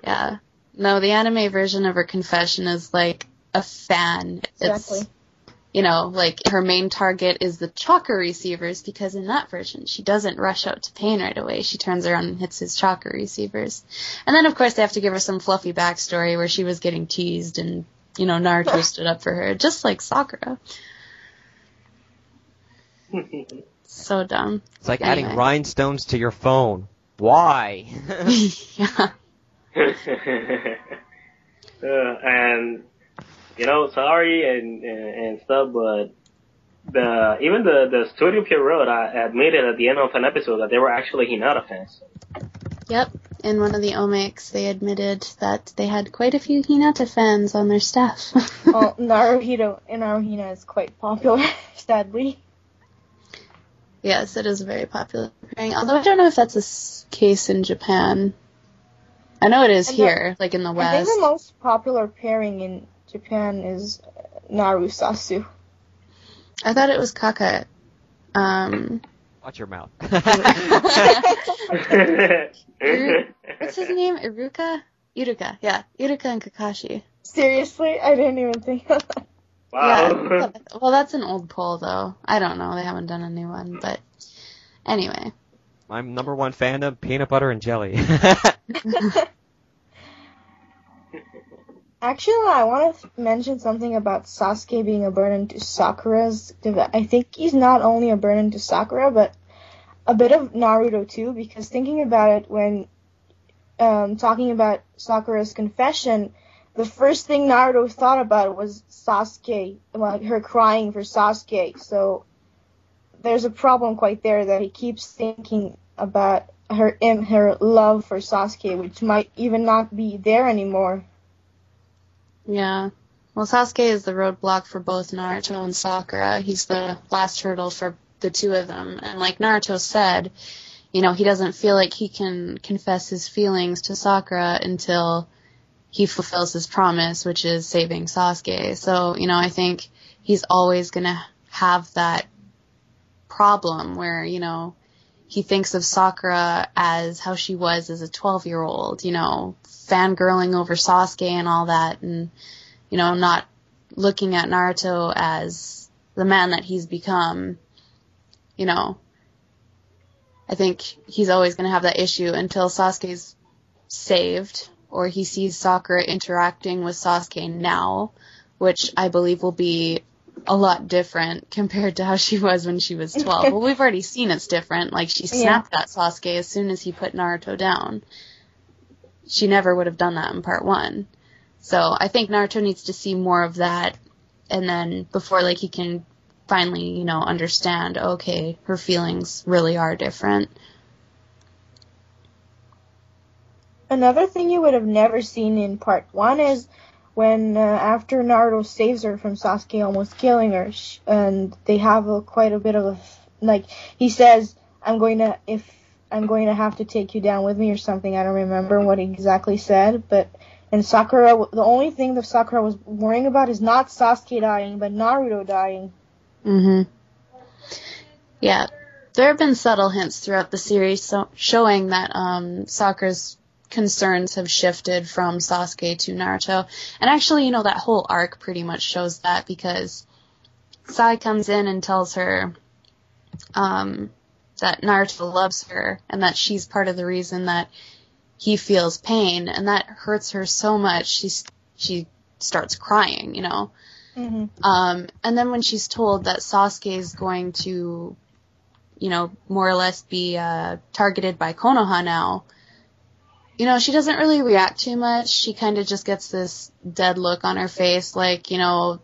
Speaker 4: Yeah. No, the anime version of her confession is like a fan.
Speaker 5: Exactly.
Speaker 4: It's, you know, like her main target is the chakra receivers, because in that version she doesn't rush out to pain right away. She turns around and hits his chakra receivers. And then, of course, they have to give her some fluffy backstory where she was getting teased and, you know, Naruto stood up for her, just like Sakura. So dumb.
Speaker 2: It's like adding rhinestones to your phone. Why?
Speaker 4: Yeah.
Speaker 1: And, you know, sorry and stuff, but even the Studio Pierrot admitted at the end of an episode that they were actually Hinata fans.
Speaker 4: Yep. In one of the omics, they admitted that they had quite a few Hinata fans on their staff.
Speaker 5: Well, Naruhina is quite popular, sadly.
Speaker 4: Yes, it is a very popular pairing. Although I don't know if that's a case in Japan. I know it is here, like in the West.
Speaker 5: I think the most popular pairing in Japan is NaruSaku.
Speaker 4: I thought it was Kaka.
Speaker 2: Watch your mouth.
Speaker 4: What's his name? Iruka? Yeah. Iruka and Kakashi.
Speaker 5: Seriously? I didn't even think of that.
Speaker 1: Wow.
Speaker 4: Yeah. Well, that's an old poll, though. I don't know. They haven't done a new one, but anyway.
Speaker 2: My number one fandom, peanut butter and jelly.
Speaker 5: Actually, I want to mention something about Sasuke being a burden to Sakura's I think he's not only a burden to Sakura, but a bit of Naruto too, because thinking about it, when talking about Sakura's confession, the first thing Naruto thought about was Sasuke, like her crying for Sasuke. So there's a problem quite there, that he keeps thinking about her love for Sasuke, which might even not be there anymore.
Speaker 4: Yeah. Well, Sasuke is the roadblock for both Naruto and Sakura. He's the last hurdle for the two of them. And like Naruto said, you know, he doesn't feel like he can confess his feelings to Sakura until he fulfills his promise, which is saving Sasuke. So, you know, I think he's always going to have that problem where, you know, he thinks of Sakura as how she was as a 12-year-old, you know, fangirling over Sasuke and all that, and, you know, not looking at Naruto as the man that he's become. You know, I think he's always going to have that issue until Sasuke's saved, or he sees Sakura interacting with Sasuke now, which I believe will be a lot different compared to how she was when she was 12. Well, we've already seen it's different. Like, she snapped at Sasuke as soon as he put Naruto down. She never would have done that in part 1. So I think Naruto needs to see more of that, and then before, like, he can finally, you know, understand, okay, her feelings really are different.
Speaker 5: Another thing you would have never seen in part 1 is when after Naruto saves her from Sasuke almost killing her, and they have quite a bit of like, he says, I'm going to have to take you down with me or something. I don't remember what he exactly said, but, and Sakura, the only thing that Sakura was worrying about is not Sasuke dying, but Naruto dying.
Speaker 4: Mm-hmm. Yeah. There have been subtle hints throughout the series showing that Sakura's concerns have shifted from Sasuke to Naruto. And actually, that whole arc pretty much shows that, because Sai comes in and tells her that Naruto loves her and that she's part of the reason that he feels pain, and that hurts her so much she starts crying,
Speaker 5: Mm-hmm.
Speaker 4: And then when she's told that Sasuke is going to, more or less be targeted by Konoha now, she doesn't really react too much. She kind of just gets this dead look on her face, like, that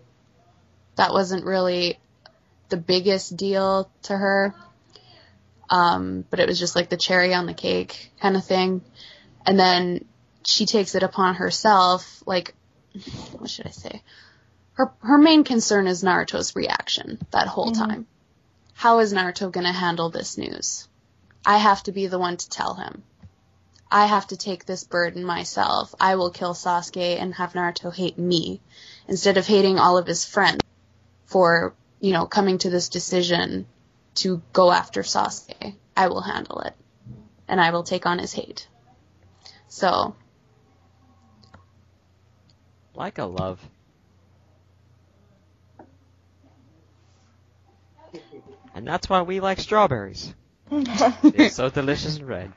Speaker 4: wasn't really the biggest deal to her. But it was just like the cherry on the cake kind of thing. And then she takes it upon herself, like, what should I say? Her main concern is Naruto's reaction that whole time. How is Naruto going to handle this news? I have to be the one to tell him. I have to take this burden myself. I will kill Sasuke and have Naruto hate me instead of hating all of his friends for, coming to this decision to go after Sasuke. I will handle it. And I will take on his hate. So.
Speaker 2: Like a love. And that's why we like strawberries. They're so delicious and red.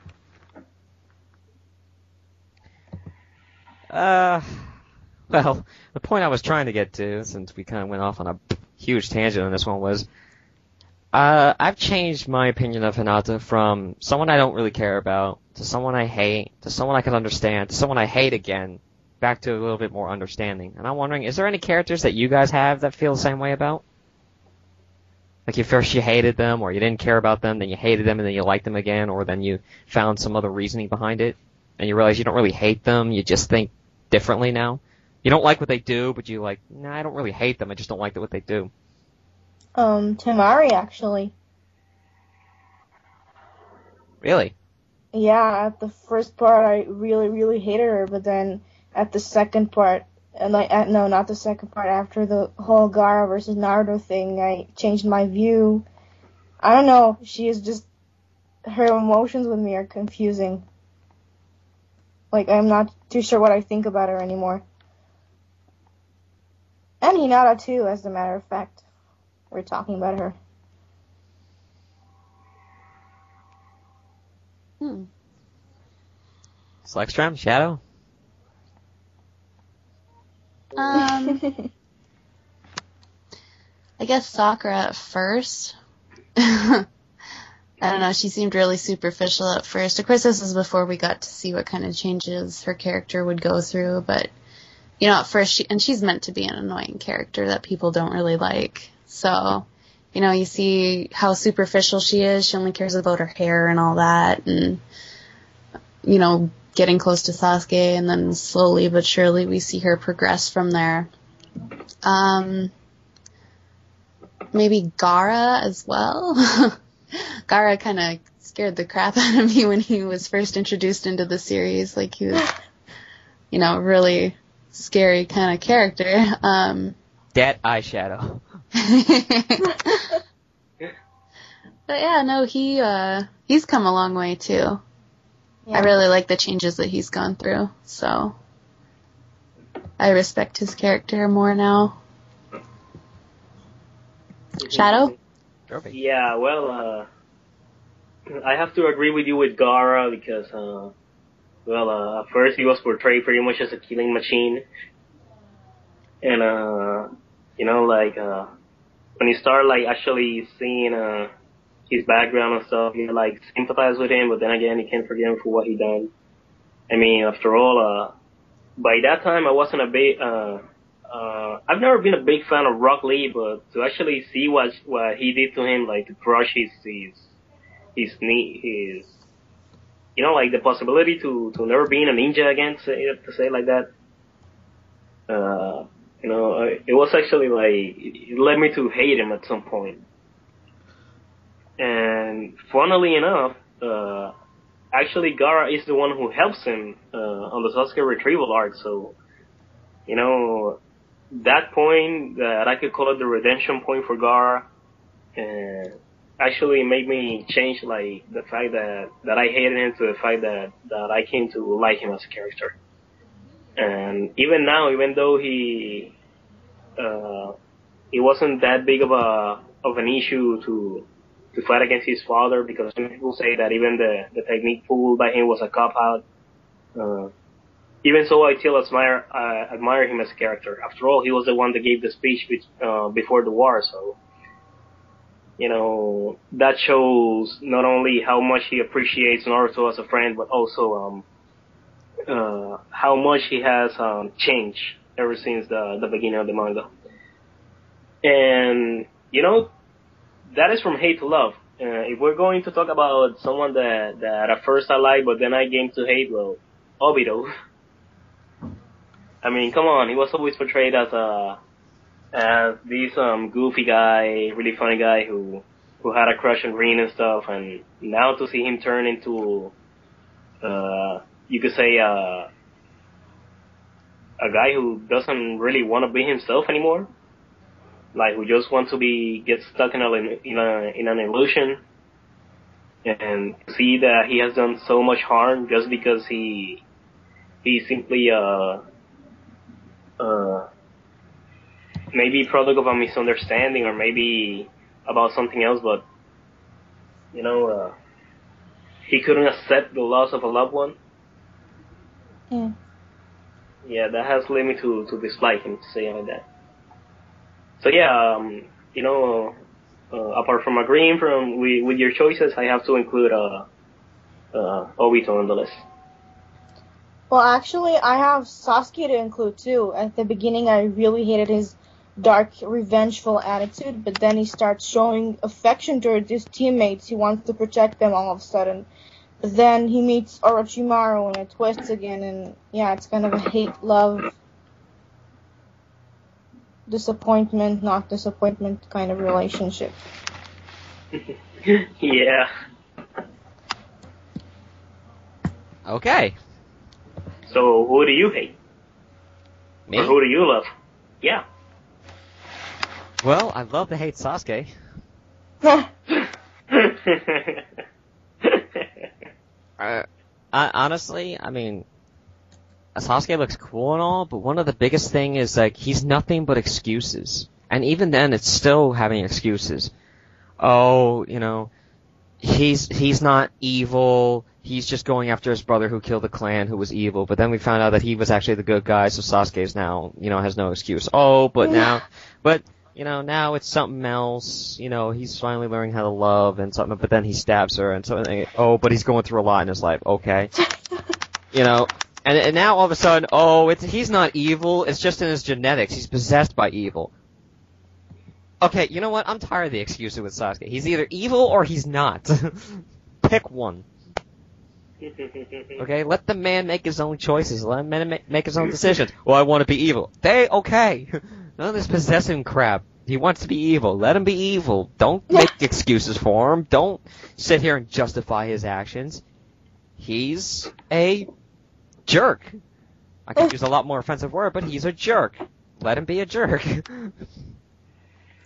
Speaker 2: Well, the point I was trying to get to, since we kind of went off on a huge tangent on this one, was I've changed my opinion of Hinata from someone I don't really care about to someone I hate to someone I can understand to someone I hate again, back to a little bit more understanding. And I'm wondering, is there any characters that you guys have that feel the same way about? Like, if first you hated them, or you didn't care about them, then you hated them, and then you liked them again, or then you found some other reasoning behind it, and you realize you don't really hate them, you just think differently now? You don't like what they do, but you like, nah, I don't really hate them, I just don't like what they do.
Speaker 5: Temari, actually.
Speaker 2: Really?
Speaker 5: Yeah, at the first part, I really, really hated her, but then at the second part, no, not the second part, after the whole Gaara versus Naruto thing, I changed my view. I don't know, she is just, her emotions with me are confusing. Like, I'm not too sure what I think about her anymore. And Hinata too, as a matter of fact. We're talking about her.
Speaker 2: Slextrem? Shadow?
Speaker 4: I guess Sakura at first. I don't know, she seemed really superficial at first. Of course, this is before we got to see what kind of changes her character would go through, but, at first, she's meant to be an annoying character that people don't really like. So, you see how superficial she is. She only cares about her hair and all that, and, getting close to Sasuke, and then slowly but surely we see her progress from there. Maybe Gaara as well. Gaara kind of scared the crap out of me when he was first introduced into the series. Like, he was, really scary kind of character.
Speaker 2: That eyeshadow.
Speaker 4: But yeah, no, he's come a long way too.
Speaker 5: Yeah.
Speaker 4: I really like the changes that he's gone through, so I respect his character more now. Shadow?
Speaker 1: Yeah, well, I have to agree with you with Gaara because, at first he was portrayed pretty much as a killing machine. And, when you start, actually seeing, his background and stuff, you, sympathize with him, but then again, you can't forgive him for what he done. I mean, after all, by that time, I wasn't a big, I've never been a big fan of Rock Lee, but to actually see what he did to him, to crush his knee, the possibility to never being a ninja again, to say it like that, it was actually, it led me to hate him at some point. And funnily enough, actually Gaara is the one who helps him on the Sasuke retrieval arc. So, you know, that point that I could call it the redemption point for Gaara, actually made me change like the fact that I hated him to the fact that I came to like him as a character. And even now, even though it wasn't that big of an issue to fight against his father, because some people say that even the technique pulled by him was a cop out. Even so, I still admire him as a character. After all, he was the one that gave the speech before the war, so, you know, that shows not only how much he appreciates Naruto as a friend, but also how much he has changed ever since the beginning of the manga. And, you know, that is from hate to love. If we're going to talk about someone that at first I liked, but then I came to hate, well, Obito. I mean, come on, he was always portrayed as this goofy guy, really funny guy who had a crush on Green and stuff, and now to see him turn into, you could say, a guy who doesn't really want to be himself anymore, like who just wants to get stuck in an illusion, and see that he has done so much harm just because he simply maybe product of a misunderstanding or maybe about something else, but you know, he couldn't accept the loss of a loved one. Yeah, that has led me to dislike him, to say it like that. So yeah, you know, apart from agreeing with your choices, I have to include Obito on the list.
Speaker 5: Well, actually, I have Sasuke to include too. At the beginning, I really hated his dark, revengeful attitude, but then he starts showing affection towards his teammates. He wants to protect them all of a sudden. But then he meets Orochimaru and it twists again, and yeah, it's kind of a hate-love, disappointment, not disappointment kind of relationship.
Speaker 1: Yeah.
Speaker 2: Okay.
Speaker 1: So, who do you hate?
Speaker 2: Me?
Speaker 1: Or who do you love? Yeah.
Speaker 2: Well, I love to hate Sasuke. Honestly, I mean, Sasuke looks cool and all, but one of the biggest thing is, like, he's nothing but excuses. And even then, it's still having excuses. Oh, you know, he's not evil. He's just going after his brother who killed the clan who was evil. But then we found out that he was actually the good guy, so Sasuke's now, you know, has no excuse. Oh, but now it's something else. You know, he's finally learning how to love and something, but then he stabs her and something. Oh, but he's going through a lot in his life. Okay. You know, and now all of a sudden, he's not evil. It's just in his genetics. He's possessed by evil. Okay, you know what? I'm tired of the excuses with Sasuke. He's either evil or he's not. Pick one. Okay, let the man make his own choices. Let him make his own decisions. Well, I want to be evil. Okay. None of this possessing crap. He wants to be evil. Let him be evil. Don't make excuses for him. Don't sit here and justify his actions. He's a jerk. I could use a lot more offensive word, but he's a jerk. Let him be a jerk.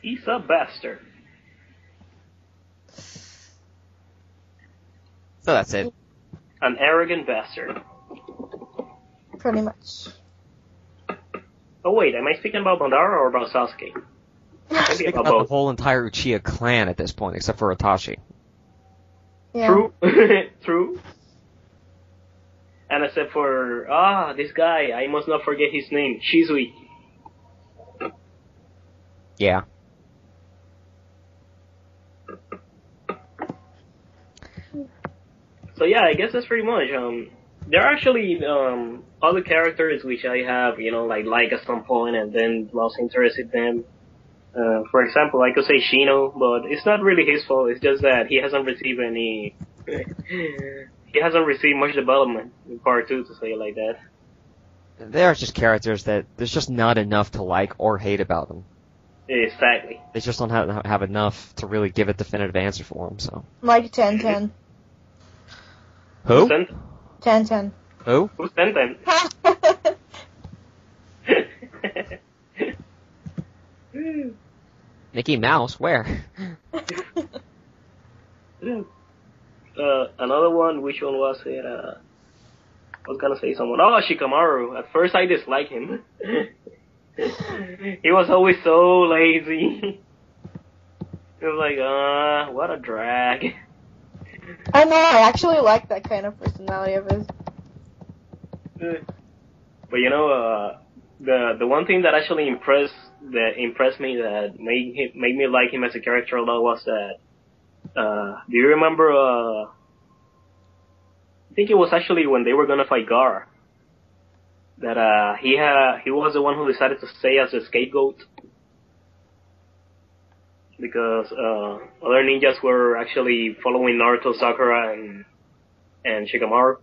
Speaker 1: He's a bastard.
Speaker 2: So that's it.
Speaker 1: An arrogant bastard.
Speaker 5: Pretty much.
Speaker 1: Oh wait, am I speaking about Madara or about Sasuke? Maybe
Speaker 2: Speaking
Speaker 1: about
Speaker 2: about
Speaker 1: both.
Speaker 2: the whole entire Uchiha clan at this point, except for Itachi.
Speaker 5: Yeah.
Speaker 1: True. True. And except for, this guy, I must not forget his name, Shizui.
Speaker 2: Yeah.
Speaker 1: So yeah, I guess that's pretty much. There are actually other characters which I have, you know, like at some point and then lost interest in them. For example, I could say Shino, but it's not really his fault. It's just that he hasn't received any. He hasn't received much development in part 2, to say it like that.
Speaker 2: There are just characters that there's just not enough to like or hate about them.
Speaker 1: Exactly.
Speaker 2: They just don't have enough to really give a definitive answer for him. So.
Speaker 5: Like 10-10.
Speaker 2: Who?
Speaker 5: 10-10.
Speaker 2: Who?
Speaker 1: Who's 10-10?
Speaker 2: Mickey Mouse? Where?
Speaker 1: Another one, which one was it? I was gonna say someone. Oh, Shikamaru. At first I disliked him. He was always so lazy. It was like, what a drag.
Speaker 5: I know, I actually like that kind of personality of his.
Speaker 1: But you know, the one thing that actually impressed me, that made me like him as a character a lot, was that, do you remember, I think it was actually when they were gonna fight Gar, that, he was the one who decided to stay as the scapegoat, because, other ninjas were actually following Naruto, Sakura, and Shikamaru.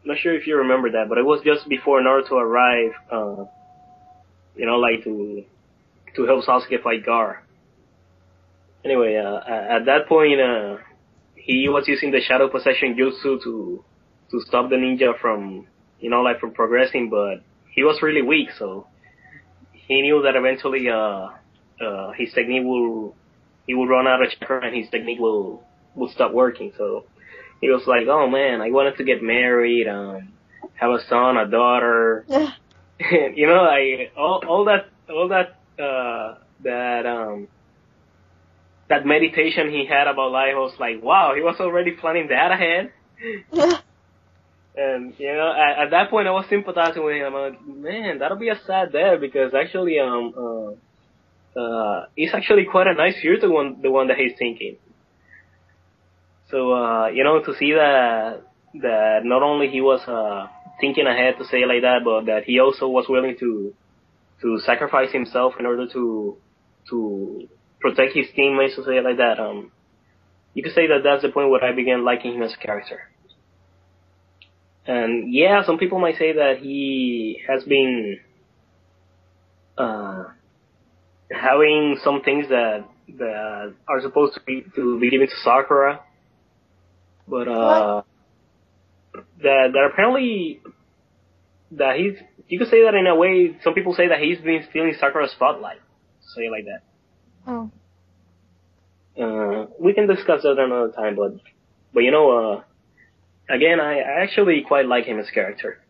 Speaker 1: Not sure if you remember that, but it was just before Naruto arrived, you know, like to help Sasuke fight Gar. Anyway, at that point, he was using the Shadow Possession Jutsu to stop the ninja from, you know, like from progressing, but he was really weak, so he knew that eventually, his technique he will run out of chakra and his technique will stop working, so he was like, oh man, I wanted to get married, have a son, a daughter. You know, all that meditation he had about life, I was like, wow, he was already planning that ahead. And, you know, at that point I was sympathizing with him. I'm like, man, that'll be a sad day, because actually, it's actually quite a nice future, the one that he's thinking. So, you know, to see that not only he was, thinking ahead, to say it like that, but that he also was willing to sacrifice himself in order to protect his teammates, to say it like that, you could say that that's the point where I began liking him as a character. And yeah, some people might say that he has been, having some things that are supposed to be given to Sakura, but that apparently that you could say that in a way. Some people say that he's been stealing Sakura's spotlight. Say it like that.
Speaker 5: Oh.
Speaker 1: We can discuss that another time, but you know, again, I actually quite like him as a character.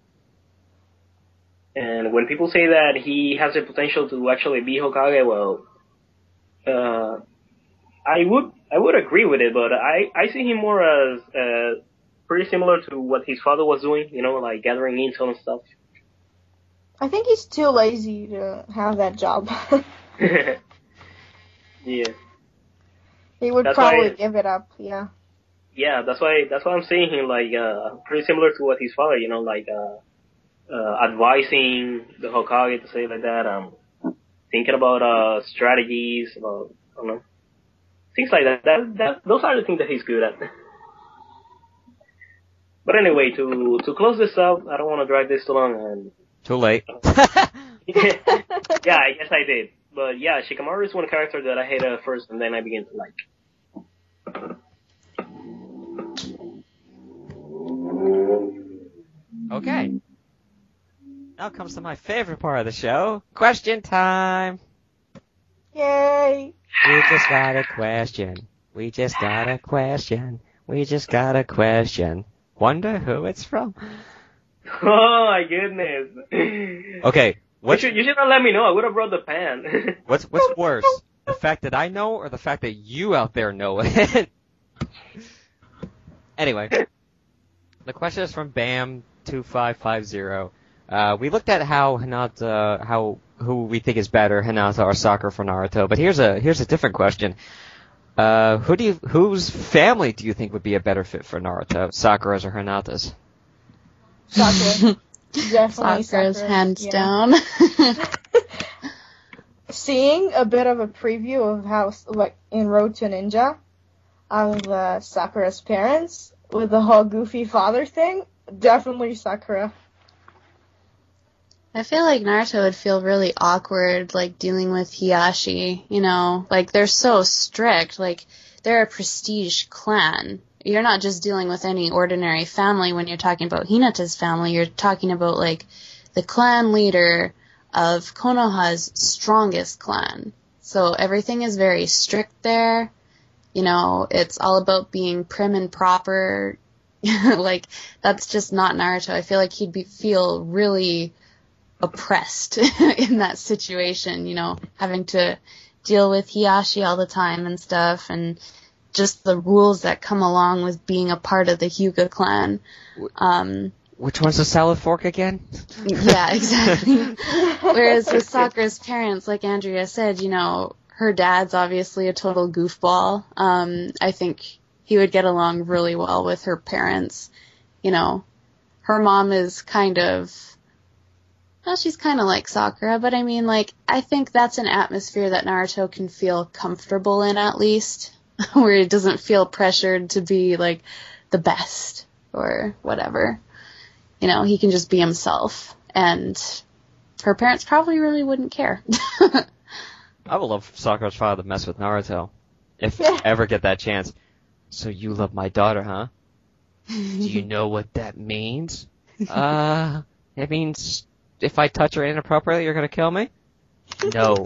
Speaker 1: And when people say that he has the potential to actually be Hokage, well, I would agree with it, but I see him more as pretty similar to what his father was doing, you know, like gathering intel and stuff.
Speaker 5: I think he's too lazy to have that job.
Speaker 1: Yeah.
Speaker 5: He would probably give it up, yeah.
Speaker 1: Yeah, that's why I'm saying him like pretty similar to what his father, you know, like advising the Hokage, to say it like that, thinking about strategies, about, I don't know, things like that. That those are the things that he's good at. But anyway, to close this up, I don't want to drag this too long. And
Speaker 2: too late.
Speaker 1: Yeah, I guess I did. But yeah, Shikamaru is one character that I hated at first, and then I began to like.
Speaker 2: Okay. Now comes to my favorite part of the show. Question time.
Speaker 5: Yay!
Speaker 2: We just got a question. We just got a question. We just got a question. Wonder who it's from.
Speaker 1: Oh my goodness.
Speaker 2: Okay.
Speaker 1: You should have let me know. I would have brought the pen.
Speaker 2: What's worse? The fact that I know, or the fact that you out there know it? Anyway. The question is from Bam2550. We looked at how Hinata, who we think is better, Hinata or Sakura for Naruto. But here's a different question. Whose family do you think would be a better fit for Naruto, Sakura's or Hinata's?
Speaker 5: Sakura. Definitely
Speaker 4: Sakura's hands down.
Speaker 5: Seeing a bit of a preview of how, like, in Road to Ninja, of Sakura's parents, with the whole goofy father thing, definitely Sakura.
Speaker 4: I feel like Naruto would feel really awkward, like, dealing with Hiyashi, you know? Like, they're so strict, like, they're a prestige clan. You're not just dealing with any ordinary family when you're talking about Hinata's family, you're talking about, like, the clan leader of Konoha's strongest clan. So everything is very strict there. You know, it's all about being prim and proper. Like, that's just not Naruto. I feel like he'd feel really oppressed in that situation, you know, having to deal with Hiyashi all the time and stuff, and just the rules that come along with being a part of the Hyuga clan.
Speaker 2: Which one's the salad fork again?
Speaker 4: Yeah, exactly. Whereas with Sakura's parents, like Andrea said, you know, her dad's obviously a total goofball. I think he would get along really well with her parents. You know, her mom is kind of, well, she's kind of like Sakura, but I mean, like, I think that's an atmosphere that Naruto can feel comfortable in, at least, where he doesn't feel pressured to be, like, the best or whatever. You know, he can just be himself, and her parents probably really wouldn't care.
Speaker 2: I would love Sakura's father to mess with Naruto, if I ever get that chance. So you love my daughter, huh? Do you know what that means? It means if I touch her inappropriately, you're gonna kill me? No.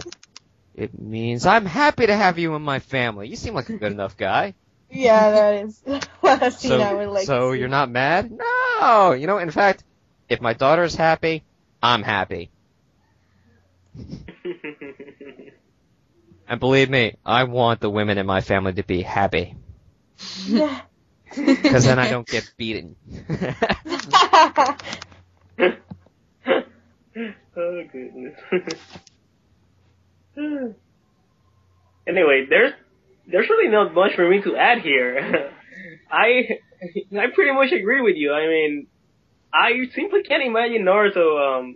Speaker 2: It means I'm happy to have you in my family. You seem like a good enough guy.
Speaker 5: Yeah, that is a scene I would like
Speaker 2: So
Speaker 5: to see.
Speaker 2: you're not mad? No! You know, in fact, if my daughter's happy, I'm happy. And believe me, I want the women in my family to be happy.
Speaker 5: Yeah.
Speaker 2: Because then I don't get beaten.
Speaker 1: Oh, goodness. Anyway, there's really not much for me to add here. I pretty much agree with you. I mean, I simply can't imagine Naruto,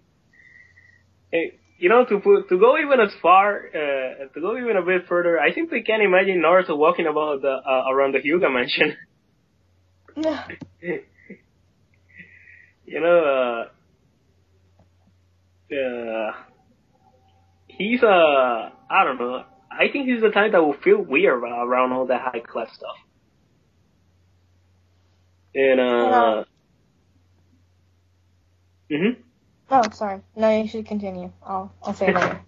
Speaker 1: you know, to go even as far, to go even a bit further, I simply can't imagine Naruto walking about around the Hyuga mansion.
Speaker 5: Yeah.
Speaker 1: You know, he's I don't know. I think he's the type that will feel weird around all that high class stuff. And
Speaker 5: Oh, sorry. No, you should continue. I'll say it later.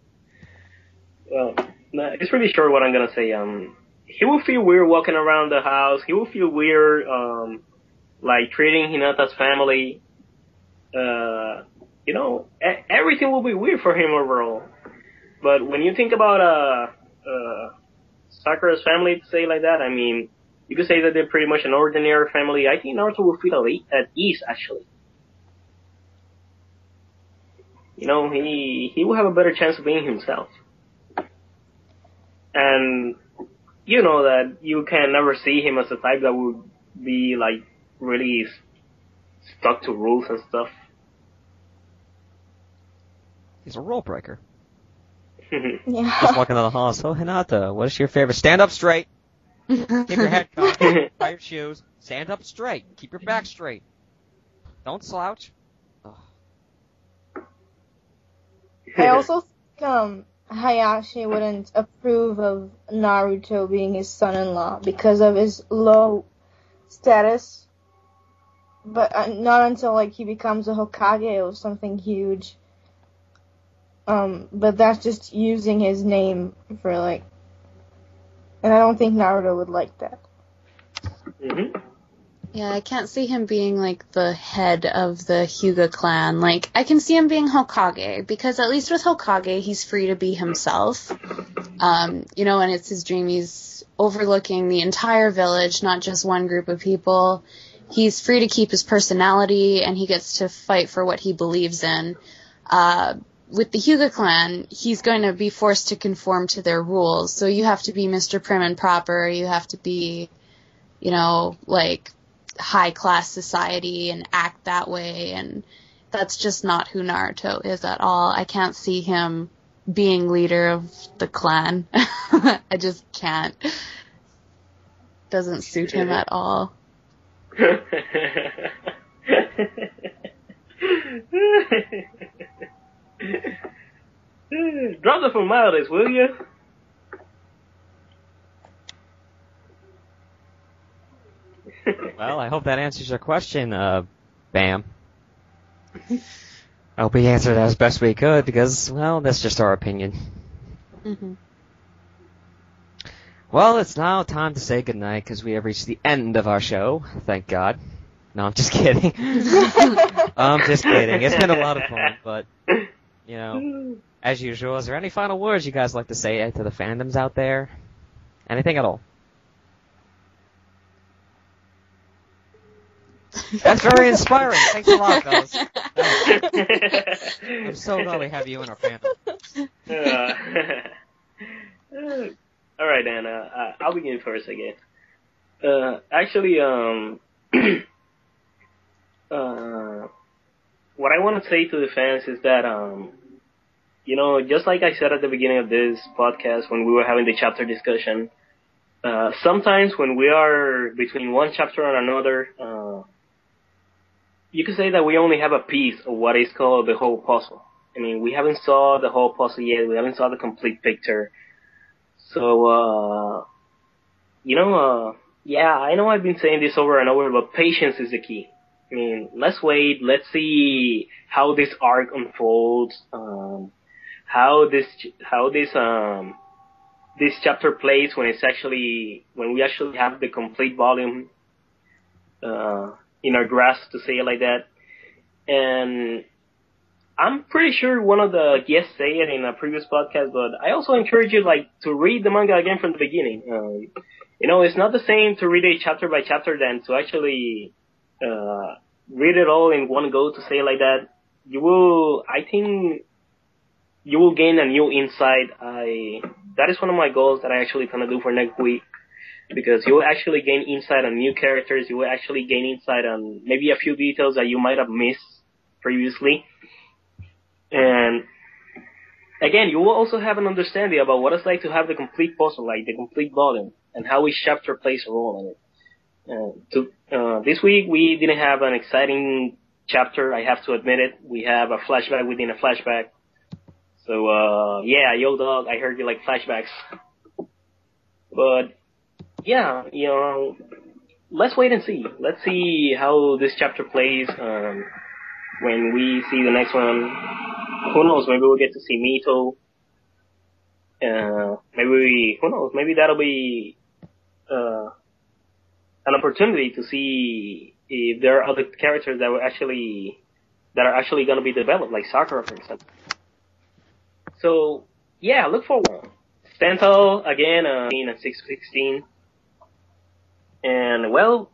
Speaker 1: Well, it's really short what I'm gonna say. He will feel weird walking around the house. He will feel weird, like treating Hinata's family. You know, everything will be weird for him overall. But when you think about Sakura's family, to say like that, I mean, you could say that they're pretty much an ordinary family. I think Naruto will feel at ease, actually. You know, he will have a better chance of being himself. And you know that you can never see him as a type that would be, like, really stuck to rules and stuff.
Speaker 2: He's a rule breaker.
Speaker 5: Yeah.
Speaker 2: Just walking down the hall. So, Hinata, what is your favorite? Stand up straight. Keep your head cocked. Tie your shoes. Stand up straight. Keep your back straight. Don't slouch. Ugh.
Speaker 5: I also think Hayashi wouldn't approve of Naruto being his son-in-law because of his low status. But not until, like, he becomes a Hokage or something huge. But that's just using his name for, like... And I don't think Naruto would like that.
Speaker 1: Mm-hmm.
Speaker 4: Yeah, I can't see him being, like, the head of the Hyuga clan. Like, I can see him being Hokage, because at least with Hokage, he's free to be himself. You know, and it's his dream. He's overlooking the entire village, not just one group of people. He's free to keep his personality, and he gets to fight for what he believes in. With the Hyuga clan, he's going to be forced to conform to their rules. So you have to be Mr. Prim and Proper, you have to be, you know, like, high-class society and act that way, and that's just not who Naruto is at all. I can't see him being leader of the clan. I just can't. Doesn't suit him at all.
Speaker 1: drop the formalities, will you?
Speaker 2: Well, I hope that answers your question, Bam. I hope we answered as best we could because, well, that's just our opinion.
Speaker 4: Mm-hmm.
Speaker 2: Well, it's now time to say goodnight because we have reached the end of our show. Thank God. No, I'm just kidding. I'm just kidding. It's been a lot of fun, but, you know, as usual, is there any final words you guys like to say to the fandoms out there? Anything at all? That's very inspiring. Thanks a lot, fellas. I'm so glad we have you in our fandom.
Speaker 1: All right, then. I'll begin first, I guess. Actually, what I want to say to the fans is that, you know, just like I said at the beginning of this podcast when we were having the chapter discussion, sometimes when we are between one chapter and another, you could say that we only have a piece of what is called the whole puzzle. I mean, we haven't saw the whole puzzle yet. We haven't saw the complete picture. So, you know, yeah, I know I've been saying this over and over, but patience is the key. I mean, let's wait. Let's see how this arc unfolds. How this chapter plays when we actually have the complete volume, in our grasp, to say it like that. And I'm pretty sure one of the guests said it in a previous podcast, but I also encourage you, like, to read the manga again from the beginning. You know, it's not the same to read it chapter by chapter than to actually, read it all in one go, to say it like that. I think you will gain a new insight. That is one of my goals that I actually gonna do for next week. Because you will actually gain insight on new characters, you will actually gain insight on maybe a few details that you might have missed previously. And again, you will also have an understanding about what it's like to have the complete puzzle, like the complete volume, and how each chapter plays a role in it. This week we didn't have an exciting chapter, I have to admit it. We have a flashback within a flashback. So, yeah, yo dog, I heard you like flashbacks. But yeah, you know, let's wait and see. Let's see how this chapter plays. When we see the next one, who knows? Maybe we'll get to see Mito. Who knows? Maybe that'll be an opportunity to see if there are other characters that are actually going to be developed, like Sakura, for example. So yeah, look forward. Stand tall again, at 616. And, well,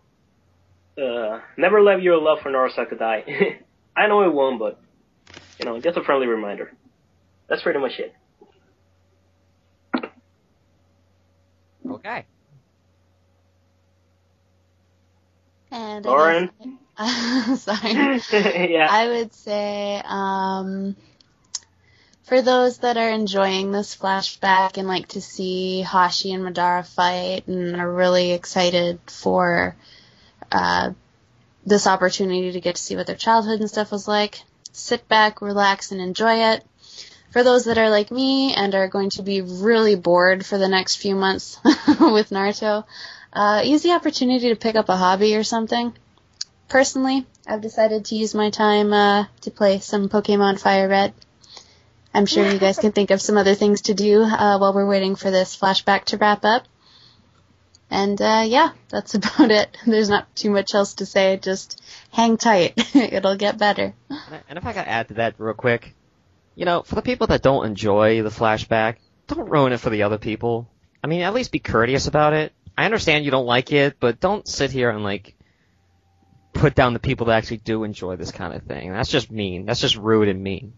Speaker 1: never let your love for NaruSaku die. I know it won't, but, you know, just a friendly reminder. That's pretty much it.
Speaker 2: Okay.
Speaker 4: And
Speaker 1: Lauren?
Speaker 4: Sorry.
Speaker 1: Yeah.
Speaker 4: I would say, for those that are enjoying this flashback and like to see Hashi and Madara fight and are really excited for this opportunity to get to see what their childhood and stuff was like, sit back, relax, and enjoy it. For those that are like me and are going to be really bored for the next few months with Naruto, use the opportunity to pick up a hobby or something. Personally, I've decided to use my time to play some Pokemon Fire Red. I'm sure you guys can think of some other things to do while we're waiting for this flashback to wrap up. And, yeah, that's about it. There's not too much else to say. Just hang tight. It'll get better.
Speaker 2: And if I could add to that real quick, you know, for the people that don't enjoy the flashback, don't ruin it for the other people. I mean, at least be courteous about it. I understand you don't like it, but don't sit here and, like, put down the people that actually do enjoy this kind of thing. That's just mean. That's just rude and mean.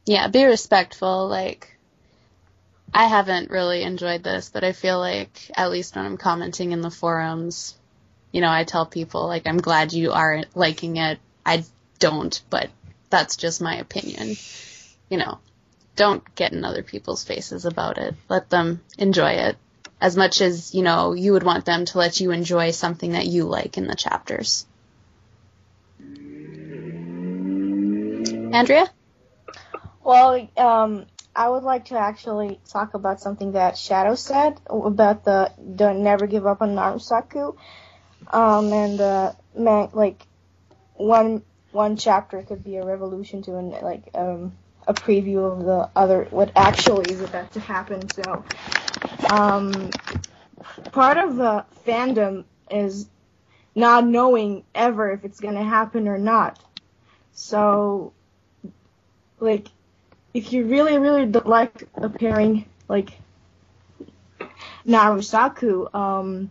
Speaker 4: Yeah, be respectful. Like, I haven't really enjoyed this, but I feel like, at least when I'm commenting in the forums, you know, I tell people, like, I'm glad you are liking it. I don't, but that's just my opinion. You know, don't get in other people's faces about it. Let them enjoy it as much as, you know, you would want them to let you enjoy something that you like in the chapters. Andrea?
Speaker 5: Well, I would like to actually talk about something that Shadow said about the never give up on NaruSaku. Like one chapter could be a revolution to a preview of the other what actually is about to happen. So, part of the fandom is not knowing ever if it's gonna happen or not. So, like, if you really, really don't like appearing like NaruSaku,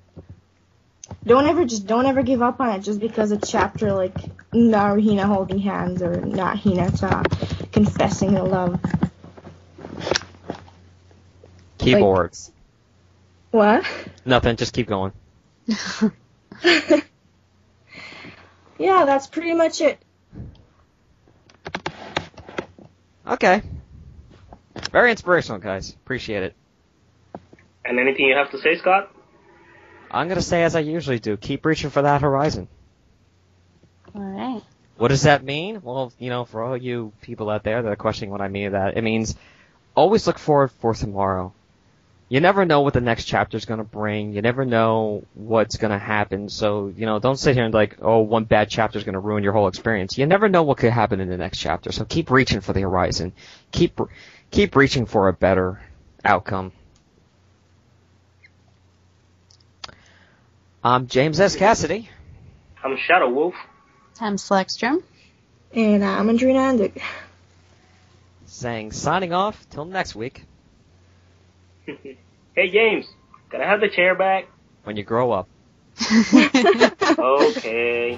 Speaker 5: don't ever give up on it just because a chapter like Naruhina holding hands or not Hinata confessing her love.
Speaker 2: Keyboards.
Speaker 5: What?
Speaker 2: Nothing, just keep going.
Speaker 5: Yeah, that's pretty much it.
Speaker 2: Okay. Very inspirational, guys. Appreciate it.
Speaker 1: And anything you have to say, Scott?
Speaker 2: I'm going to say as I usually do, keep reaching for that horizon.
Speaker 4: All right.
Speaker 2: What does that mean? Well, for all you people out there that are questioning what I mean by that, it means always look forward for tomorrow. You never know what the next chapter is going to bring. You never know what's going to happen. So, don't sit here and one bad chapter is going to ruin your whole experience. You never know what could happen in the next chapter. So keep reaching for the horizon. Keep reaching for a better outcome. I'm James S Cassidy.
Speaker 1: I'm Shadow Wolf.
Speaker 4: I'm Slextrem.
Speaker 5: And I'm Andrea.
Speaker 2: Saying signing off till next week.
Speaker 1: Hey, James, can I have the chair back?
Speaker 2: When you grow up.
Speaker 1: Okay.